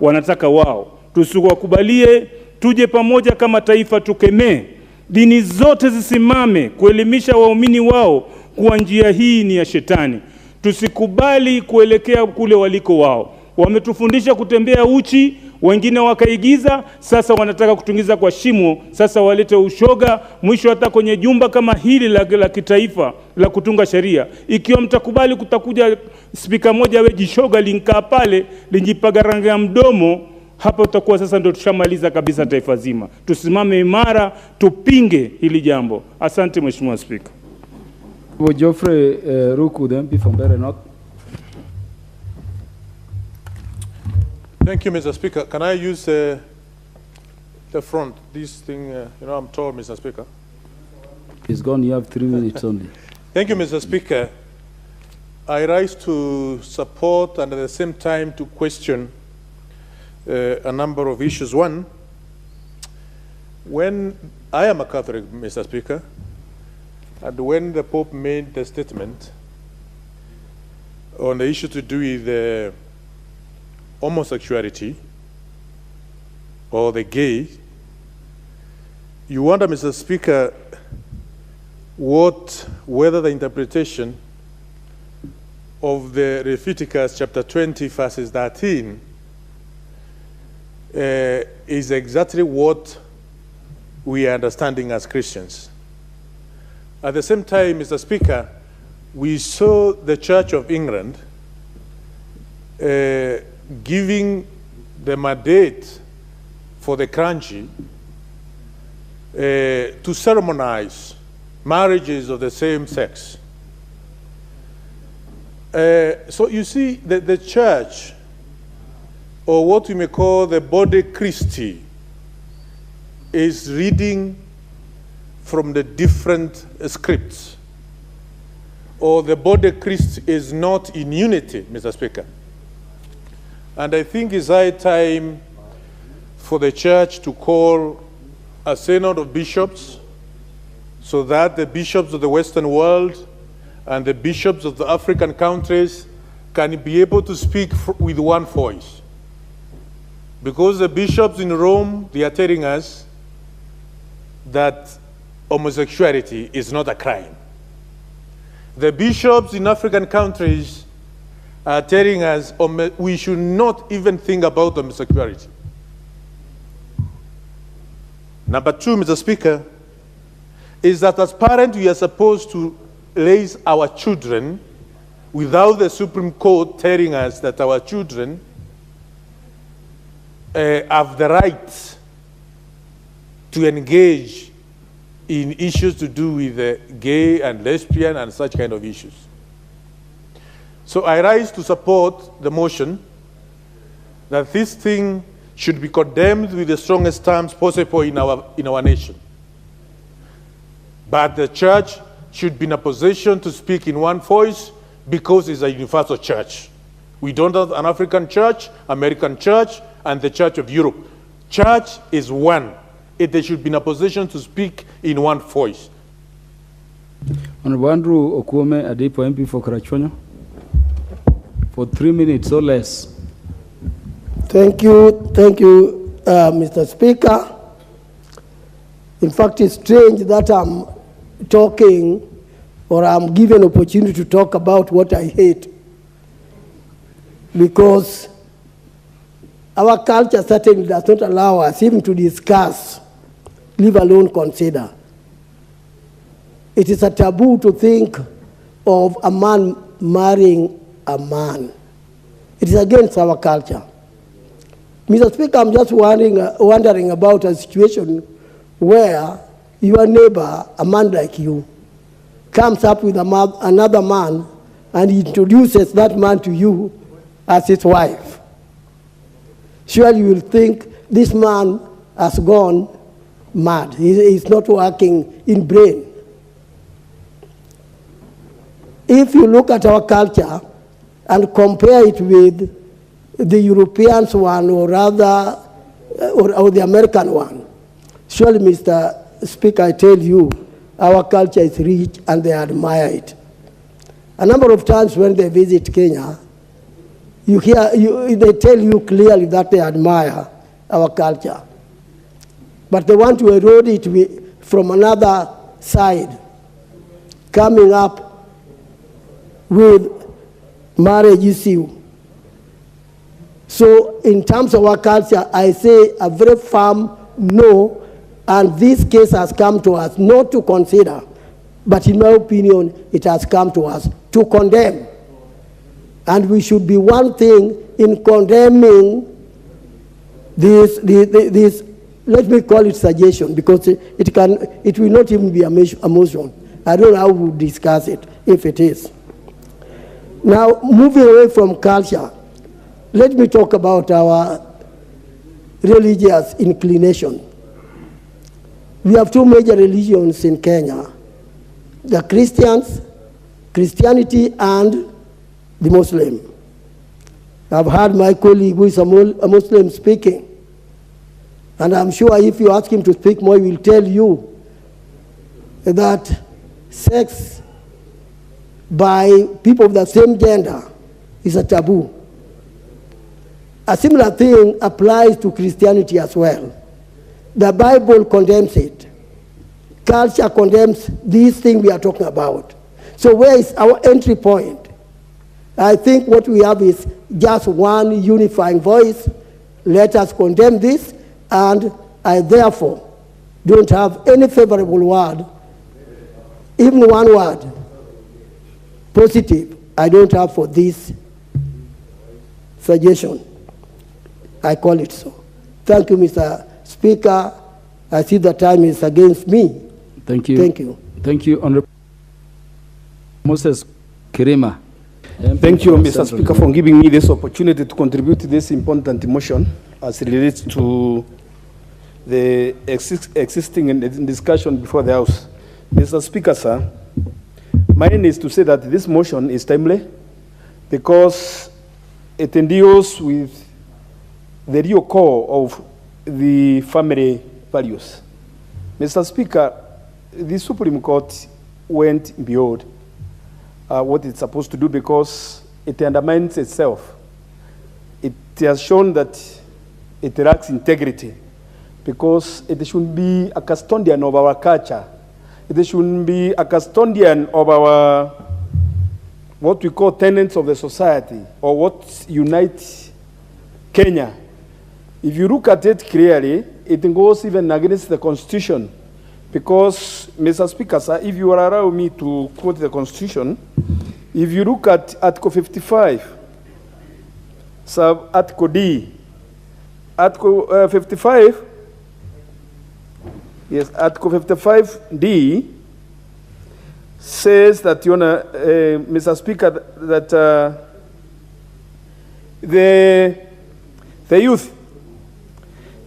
wanataka wao. Tusiwakubalie, tuje pamoja kama taifa tukemee. Dini zote zisimame kuelimisha waumini wao kuwa njia hii ni ya shetani. Tusikubali kuelekea kule waliko wao. Wametufundisha kutembea uchi, wengine wakaigiza, sasa wanataka kutungiza kwa shimo, sasa walete ushoga, mwisho hata kwenye jumba kama hili la kitaifa la kutunga sheria. Ikiwa mtakubali kutakuja spika moja we jishoga linkaa pale, linjipaga rangi ya mdomo, hapa utakuwa sasa ndio tushamaliza kabisa taifa zima. Tusimame imara, tupinge hili jambo. Asante Mheshimiwa Spika. Geoffrey Ruku, the MP from Mbeere North. Thank you, Mr. Speaker. Can I use the front? This thing, I'm tall, Mr. Speaker. It's gone. You have 3 minutes only. Thank you, Mr. Speaker. I rise to support and at the same time to question a number of issues. One, when I am a Catholic, Mr. Speaker, and when the Pope made the statement on the issue to do with homosexuality or the gay, you wonder, Mr. Speaker, whether the interpretation of the Leviticus chapter 20 verses 13 is exactly what we are understanding as Christians. At the same time, Mr. Speaker, we saw the Church of England giving the mandate for the clergy to ceremonize marriages of the same sex. So you see that the church, or what we may call the body Christi, is reading from the different scripts, or the body Christ is not in unity, Mr. Speaker. And I think it's high time for the church to call a synod of bishops so that the bishops of the Western world and the bishops of the African countries can be able to speak with one voice. Because the bishops in Rome, they are telling us that homosexuality is not a crime. The bishops in African countries are telling us we should not even think about homosexuality. Number two, Mr. Speaker, is that as parents we are supposed to raise our children without the Supreme Court telling us that our children have the right to engage in issues to do with gay and lesbian and such kind of issues. So I rise to support the motion that this thing should be condemned with the strongest terms possible in our nation. But the church should be in a position to speak in one voice because it's a universal church. We don't have an African church, American church, and the Church of Europe. Church is one. They should be in a position to speak in one voice. Honorable Andrew Koome, Adipo MP for Karachuonyo, for 3 minutes or less. Thank you, Mr. Speaker. In fact, it's strange that I'm talking or I'm given opportunity to talk about what I hate, because our culture certainly does not allow us even to discuss, leave alone consider. It is a taboo to think of a man marrying a man. It is against our culture. Mr. Speaker, I'm just wondering about a situation where your neighbor, a man like you, comes up with another man and introduces that man to you as his wife. Surely you will think this man has gone mad. He's not working in brain. If you look at our culture and compare it with the Europeans one, or rather, or the American one, surely, Mr. Speaker, I tell you, our culture is rich and they admire it. A number of times when they visit Kenya, You hear, they tell you clearly that they admire our culture. But they want to erode it from another side, coming up with marriage issue. So in terms of our culture, I say a very firm no, and this case has come to us not to consider, but in my opinion, it has come to us to condemn. And we should be one thing in condemning this, let me call it suggestion, because it will not even be a motion. I don't know how we discuss it, if it is. Now, moving away from culture, let me talk about our religious inclination. We have two major religions in Kenya, the Christianity and the Muslim. I've heard my colleague who is a Muslim speaking, and I'm sure if you ask him to speak more, he will tell you that sex by people of the same gender is a taboo. A similar thing applies to Christianity as well. The Bible condemns it. Culture condemns this thing we are talking about. So where is our entry point? I think what we have is just one unifying voice. Let us condemn this, and I therefore don't have any favorable word, even one word, positive, I don't have for this suggestion. I call it so. Thank you, Mr. Speaker. I see the time is against me. Thank you. Thank you. Thank you, Honorable Moses Kirima. Thank you, Mr. Speaker, for giving me this opportunity to contribute to this important motion as it relates to the existing discussion before the House. Mr. Speaker, sir, mine is to say that this motion is timely because it deals with the real core of the family values. Mr. Speaker, the Supreme Court went beyond what it's supposed to do because it undermines itself. It has shown that it lacks integrity because it shouldn't be a custodian of our culture. It shouldn't be a custodian of our, what we call tenets of the society, or what unites Kenya. If you look at it clearly, it goes even against the Constitution. Because, Mr. Speaker, sir, if you will allow me to quote the Constitution, if you look at Article 55, sub-Article D, Article 55, yes, Article 55D says that, Mr. Speaker, that the youth,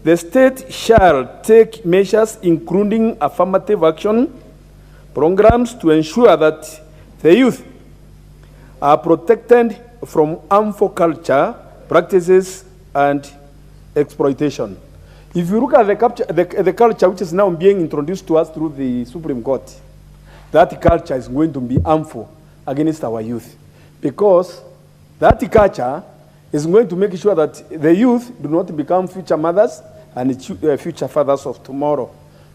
the state shall take measures including affirmative action programs to ensure that the youth are protected from harmful culture, practices, and exploitation. If you look at the culture which is now being introduced to us through the Supreme Court, that culture is going to be harmful against our youth, because that culture is going to make sure that the youth do not become future mothers and future fathers of tomorrow.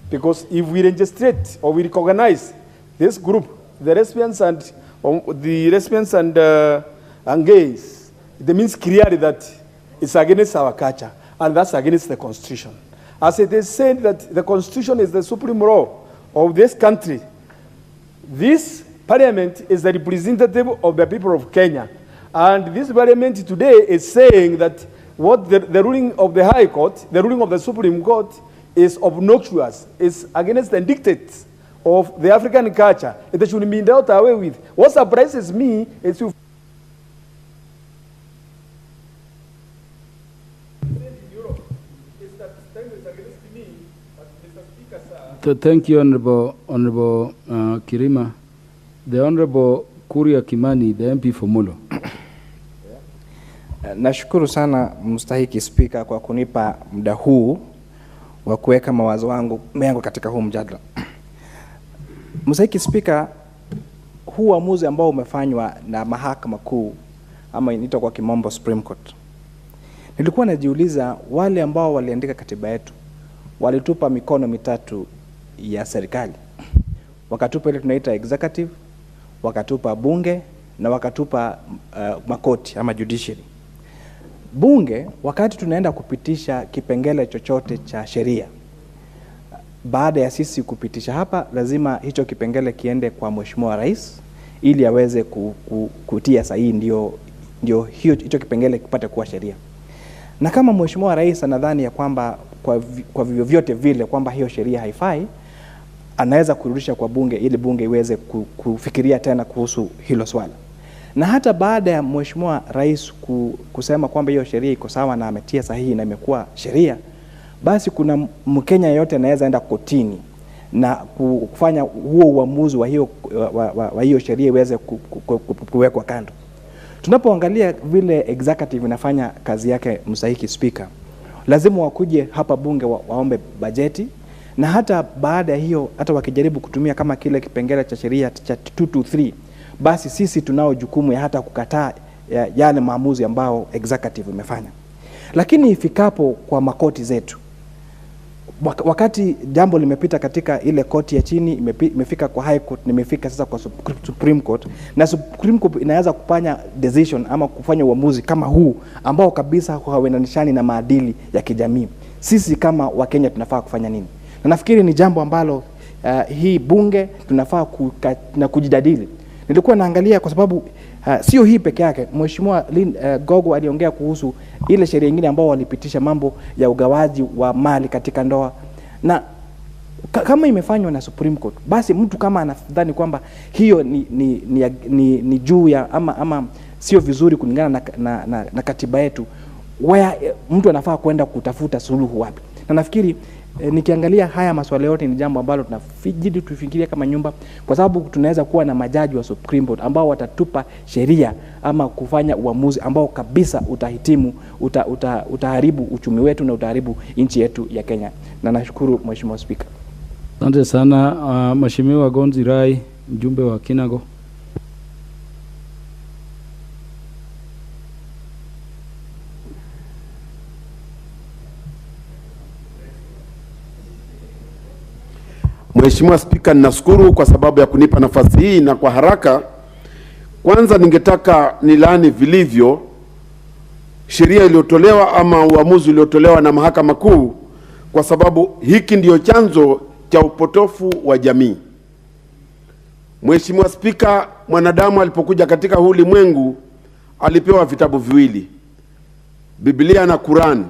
Because if we registrate or we recognize this group, the lesbians and gays, it means clearly that it's against our culture, and that's against the Constitution. As it is said that the Constitution is the supreme law of this country, this parliament is the representative of the people of Kenya. And this parliament today is saying that what the ruling of the High Court, the ruling of the Supreme Court, is obnoxious, is against the dictates of the African culture. It should be dealt away with. What surprises me is you. Thank you, Honorable Kirima. The Honorable Kuria Kimani, the MP for Molo. Nashukuru sana mstahiki Spika kwa kunipa muda huu wa kuweka mawazo yangu katika huu mjadala. Mstahiki Spika, huu uamuzi ambao umefanywa na Mahakama Kuu ama inaitwa kwa kimombo Supreme Court. Nilikuwa najiuliza, wale ambao waliandika katiba yetu walitupa mikono mitatu ya serikali. Wakatupa ile tunaita executive, wakatupa bunge na wakatupa makoti ama judiciary. Bunge, wakati tunaenda kupitisha kipengele chochote cha sheria, baada ya sisi kupitisha hapa, lazima hicho kipengele kiende kwa Mheshimiwa Rais ili aweze kutia sahihi, ndio hicho kipengele kipate kuwa sheria. Na kama Mheshimiwa Rais anadhani ya kwamba kwa vyovyote vile kwamba hiyo sheria haifai, anaweza kurudisha kwa bunge ili bunge iweze kufikiria tena kuhusu hilo swala. Na hata baada ya Mheshimiwa Rais kusema kwamba hiyo sheria iko sawa na ametia sahihi na imekuwa sheria, basi kuna Mkenya yote anaweza enda kotini na kufanya huo uamuzi wa hiyo sheria iweze kuwekwa kando. Tunapoangalia vile executive inafanya kazi yake, mstahiki Speaker, lazima wakuje hapa bunge waombe bajeti, na hata baada ya hiyo, hata wakijaribu kutumia kama kile kipengele cha sheria cha 223, basi sisi tunao jukumu ya hata kukataa yale maamuzi ambao executive imefanya. Lakini ifikapo kwa makoti zetu, wakati jambo limepita katika ile koti ya chini, imefika kwa High Court, nimefika sasa kwa Supreme Court, na Supreme Court inaweza kufanya decision ama kufanya uamuzi kama huu ambao kabisa hauendani na maadili ya kijamii. Sisi kama Wakenya tunafaa kufanya nini? Na nafikiri ni jambo ambalo hii bunge tunafaa kujadili. Nilikuwa naangalia kwa sababu sio hii peke yake. Mheshimiwa Gogo aliongea kuhusu ile sheria nyingine ambao walipitisha, mambo ya ugawaji wa mali katika ndoa. Na kama imefanywa na Supreme Court, basi mtu kama anadhani kwamba hiyo ni juu ya ama sio vizuri kulingana na katiba yetu, mtu anafaa kwenda kutafuta suluhu wapi? Na nafikiri nikiangalia haya masuala yote ni jambo ambalo tunafijidi tufikiria kama nyumba, kwa sababu tunaweza kuwa na majaji wa Supreme Court ambao watatupa sheria ama kufanya uamuzi ambao kabisa utaharibu uchumi wetu na utaharibu nchi yetu ya Kenya. Na nashukuru Mheshimiwa Speaker. Asante sana. Mheshimiwa Gonzi Rai, mjumbe wa Kinago. Mheshimiwa Spika, ninashukuru kwa sababu ya kunipa nafasi hii, na kwa haraka kwanza ningetaka nilaani vilivyo sheria iliyotolewa ama uamuzi uliotolewa na Mahakama Kuu, kwa sababu hiki ndio chanzo cha upotofu wa jamii. Mheshimiwa Spika, mwanadamu alipokuja katika huu ulimwengu alipewa vitabu viwili, Biblia na Qur'an.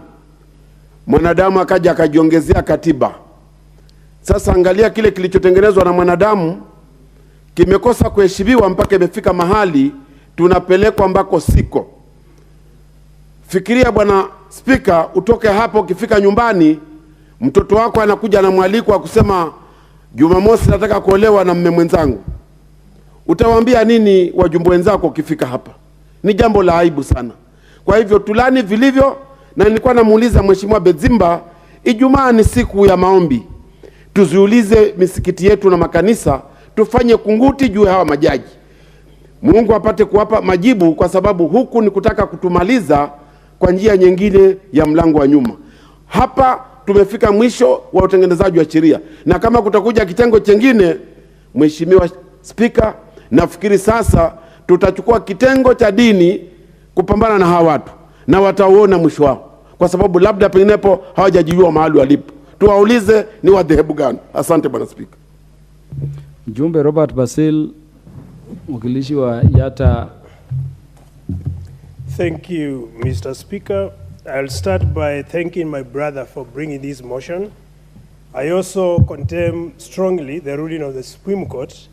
Mwanadamu akaja akajiongezea katiba. Sasa angalia kile kilichotengenezwa na mwanadamu kimekosa kuheshimiwa mpaka imefika mahali tunapelekwa ambako siko. Fikiria Bwana Spika, utoke hapo ukifika nyumbani, mtoto wako anakuja na mwaliko wa kusema Jumamosi nataka kuolewa na mume mwenzangu. Utawaambia nini wajumbe wenzako ukifika hapa? Ni jambo la aibu sana. Kwa hivyo tulani vilivyo, na nilikuwa namuuliza Mheshimiwa Bezimba, Ijumaa ni siku ya maombi. Tuziulize misikiti yetu na makanisa, tufanye kunguti juu hawa majaji. Mungu apate kuwapa majibu, kwa sababu huku ni kutaka kutumaliza kwa njia nyingine ya mlango wa nyuma. Hapa tumefika mwisho wa utengenezaji wa sheria, na kama kutakuja kitengo chengine, Mheshimiwa Spika, nafikiri sasa tutachukua kitengo cha dini kupambana na hawa watu, na watauona mwisho wao, kwa sababu labda penginepo hawajajijua mahali walipo. Tuwaulize ni wa dhehebu gani. Asante Bwana Spika. Mjumbe Robert Basil, mwakilishi wa Yata. Thank you, Mr. Speaker. I'll start by thanking my brother for bringing this motion. I also condemn strongly the ruling of the Supreme Court,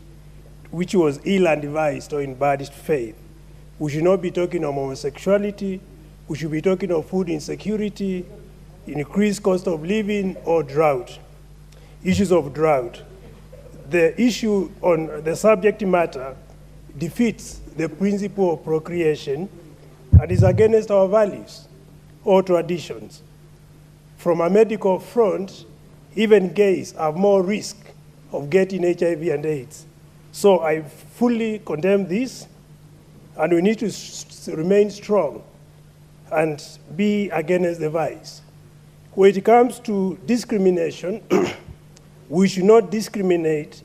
which was ill-advised or in bad faith. We should not be talking of homosexuality. We should be talking of food insecurity, increased cost of living, or drought. Issues of drought. The issue on the subject matter defeats the principle of procreation and is against our values or traditions. From a medical front, even gays have more risk of getting HIV and AIDS. So I fully condemn this. and we need to remain strong and be against the vice. When it comes to discrimination, we should not discriminate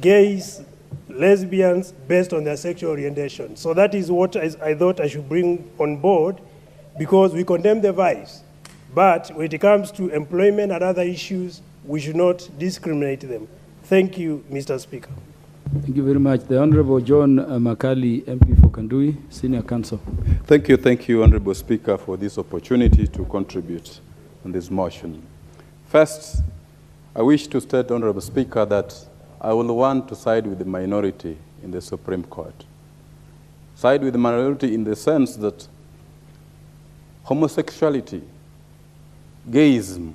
gays, lesbians based on their sexual orientation. So that is what I thought I should bring on board, because we condemn the vice. But when it comes to employment and other issues, we should not discriminate them. Thank you, Mr. Speaker. Thank you very much. The Honorable John Makali, MP for Kandui, Senior Counsel. Thank you, Honorable Speaker, for this opportunity to contribute on this motion. First, I wish to state, Honorable Speaker, that I will want to side with the minority in the Supreme Court. Side with the minority in the sense that homosexuality, gayism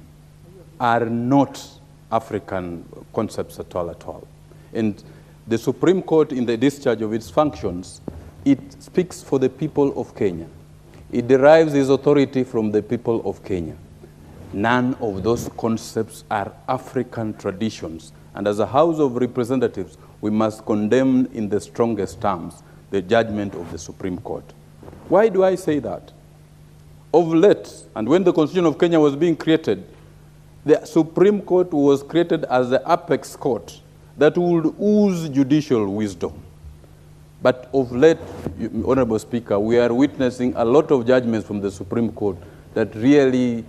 are not African concepts at all. And the Supreme Court, in the discharge of its functions, it speaks for the people of Kenya. It derives its authority from the people of Kenya. None of those concepts are African traditions. And as a House of Representatives, we must condemn in the strongest terms the judgment of the Supreme Court. Why do I say that? Of late, and when the Constitution of Kenya was being created, the Supreme Court was created as the apex court that would ooze judicial wisdom. But of late, Honorable Speaker, we are witnessing a lot of judgments from the Supreme Court that really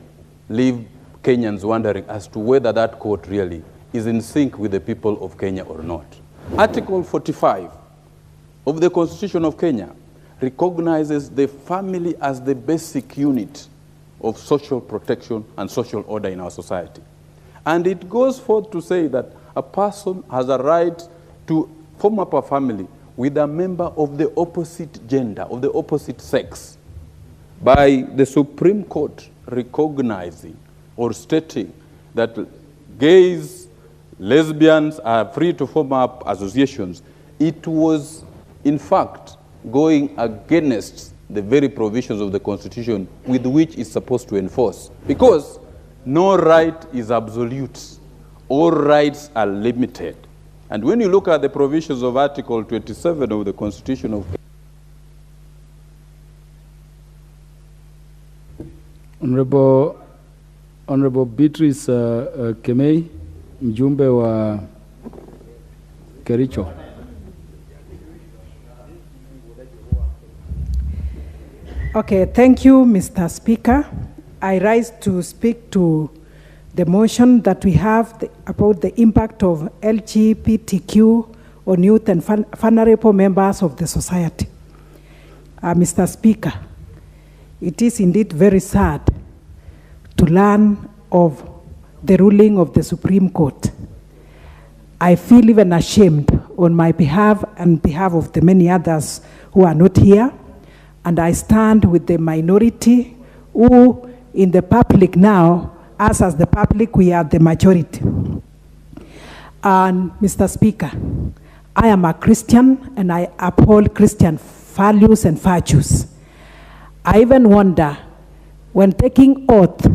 leave Kenyans wondering as to whether that court really is in sync with the people of Kenya or not. Article 45 of the Constitution of Kenya recognizes the family as the basic unit of social protection and social order in our society. And it goes forth to say that a person has a right to form up a family with a member of the opposite gender, of the opposite sex, by the Supreme Court recognizing or stating that gays, lesbians are free to form up associations. It was, in fact, going against the very provisions of the Constitution with which it's supposed to enforce. Because no right is absolute. All rights are limited. And when you look at the provisions of Article 27 of the Constitution of Honorable Beatrice Kemei, mjumbe wa Kericho. Okay, thank you, Mr. Speaker. I rise to speak to the motion that we have about the impact of LGBTQ on youth and vulnerable members of the society. Mr. Speaker, it is indeed very sad to learn of the ruling of the Supreme Court. I feel even ashamed on my behalf and behalf of the many others who are not here, and I stand with the minority who in the public now, us as the public, we are the majority. And Mr. Speaker, I am a Christian and I uphold Christian values and virtues. I even wonder, when taking oath,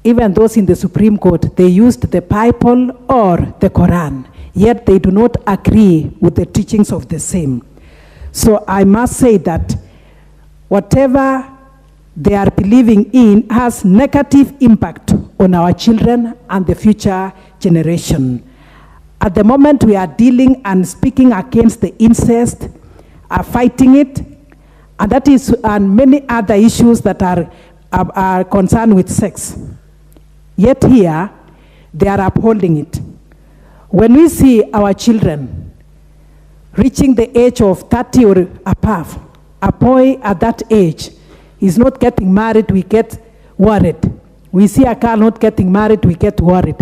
even those in the Supreme Court, they used the Bible or the Quran, yet they do not agree with the teachings of the same. So I must say that whatever they are believing in has negative impact on our children and the future generation. At the moment, we are dealing and speaking against the incest, fighting it, and that is and many other issues that are concerned with sex. Yet here, they are upholding it. When we see our children reaching the age of 30 or above, a boy at that age is not getting married, we get worried. We see a girl not getting married, we get worried.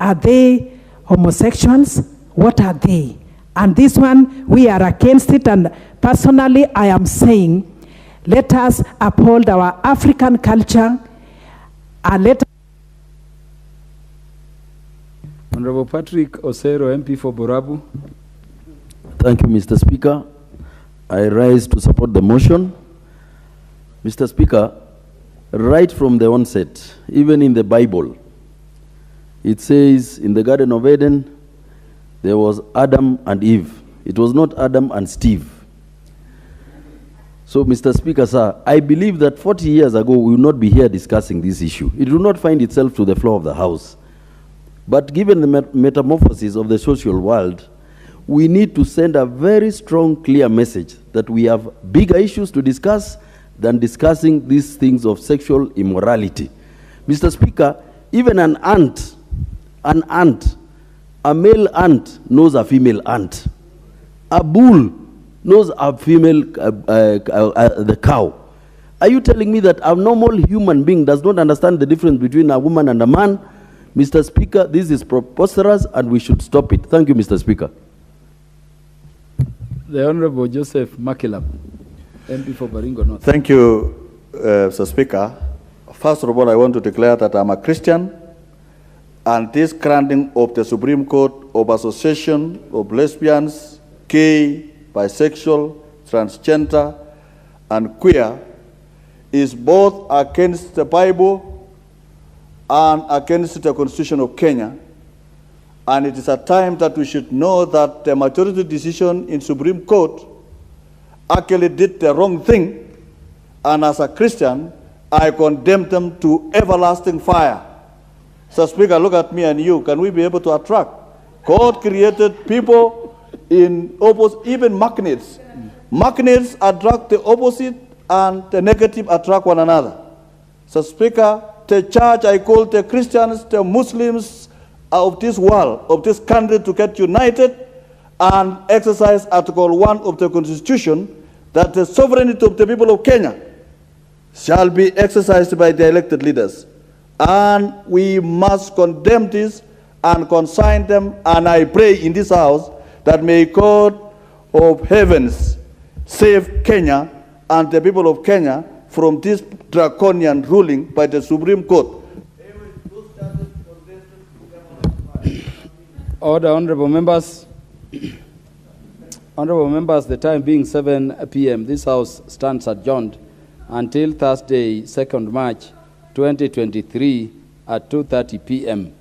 Are they homosexuals? What are they? And this one, we are against it, and personally, I am saying, let us uphold our African culture, and let Honorable Patrick Osero, MP for Borabu. Thank you, Mr. Speaker. I rise to support the motion. Mr. Speaker, right from the onset, even in the Bible, it says in the Garden of Eden, there was Adam and Eve. It was not Adam and Steve. So, Mr. Speaker, sir, I believe that 40 years ago we will not be here discussing this issue. It will not find itself to the floor of the House. But given the metamorphosis of the social world, we need to send a very strong, clear message that we have bigger issues to discuss than discussing these things of sexual immorality. Mr. Speaker, even an ant, a male ant knows a female ant. A bull knows a female, the cow. Are you telling me that a normal human being does not understand the difference between a woman and a man? Mr. Speaker, this is preposterous and we should stop it. Thank you, Mr. Speaker. The Honorable Joseph Makilap, MP for Baringo North. Thank you, Mr. Speaker. First of all, I want to declare that I'm a Christian, and this granting of the Supreme Court of Association of Lesbians, gay, bisexual, transgender, and queer is both against the Bible and against the Constitution of Kenya. And it is a time that we should know that the majority decision in Supreme Court actually did the wrong thing, and as a Christian, I condemn them to everlasting fire. So, Speaker, look at me and you. Can we be able to attract? God created people in opposite, even magnets. Magnets attract the opposite, and the negative attract one another. So, Speaker, the church, I call the Christians, the Muslims of this world, of this country, to get united and exercise Article 1 of the Constitution, that the sovereignty of the people of Kenya shall be exercised by the elected leaders. And we must condemn this and consign them, and I pray in this house that may God of heavens save Kenya and the people of Kenya from this draconian ruling by the Supreme Court. Order, honorable members. Honorable members, the time being 7 p.m., this House stands adjourned until Thursday, 2nd March, 2023 at 2:30 p.m.